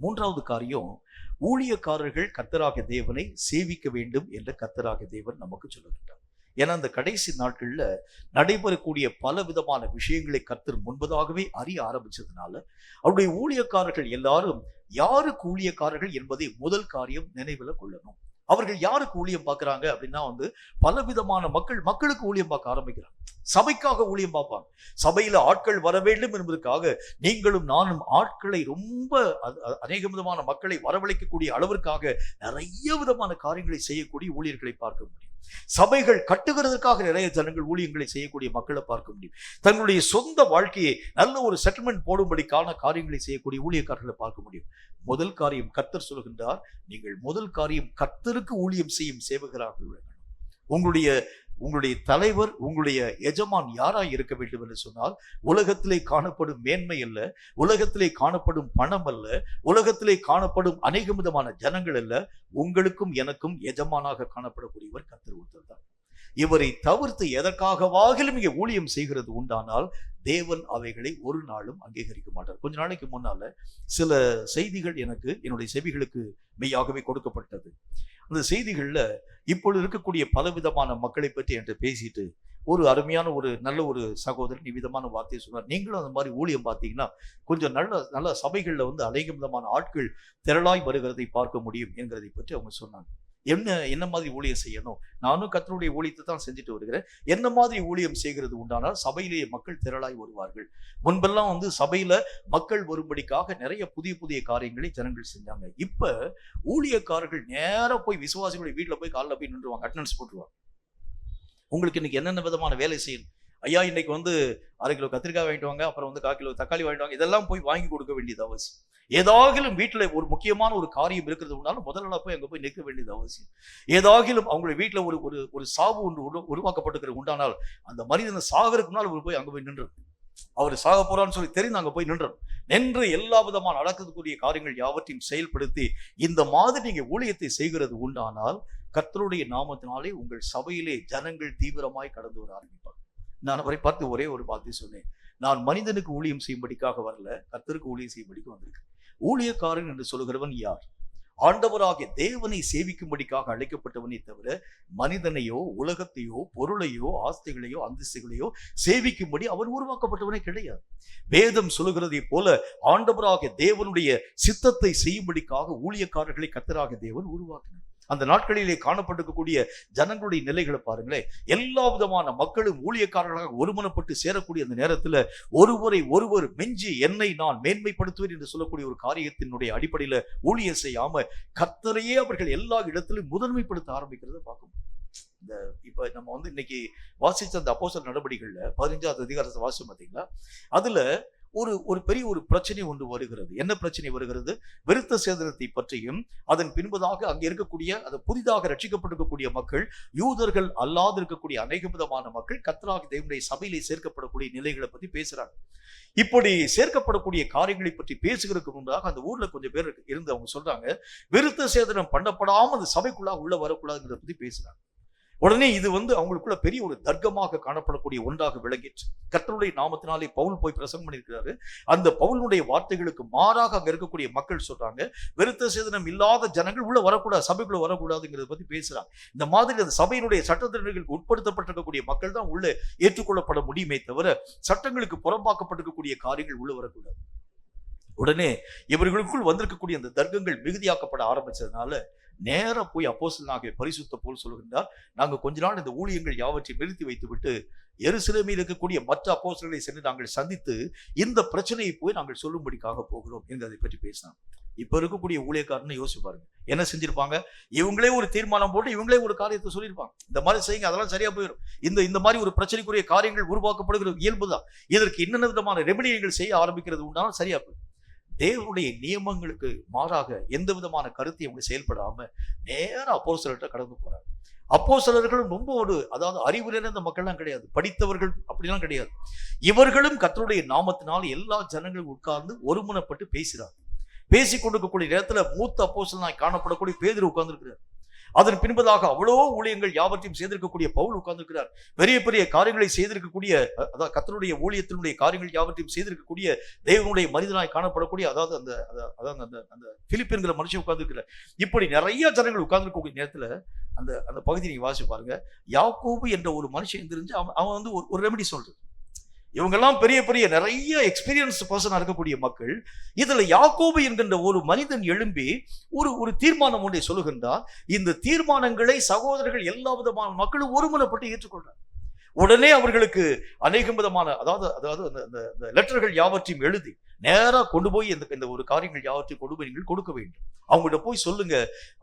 மூன்றாவது காரியம், ஊழியக்காரர்கள் கர்த்தராகிய தேவனை சேவிக்க வேண்டும் என்ற கர்த்தராகிய தேவன் நமக்கு சொல்லுகின்றார். ஏன்னா அந்த கடைசி நாட்கள்ல நடைபெறக்கூடிய பல விதமான விஷயங்களை கர்த்தர் முன்பதாகவே அறிய ஆரம்பிச்சதுனால அவருடைய ஊழியக்காரர்கள் எல்லாரும் யாருக்கு ஊழியக்காரர்கள் என்பதை முதல் காரியம் நினைவில் கொள்ளணும். அவர்கள் யாருக்கு ஊழியம் பார்க்கறாங்க அப்படின்னா வந்து பல விதமான மக்களுக்கு ஊழியம் பார்க்க ஆரம்பிக்கிறாங்க. சபைக்காக ஊழியம் பார்ப்பாங்க. சபையில ஆட்கள் வர வேண்டும் என்பதற்காக நீங்களும் நானும் ஆட்களை ரொம்ப அநேக விதமான மக்களை வரவழைக்கக்கூடிய அளவிற்காக நிறைய விதமான காரியங்களை செய்யக்கூடிய ஊழியர்களை பார்க்க முடியும். சபைகள் கட்டுகிறதுக்காக நிறைய ஜனங்கள் ஊழியங்களை செய்யக்கூடிய மக்களை பார்க்க முடியும். தங்களுடைய சொந்த வாழ்க்கையை நல்ல ஒரு செட்டில்மெண்ட் போடும்படிக்கான காரியங்களை செய்யக்கூடிய ஊழியக்காரர்களை பார்க்க முடியும். முதல் காரியம் கர்த்தர் சொல்கின்றார், நீங்கள் முதல் காரியம் கர்த்தருக்கு ஊழியம் செய்யும் சேவகராக விளங்கணும். உங்களுடைய தலைவர், உங்களுடைய எஜமான் யாராய் இருக்க வேண்டும் என்று சொன்னால், உலகத்திலே காணப்படும் மேன்மை அல்ல, உலகத்திலே காணப்படும் பணம் அல்ல, உலகத்திலே காணப்படும் அநேக விதமான ஜனங்கள் அல்ல, உங்களுக்கும் எனக்கும் எஜமானாக காணப்படக்கூடியவர் கர்த்தர் ஒருத்தர் தான். இவரை தவிர்த்து எதற்காகவாகிலும் இங்கே ஊழியம் செய்கிறது உண்டானால் தேவன் அவைகளை ஒரு நாளும் அங்கீகரிக்க மாட்டார். கொஞ்ச நாளைக்கு முன்னால சில செய்திகள் எனக்கு என்னுடைய செவிகளுக்கு மெய்யாகவே கொடுக்கப்பட்டது. அந்த செய்திகள்ல இப்பொழுது இருக்கக்கூடிய பலவிதமான மக்களை பற்றி என்று பேசிட்டு ஒரு அருமையான ஒரு நல்ல ஒரு சகோதரன் விதமான வார்த்தையை சொன்னார். நீங்களும் அந்த மாதிரி ஊழியம் பார்த்தீங்கன்னா கொஞ்சம் நல்ல சபைகள்ல அநேக விதமான ஆட்கள் திரளாய் வருகிறதை பார்க்க முடியும் என்கிறதை பற்றி அவங்க சொன்னாங்க. என்ன மாதிரி ஊழியம் செய்யணும்? நானும் கர்த்தருடைய ஊழியத்தை தான் செஞ்சுட்டு வருகிறேன். என்ன மாதிரி ஊழியம் செய்கிறது உண்டானால் சபையிலேயே மக்கள் திரளாய் வருவார்கள். முன்பெல்லாம் சபையில மக்கள் வரும்படிக்காக நிறைய புதிய காரியங்களை ஜனங்கள் செஞ்சாங்க. இப்ப ஊழியக்காரர்கள் நேரா போய் விசுவாசிகளுடைய வீட்டுல போய் காலில் போய் நின்றுவாங்க, அட்டெண்டன்ஸ் போட்டுருவாங்க. உங்களுக்கு இன்னைக்கு என்னென்ன விதமான வேலை செய்யணும்? ஐயா இன்னைக்கு 1/2 கிலோ கத்திரிக்காய் வாங்கிட்டு வாங்க, அப்புறம் 1/4 கிலோ தக்காளி வாங்கிட்டு வாங்க. இதெல்லாம் போய் வாங்கி கொடுக்க வேண்டியது அவசியம். ஏதாகிலும் வீட்டுல ஒரு முக்கியமான ஒரு காரியம் இருக்கிறது உண்டாலும் முதல்ல போய் அங்க போய் நிற்க வேண்டியது அவசியம். ஏதாகிலும் அவங்களுடைய வீட்டுல ஒரு சாவு ஒன்று உருவாக்கப்பட்டிருக்கிற உண்டானால் அந்த மனிதனை சாகருக்கு முன்னால் அவர் போய் அங்க போய் நின்று, அவர் சாக போறான்னு சொல்லி தெரிந்து அங்க போய் நின்று எல்லா விதமான நடக்கக்கூடிய காரியங்கள் யாவற்றையும் செயல்படுத்தி இந்த மாதிரி நீங்க ஊழியத்தை செய்கிறது உண்டானால் கர்த்தருடைய நாமத்தினாலே உங்கள் சபையிலே ஜனங்கள் தீவிரமாய் கடந்து வர ஆரம்பிப்பாங்க. நான் அவரை பார்த்து ஒரே ஒரு வார்த்தை சொன்னேன், நான் மனிதனுக்கு ஊழியம் செய்யும்படிக்காக வரல, கர்த்தருக்கு ஊழியம் செய்யும்படிக்கு வந்திருக்கேன். ஊழியக்காரன் என்று சொல்கிறவன் யார்? ஆண்டவராகிய தேவனை சேவிக்கும்படிக்காக அழைக்கப்பட்டவனை தவிர மனிதனையோ உலகத்தையோ பொருளையோ ஆஸ்திகளையோ அந்தஸ்துகளையோ சேவிக்கும்படி அவன் உருவாக்கப்பட்டவனே கிடையாது. வேதம் சொல்லுகிறதை போல ஆண்டவராகிய தேவனுடைய சித்தத்தை செய்யும்படிக்காக ஊழியக்காரர்களை கர்த்தராகிய தேவன் உருவாக்கினார். அந்த நாட்களிலே காணப்பட்டிருக்கக்கூடிய ஜனங்களுடைய நிலைகளை பாருங்களேன். எல்லா விதமான மக்களும் ஊழியக்காரர்களாக ஒருமனப்பட்டு சேரக்கூடிய அந்த நேரத்துல ஒருவர் மெஞ்சி என்னை நான் மேன்மைப்படுத்துவேன் என்று சொல்லக்கூடிய ஒரு காரியத்தினுடைய அடிப்படையில ஊழியம் செய்யாம கர்த்தரையே அவர்கள் எல்லா இடத்திலும் முதன்மைப்படுத்த ஆரம்பிக்கிறத பார்க்க முடியும். இப்ப நம்ம இன்னைக்கு வாசிச்ச அந்த அப்போஸ்தலர் நடபடிகள்ல 15வது அதிகாரத்தை வாசிச்சோம் பார்த்தீங்களா? அதுல ஒரு பெரிய ஒரு பிரச்சனை ஒன்று வருகிறது. என்ன பிரச்சனை வருகிறது? விருத்த சேதனத்தை பற்றியும் அதன் பின்பதாக அங்கே இருக்கக்கூடிய அது புதிதாக ரட்சிக்கப்பட்டிருக்கக்கூடிய மக்கள், யூதர்கள் அல்லாது இருக்கக்கூடிய அநேக விதமான மக்கள் கர்த்தராகிய தேவனுடைய சபையிலே சேர்க்கப்படக்கூடிய நிலைகளை பத்தி பேசுறாங்க. இப்படி சேர்க்கப்படக்கூடிய காரியங்களை பற்றி பேசுகிறதுக்கு முன்பாக அந்த ஊர்ல கொஞ்சம் பேர் இருந்து அவங்க சொல்றாங்க, விருத்த சேதனம் பண்ணப்படாம அந்த சபைக்குள்ளாக உள்ள வரக்கூடாதுங்கிறத பத்தி பேசுறாங்க. உடனே இது அவங்களுக்குள்ள பெரிய ஒரு தர்க்கமாக காணப்படக்கூடிய ஒன்றாக விளங்கிற்று. கர்த்தருடைய நாமத்தினாலே பவுல் போய் பிரசங்கம் பண்ணியிருக்கிறாரு. அந்த பவுலுடைய வார்த்தைகளுக்கு மாறாக அங்க இருக்கக்கூடிய மக்கள் சொல்றாங்க, விருத்த சேதனம் இல்லாத ஜனங்கள் உள்ள வரக்கூடாது, சபைக்குள்ள வரக்கூடாதுங்கிறத பத்தி பேசுறாங்க. இந்த மாதிரி அந்த சபையினுடைய சட்டத்திட்டங்களுக்கு உட்படுத்தப்பட்டிருக்கக்கூடிய மக்கள் தான் உள்ள ஏற்றுக்கொள்ளப்பட முடியுமே தவிர சட்டங்களுக்கு புறம்பாக்கப்பட்டிருக்கக்கூடிய காரியங்கள் உள்ள வரக்கூடாது. உடனே இவர்களுக்குள் வந்திருக்கக்கூடிய அந்த தர்க்கங்கள் மிகுதியாக்கப்பட ஆரம்பிச்சதுனால நேர போய் அப்போஸ்தலனாகிய பரிசுத்த பவுல் சொல்கின்றார், நாங்க கொஞ்ச நாள் இந்த ஊழியங்கள் யாவற்றையும் நிறுத்தி வைத்துவிட்டு எருசலேமில் இருக்கக்கூடிய மற்ற அப்போஸ்தலர்களை சென்று நாங்கள் சந்தித்து இந்த பிரச்சனையை போய் நாங்கள் சொல்லும்படிக்காக போகிறோம் என்று அதை பற்றி பேசினாங்க. இப்ப இருக்கக்கூடிய ஊழியக்காரன்னு யோசிச்சு பாருங்க, என்ன செஞ்சிருப்பாங்க? இவங்களே ஒரு தீர்மானம் போட்டு இவங்களே ஒரு காரியத்தை சொல்லியிருப்பாங்க, இந்த மாதிரி செய்யுங்க, அதெல்லாம் சரியா போயிடும். இந்த மாதிரி ஒரு பிரச்சனைக்குரிய காரியங்கள் உருவாக்கப்படுகிற இயல்புதான். இதற்கு என்னென்ன விதமான ரெமெடியங்கள் செய்ய ஆரம்பிக்கிறது உண்டாலும் சரியா போயிடும். தேவனுடைய நியமங்களுக்கு மாறாக எந்த விதமான கருத்தையும் அவங்க செயல்படாம நேரம் அப்போஸ்தலர்கிட்ட கடந்து போறாங்க. அப்போஸ்தலர்களும் ரொம்ப அதாவது அறிவு நிறைந்த மக்கள்லாம் கிடையாது, படித்தவர்கள் அப்படிலாம் கிடையாது. இவர்களும் கர்த்தருடைய நாமத்தினால் எல்லா ஜனங்களும் உட்கார்ந்து ஒருமனப்பட்டு பேசுறாங்க. பேசிக் கொண்டிருக்கக்கூடிய நேரத்துல மூத்த அப்போஸ்தலனாய் காணப்படக்கூடிய பேதுரு உட்கார்ந்திருக்கிறார். அதன் பின்பதாக அவ்வளோ ஊழியங்கள் யாவற்றையும் செய்திருக்கக்கூடிய பவுல் உட்கார்ந்திருக்கிறார். பெரிய பெரிய காரியங்களை செய்திருக்கக்கூடிய, அதாவது கர்த்தருடைய ஊழியத்தினுடைய காரியங்கள் யாவற்றையும் செய்திருக்கக்கூடிய தேவனுடைய மனிதனாய் காணப்படக்கூடிய அந்த பிலிப்புங்கிற மனுஷன் உட்கார்ந்திருக்கிறார். இப்படி நிறைய ஜனங்கள் உட்கார்ந்திருக்கக்கூடிய நேரத்துல அந்த பகுதி நீங்க வாசிச்சு பாருங்க. யாக்கோபு என்ற ஒரு மனுஷன் தெரிஞ்சு அவன் ஒரு ரெமெடி சொல்றது. இவங்கெல்லாம் பெரிய பெரிய நிறைய எக்ஸ்பீரியன்ஸ் பர்சனா இருக்கக்கூடிய மக்கள். இதுல யாக்கோபு என்கின்ற ஒரு மனிதன் எழும்பி ஒரு தீர்மானம் ஒன்றை சொல்லுகின்றார். இந்த தீர்மானங்களை சகோதரர்கள் எல்லா விதமான மக்களும் ஒருமனப்பட்டு ஏற்றுக்கொள்றார். உடனே அவர்களுக்கு அநேகம் விதமான அதாவது அந்த லெட்டர்கள் யாவற்றையும் எழுதி நேரா கொண்டு போய் இந்த ஒரு காரியங்கள் யாவற்றையும் கொண்டு போய் நீங்கள் கொடுக்க வேண்டும். அவங்கள்ட்ட போய் சொல்லுங்க,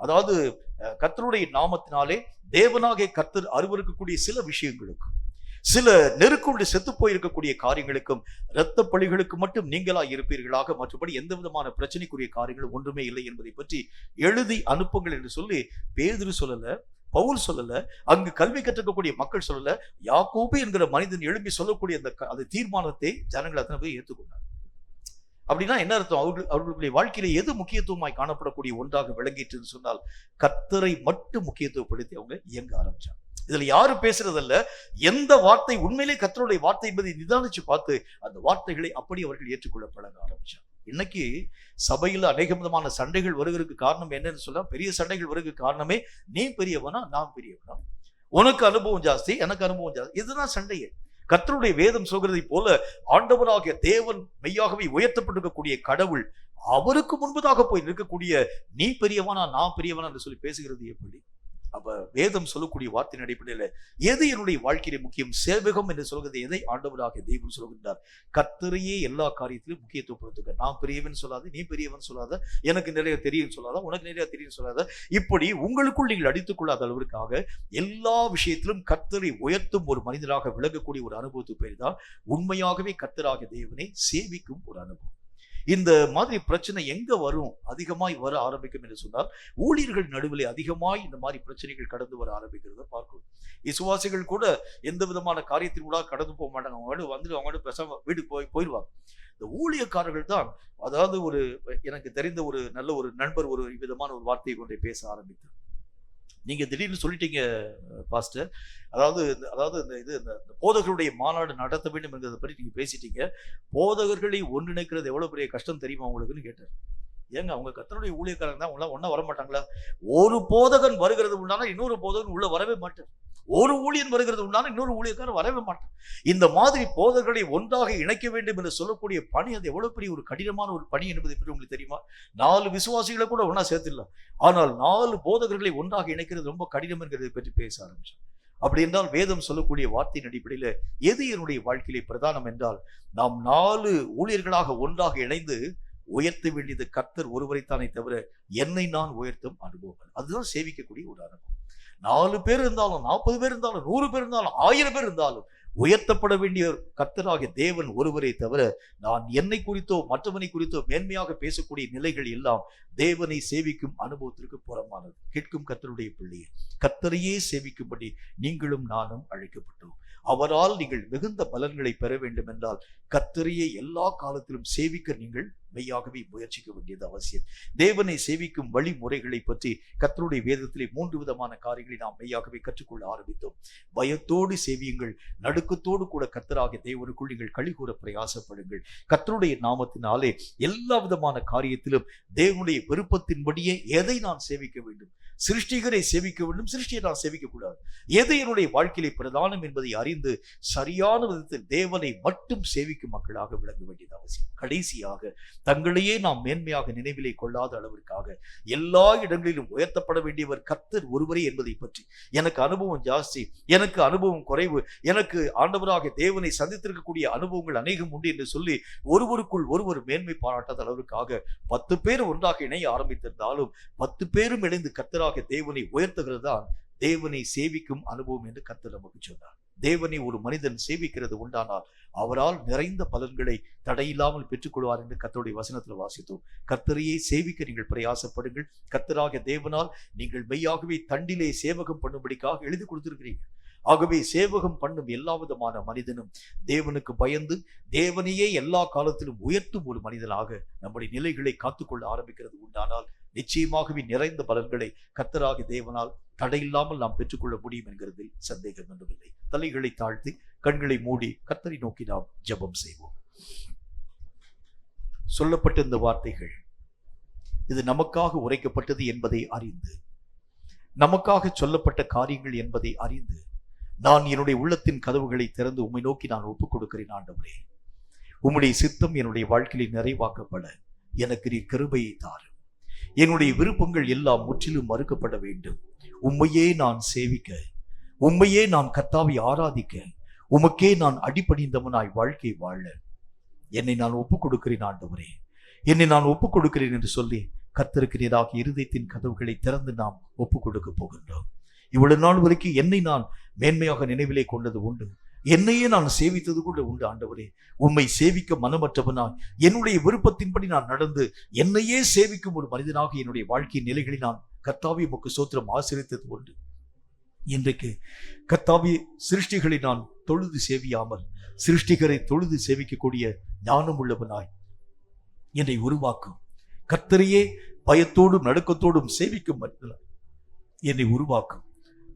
அதாவது கர்த்தருடைய நாமத்தினாலே தேவனாகிய கர்த்தர் அருவருக்கக்கூடிய சில விஷயங்களுக்கும், சில நெருக்கொண்டு செத்து போயிருக்கக்கூடிய காரியங்களுக்கும், இரத்த பழிகளுக்கு மட்டும் நீங்களா இருப்பீர்களாக, மற்றபடி எந்த விதமான பிரச்சனைக்குரிய காரியங்களும் ஒன்றுமே இல்லை என்பதை பற்றி எழுதி அனுப்புங்கள் என்று சொல்லி பேதுரு சொல்லல, பவுல் சொல்லல, அங்கு கல்வி கற்றுக்கக்கூடிய மக்கள் சொல்லல, யாக்கோபு என்கிற மனிதன் எழுப்பி சொல்லக்கூடிய அந்த தீர்மானத்தை ஜனங்கள் அத்தனை பேர் ஏற்றுக்கொண்டார். அப்படின்னா என்ன அர்த்தம்? அவர்களுடைய வாழ்க்கையில எது முக்கியத்துவமாய் காணப்படக்கூடிய ஒன்றாக விளங்கிட்டு சொன்னால் கர்த்தரை மட்டும் முக்கியத்துவப்படுத்தி அவங்க இயங்க ஆரம்பிச்சாங்க. இதுல யாரும் பேசுறதல்ல, எந்த வார்த்தை உண்மையிலே கர்த்தருடைய வார்த்தை என்பதை நிதானிச்சு பார்த்து அந்த வார்த்தைகளை அப்படி அவர்கள் ஏற்றுக்கொள்ள பழக ஆரம்பிச்சாங்க. இன்னைக்கு சபையில அநேக விதமான சண்டைகள் வருகிறதுக்கு காரணம் என்னன்னு சொல்ல, பெரிய சண்டைகள் வருகிறதுக்கு காரணமே நீ பெரியவனா நான் பெரியவனா, உனக்கு அனுபவம் ஜாஸ்தி எனக்கு அனுபவம் ஜாஸ்தி, இதுதான் சண்டையே. கர்த்தருடைய வேதம் சொல்கிறதை போல ஆண்டவராகிய தேவன் மெய்யாகவே உயர்த்தப்பட்டிருக்கக்கூடிய கடவுள் அவருக்கு முன்பதாக போய் நிற்கக்கூடிய நீ பெரியவனா நான் பெரியவனா என்று சொல்லி பேசுகிறது எப்படி? அப்ப வேதம் சொல்லக்கூடிய வார்த்தையின் அடிப்படையில எது என்னுடைய வாழ்க்கையில முக்கியம்? சேவகம் என்று சொல்கிறது எதை ஆண்டவராகிய தேவன் சொல்கின்றார். கர்த்தரையே எல்லா காரியத்திலும் முக்கியத்துவப்படுத்துக. நான் பெரியவன் சொல்லாத, நீ பெரியவன் சொல்லாத, எனக்கு நிறைய தெரியும் சொல்லாத, உனக்கு நிறைய தெரியும் சொல்லாத, இப்படி உங்களுக்குள் நீங்கள் அடித்துக் கொள்ளாத அளவிற்காக எல்லா விஷயத்திலும் கர்த்தரை உயர்த்தும் ஒரு மனிதராக விளங்கக்கூடிய ஒரு அனுபவத்துக்கு பேர் தான் உண்மையாகவே கர்த்தராகிய தேவனை சேவிக்கும் ஒரு அனுபவம். இந்த மாதிரி பிரச்சனை எங்க வரும், அதிகமாய் வர ஆரம்பிக்கும் என்று சொன்னால் ஊழியர்கள் நடுவில் அதிகமாய் இந்த மாதிரி பிரச்சனைகள் கடந்து வர ஆரம்பிக்கிறத பார்க்கணும். விசுவாசிகள் கூட எந்த விதமான காரியத்தின் கூட கடந்து போக மாட்டாங்க. அவங்க வந்துட்டு அவங்க பேசாம வீட்டுக்கு போயிடுவாங்க. இந்த ஊழியக்காரர்கள் தான், அதாவது எனக்கு தெரிந்த ஒரு நல்ல ஒரு நண்பர் ஒரு விதமான ஒரு வார்த்தையை கொண்டே பேச ஆரம்பித்தார். நீங்க திடீர்னு சொல்லிட்டீங்க பாஸ்டர், அதாவது இந்த போதகர்களுடைய மாநாடு நடத்த வேண்டும் என்கிறத பற்றி நீங்க பேசிட்டீங்க, போதகர்களை ஒன்றிணைக்கிறது எவ்வளவு பெரிய கஷ்டம் தெரியுமா உங்களுக்குன்னு கேட்டார். ஏங்க அவங்க கர்த்தருடைய ஊழியக்காரங்க தான், உள்ள ஒன்னா வர மாட்டாங்களா? ஒரு போதகன் வருகிறது உண்டானா இன்னொரு போதகன் உள்ள வரவே மாட்டார். ஒரு ஊழியன் வருகிறது உண்டான இன்னொரு ஊழியக்காரர் வரவே மாட்டார். இந்த மாதிரி போதகர்களை ஒன்றாக இணைக்க வேண்டும் என்று சொல்லக்கூடிய பணி அது எவ்வளவு பெரிய ஒரு கடினமான ஒரு பணி என்பதை பற்றி உங்களுக்கு தெரியுமா? 4 விசுவாசிகளை கூட ஒன்னா சேர்த்துடலாம், ஆனால் 4 போதகர்களை ஒன்றாக இணைக்கிறது ரொம்ப கடினம் என்கிறதை பற்றி பேச ஆரம்பிச்சோம். அப்படி என்றால் வேதம் சொல்லக்கூடிய வார்த்தையின் அடிப்படையில எது என்னுடைய வாழ்க்கையிலே பிரதானம் என்றால், நாம் 4 ஊழியர்களாக ஒன்றாக இணைந்து உயர்த்த வேண்டியது கர்த்தர் ஒருவரைத்தானே தவிர என்னை நான் உயர்த்தும் அனுபவம். அதுதான் சேவிக்கக்கூடிய ஒரு அனுபவம். 4 பேர் இருந்தாலும் 40 பேர் இருந்தாலும் 100 பேர் இருந்தாலும் 1000 பேர் இருந்தாலும் உயர்த்தப்பட வேண்டிய கர்த்தராகிய தேவன் ஒருவரை தவிர நான் என்னை குறித்தோ மற்றவனை குறித்தோ மேன்மையாக பேசக்கூடிய நிலைகள் எல்லாம் தேவனை சேவிக்கும் அனுபவத்திற்கு புறமானது. கேட்கும் கர்த்தருடைய பிள்ளையே, கர்த்தரையே சேவிக்கும்படி நீங்களும் நானும் அழைக்கப்பட்டோம். அவரால் நீங்கள் மிகுந்த பலன்களை பெற வேண்டும் என்றால் கர்த்தரையே எல்லா காலத்திலும் சேவிக்க நீங்கள் மெய்யாகவே முயற்சிக்க வேண்டியது அவசியம். தேவனை சேவிக்கும் வழிமுறைகளை பற்றி கர்த்தருடைய வேதத்திலே 3 விதமான காரியங்களை நாம் மெய்யாகவே கற்றுக்கொள்ள ஆரம்பித்தோம். பயத்தோடு சேவியுங்கள், நடுக்கத்தோடு கூட கர்த்தராகிய தேவனுக்குள் நீங்கள் களிகூற பிரயாசப்படுங்கள். கர்த்தருடைய நாமத்தினாலே எல்லா விதமான காரியத்திலும் தேவனுடைய விருப்பத்தின்படியே எதை நான் சேவிக்க வேண்டும், சிருஷ்டிகரை சேவிக்க வேண்டும், சிருஷ்டியை நான் சேவிக்க கூடாது, எது என்னுடைய வாழ்க்கையிலே பிரதானம் என்பதை அறிந்து சரியான விதத்தில் தேவனை மட்டும் சேவிக்கும் மக்களாக விளங்க வேண்டியது அவசியம். கடைசியாக தங்களையே நாம் மேன்மையாக நினைவிலே கொள்ளாத அளவிற்காக எல்லா இடங்களிலும் உயர்த்தப்பட வேண்டியவர் கர்த்தர் ஒருவரே என்பதை பற்றி எனக்கு அனுபவம் ஜாஸ்தி, எனக்கு அனுபவம் குறைவு, எனக்கு ஆண்டவராக தேவனை சந்தித்திருக்கக்கூடிய அனுபவங்கள் அநேகம் உண்டு என்று சொல்லி ஒருவருக்குள் ஒருவர் மேன்மை பாராட்டாத அளவிற்காக 10 பேர் ஒன்றாக இணைய ஆரம்பித்திருந்தாலும் 10 பேரும் இணைந்து கர்த்தராக தேவனை உயர்த்துகிறது தான் தேவனை சேவிக்கும் அனுபவம் என்று கர்த்தர் நமக்கு சொன்னார். தேவனை ஒரு மனிதன் சேவிக்கிறது உண்டானால் அவரால் நிறைந்த பலன்களை தடையில்லாமல் பெற்றுக்கொள்வார் என்று கர்த்தருடைய வசனத்தில் வாசித்தோம். கர்த்தரையே சேவிக்க நீங்கள் பிரயாசப்படுங்கள். கர்த்தராக தேவனால் நீங்கள் மெய்யாகவே தண்டிலே சேவகம் பண்ணும்படிக்காக எழுதி கொடுத்திருக்கிறீங்க. ஆகவே சேவகம் பண்ணும் எல்லா விதமான மனிதனும் தேவனுக்கு பயந்து தேவனையே எல்லா காலத்திலும் உயர்த்தும் ஒரு மனிதனாக நம்முடைய நிலைகளை காத்துக்கொள்ள ஆரம்பிக்கிறது உண்டானால் நிச்சயமாகவே நிறைந்த பலன்களை கர்த்தராகிய தேவனால் தடையில்லாமல் நாம் பெற்றுக்கொள்ள முடியும் என்கிறதில் சந்தேகம் ஒன்றுமில்லை. தலைகளை தாழ்த்தி கண்களை மூடி கர்த்தரை நோக்கி நாம் ஜெபம் செய்வோம். சொல்லப்பட்ட இந்த வார்த்தைகள் இது நமக்காக உரைக்கப்பட்டது என்பதை அறிந்து, நமக்காக சொல்லப்பட்ட காரியங்கள் என்பதை அறிந்து, நான் என்னுடைய உள்ளத்தின் கதவுகளை திறந்து உம்மை நோக்கி நான் ஒப்புக் கொடுக்கிறேன். ஆண்டவரே, உம்முடைய சித்தம் என்னுடைய வாழ்க்கையில் நிறைவாக்கப்பட எனக்கு நீர் கிருபையை தாரும். என்னுடைய விருப்பங்கள் எல்லாம் முற்றிலும் மறுக்கப்பட வேண்டும். உம்மையே நான் சேவிக்க உம்மையே நான் கர்த்தாவை ஆராதிக்க, உமக்கே நான் அடிபணிந்தவனாய் வாழ்க்கை வாழ என்னை நான் ஒப்புக் கொடுக்கிறேன் ஆண்டவரே, என்னை நான் ஒப்புக் கொடுக்கிறேன் என்று சொல்லி கர்த்தருக்கு நேராக இருதயத்தின் கதவுகளை திறந்து நாம் ஒப்புக் கொடுக்க போகின்றோம். இவ்வளவு நாள் வரைக்கும் என்னை நான் மேன்மையாக நினைவிலே கொண்டது உண்டு, என்னையே நான் சேவித்தது கூட உண்டு. ஆண்டவரே, உம்மை சேவிக்க மனமற்றவனாய் என்னுடைய விருப்பத்தின்படி நான் நடந்து என்னையே சேவிக்கும் ஒரு மனிதனாக என்னுடைய வாழ்க்கையின் நிலைகளை நான் கர்த்தாவே உமக்கு ஸ்தோத்திரம் ஆசீர்வதித்தது உண்டு. இன்றைக்கு கர்த்தாவே, சிருஷ்டிகளை நான் தொழுது சேவியாமல் சிருஷ்டிகரை தொழுது சேவிக்கக்கூடிய ஞானம் உள்ளவனாய் என்னை உருவாக்கும். கர்த்தரையே பயத்தோடும் நடுக்கத்தோடும் சேவிக்கும் மனிதனாய் என்னை உருவாக்கும்.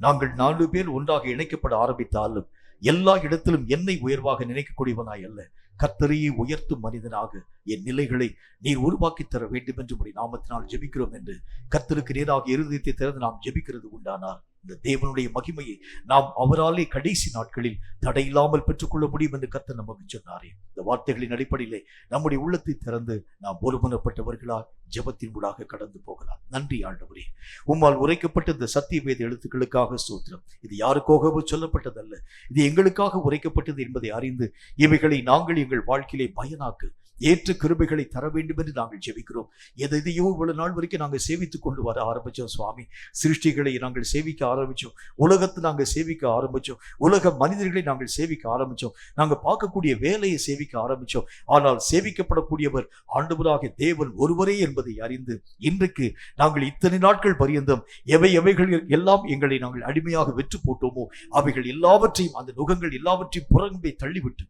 நாங்கள் 4 பேர் ஒன்றாக இணைக்கப்பட ஆரம்பித்தாலும் எல்லா இடத்திலும் என்னை உயர்வாக நினைக்கக்கூடியவனாய் அல்ல, கர்த்தரையே உயர்த்தும் மனிதனாக என் நிலைகளை நீர் உருவாக்கி தர வேண்டும் என்று உம்முடைய நாமத்தினால் ஜெபிக்கிறோம் என்று கர்த்தருக்கு நேராக இருதயத்தை திறந்து நாம் ஜெபிக்கிறது உண்டானால் இந்த தேவனுடைய மகிமையை நாம் அவராலே கடைசி நாட்களில் தடையில்லாமல் பெற்றுக்கொள்ள முடியும் என்று கர்த்தர் நமக்கு சொன்னாரே. இந்த வார்த்தைகளின் அடிப்படையிலே நம்முடைய உள்ளத்தை திறந்து நாம் ஒருமனப்பட்டவர்களால் ஜெபத்தின் ஊடாக கடந்து போகலாம். நன்றி ஆண்டவரே, உம்மால் உரைக்கப்பட்ட இந்த சத்திய வேத எழுத்துக்களுக்காக ஸ்தோத்திரம். இது யாருக்காகவோ சொல்லப்பட்டதல்ல, இது எங்களுக்காக உரைக்கப்பட்டது என்பதை அறிந்து இவைகளை நாங்கள் எங்கள் வாழ்க்கையிலே பயனாக்கு ஏற்ற கிருபைகளை தர வேண்டும் என்று நாங்கள் ஜெபிக்கிறோம். எதையோ இவ்வளவு நாள் வரைக்கும் நாங்கள் சேவித்துக் கொண்டு வர ஆரம்பிச்சோம் சுவாமி. சிருஷ்டிகளை நாங்கள் சேவிக்க ஆரம்பிச்சோம், உலகத்தை நாங்கள் சேவிக்க ஆரம்பிச்சோம், உலக மனிதர்களை நாங்கள் சேவிக்க ஆரம்பிச்சோம், நாங்கள் பார்க்கக்கூடிய வேலையை சேவிக்க ஆரம்பிச்சோம். ஆனால் சேவிக்கப்படக்கூடியவர் ஆண்டவராகிய தேவன் ஒருவரே என்பதை அறிந்து இன்றைக்கு நாங்கள் இத்தனை நாட்கள் பரியந்தம் எவைகள் எல்லாம் எங்களை நாங்கள் அடிமையாக வெற்று போட்டோமோ அவைகள் எல்லாவற்றையும், அந்த நுகங்கள் எல்லாவற்றையும் புறம்பே தள்ளிவிட்டு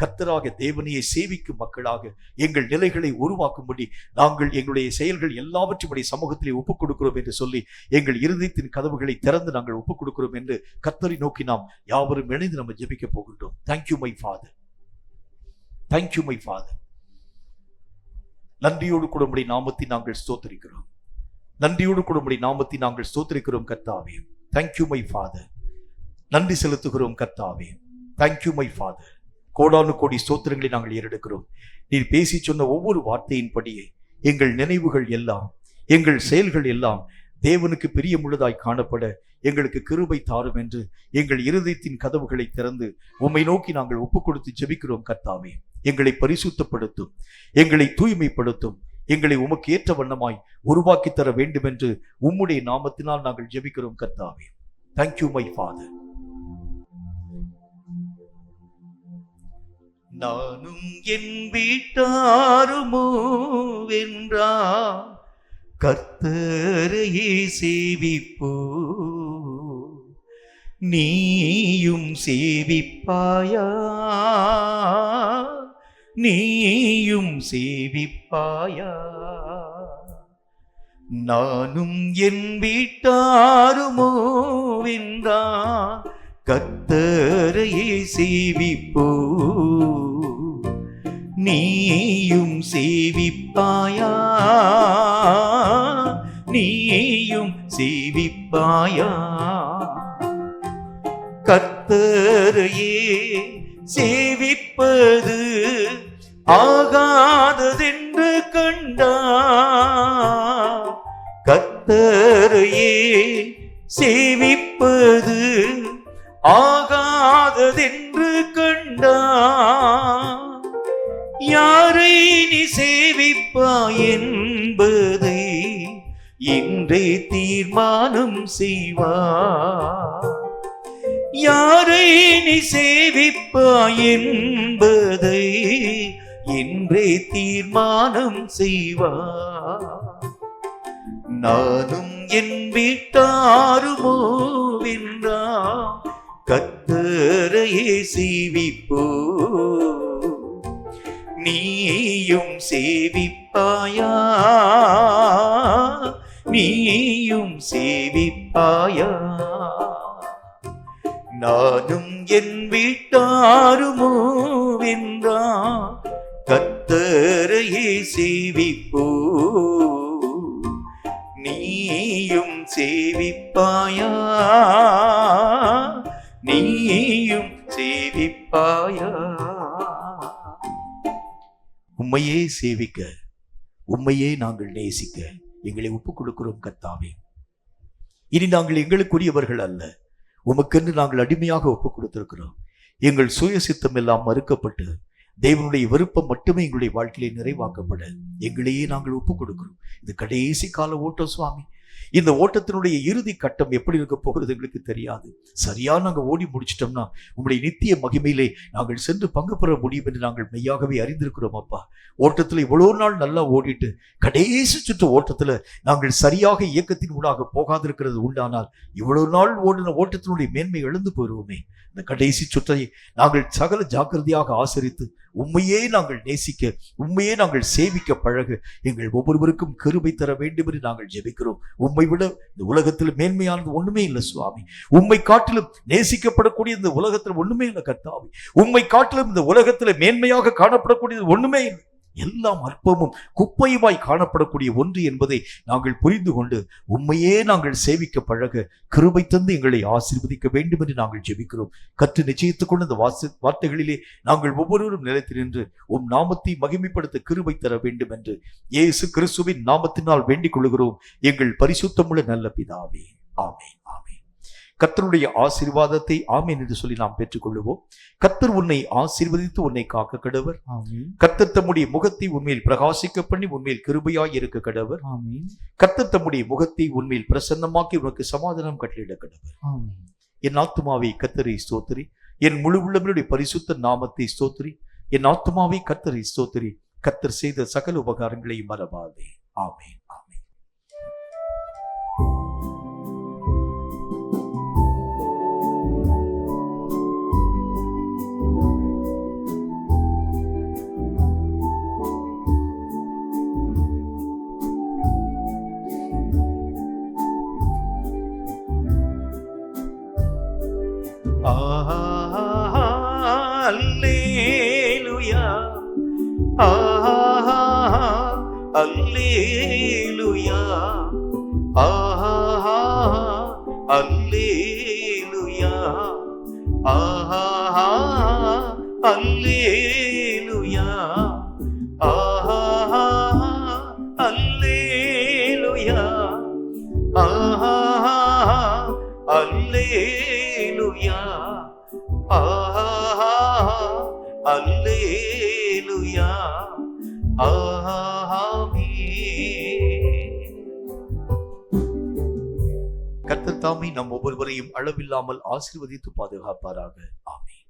கர்த்தராகிய தேவனையை சேவிக்கும் மக்களாக எங்கள் நிலைகளை உருவாக்கும்படி நாங்கள் எங்களுடைய செயல்கள் எல்லாவற்றையும் சமூகத்திலே ஒப்புக் கொடுக்கிறோம் என்று சொல்லி எங்கள் இருதயத்தின் கதவுகளை திறந்து நாங்கள் ஒப்புக் கொடுக்கிறோம் என்று கர்த்தரை நோக்கி நாம் யாவரும் இணைந்து நம்ம ஜெபிக்க போகின்றோம். Thank you my father, thank you my father. நன்றியோடு கூட உம்முடைய நாமத்தை நாங்கள் ஸ்தோத்திரிக்கிறோம், நன்றியோடு கூட உம்முடைய நாமத்தை நாங்கள் ஸ்தோத்திரிக்கிறோம் கர்த்தாவே. தேங்க்யூ மை ஃபாதர், நன்றி செலுத்துகிறோம் கர்த்தாவே. Thank you my father. கோடானு கோடி ஸ்தோத்திரங்களை நாங்கள் ஏறெடுக்கிறோம். நீர் பேசி சொன்ன ஒவ்வொரு வார்த்தையின்படியே எங்கள் நினைவுகள் எல்லாம், எங்கள் செயல்கள் எல்லாம் தேவனுக்கு பிரியமுள்ளதாய் காணப்பட எங்களுக்கு கிருபை தாரும் என்று எங்கள் இருதயத்தின் கதவுகளை திறந்து உம்மை நோக்கி நாங்கள் ஒப்புக் கொடுத்து ஜெபிக்கிறோம் கர்த்தாவே. எங்களை பரிசுத்தப்படுத்தும், எங்களை தூய்மைப்படுத்தும், எங்களை உமக்கு ஏற்ற வண்ணமாய் உருவாக்கி தர வேண்டும் என்று உம்முடைய நாமத்தினால் நாங்கள் ஜெபிக்கிறோம் கர்த்தாவே. Thank you my father. நானும் என் வீட்டாருமோ வென்றா கர்த்தரையே சேவிப்போ, நீயும் சேவிப்பாயா, நீயும் சேவிப்பாயா. நானும் என் வீட்டாருமோ வென்றா கர்த்தரையே சேவிப்போ, நீயும் சேவிப்பாயா, நீயும் சேவிப்பாயா. கர்த்தரையே சேவிப்பது ஆகாததென்று கண்டா, கர்த்தரையே சேவிப்பது ஆகாததென்று கண்டா. யாரை நீ சேவிப்பாய் என்பதை இன்றே தீர்மானம் செய்வாய். யாரை நீ சேவிப்பாய் என்பதை இன்றே தீர்மானம் செய்வாய். நானும் என் வீட்டாருமோ வென்றா கர்த்தரையே சேவிப்போ, நீயும் சேவிப்பாயா, நீயும் சேவிப்பாயா. நானும் என் வீட்டாருமோ வென்றா கர்த்தரையே சேவிப்போ, நீயும் சேவிப்பாயா, நீயும் சேவிப்பாயா. உம்மையே சேவிக்க, உம்மையே நாங்கள் நேசிக்க எங்களை ஒப்புக் கொடுக்கிறோம் கர்த்தாவே. இனி நாங்கள் எங்களுக்குரியவர்கள் அல்ல, உமக்கென்று நாங்கள் அடிமையாக ஒப்புக் கொடுத்திருக்கிறோம். எங்கள் சுய சித்தம் எல்லாம் மறுக்கப்பட்டு தேவனுடைய விருப்பம் மட்டுமே எங்களுடைய வாழ்க்கையிலே நிறைவாக்கப்பட எங்களையே நாங்கள் ஒப்புக் கொடுக்கிறோம். இது கடைசி கால ஓட்டம் சுவாமி. இந்த ஓட்டத்தினுடைய இறுதி கட்டம் எப்படி இருக்க போகிறது எங்களுக்கு தெரியாது. சரியா நாங்கள் ஓடி முடிச்சிட்டோம்னா உங்களுடைய நித்திய மகிமையிலே நாங்கள் சென்று பங்கு பெற முடியும் என்று நாங்கள் மெய்யாகவே அறிந்திருக்கிறோம் அப்பா. ஓட்டத்தில் இவ்வளோ நாள் நல்லா ஓடிட்டு கடைசி சுற்று ஓட்டத்தில் நாங்கள் சரியாக இயக்கத்தின் ஊடாக போகாதிருக்கிறது உண்டானால் இவ்வளவு நாள் ஓடின ஓட்டத்தினுடைய மேன்மை எழுந்து போயிருவோமே. இந்த கடைசி சுற்றை நாங்கள் சகல ஜாக்கிரதையாக ஆசரித்து உண்மையே நாங்கள் நேசிக்க, உண்மையே நாங்கள் சேவிக்க பழக எங்கள் ஒவ்வொருவருக்கும் கிருபை தர வேண்டும் என்று நாங்கள் ஜெபிக்கிறோம். உம்மை விட இந்த உலகத்தில் மேன்மையானது ஒண்ணுமே இல்லை சுவாமி. உம்மை காட்டிலும் நேசிக்கப்படக்கூடிய இந்த உலகத்தில் ஒண்ணுமே இல்லை கர்த்தாவே. உம்மை காட்டிலும் இந்த உலகத்தில் மேன்மையாக காணப்படக்கூடியது ஒண்ணுமே இல்லை. எல்லாம் அற்பமும் குப்பையுமாய் காணப்படக்கூடிய ஒன்று என்பதை நாங்கள் புரிந்து கொண்டு உண்மையே நாங்கள் சேவிக்க பழக கிருபை தந்து எங்களை ஆசீர்வதிக்க வேண்டும் என்று நாங்கள் ஜெபிக்கிறோம். கற்று நிச்சயித்துக் கொண்டு இந்த வார்த்தைகளிலே நாங்கள் ஒவ்வொருவரும் நிலைத்து நின்று உம் நாமத்தை மகிமைப்படுத்த கிருபை தர வேண்டும் என்று இயேசு கிறிஸ்துவின் நாமத்தினால் வேண்டிக் கொள்கிறோம் எங்கள் பரிசுத்தமுள்ள நல்ல பிதாவே. ஆமென், ஆமென். கர்த்தருடைய ஆசீர்வாதத்தை ஆமென் என்று சொல்லி நாம் பெற்றுக்கொள்வோம். கர்த்தர் உன்னை ஆசீர்வதித்து உன்னை காக்க கடவர். கர்த்தர் தம்முடைய முகத்தை உன்மேல் பிரகாசிக்க பண்ணி உன்மேல் கிருபையாய் இருக்க கடவர். கர்த்தர் தம்முடைய முகத்தை உன்மேல் பிரசன்னமாக்கி உனக்கு சமாதானம் கட்டளையிட கடவர். என் ஆத்துமாவை கர்த்தரை ஸ்தோத்திரி, என் முழு உள்ளவனுடைய பரிசுத்த நாமத்தை ஸ்தோத்திரி. என் ஆத்துமாவை கர்த்தரை ஸ்தோத்திரி, கர்த்தர் செய்த சகல உபகாரங்களை மறவாதே. ஆமென், ஆமென். அல்லேலூயா, அல்லேலூயா, அல்லேலூயா, அல்லேலூயா, அல்லேலூயா, அல்லேலூயா, அல்லேலூயா, ஆமென். கர்த்தர் தாமே நம் ஒவ்வொருவரையும் அளவில்லாமல் ஆசீர்வதித்து பாதுகாப்பாராக. ஆமென்.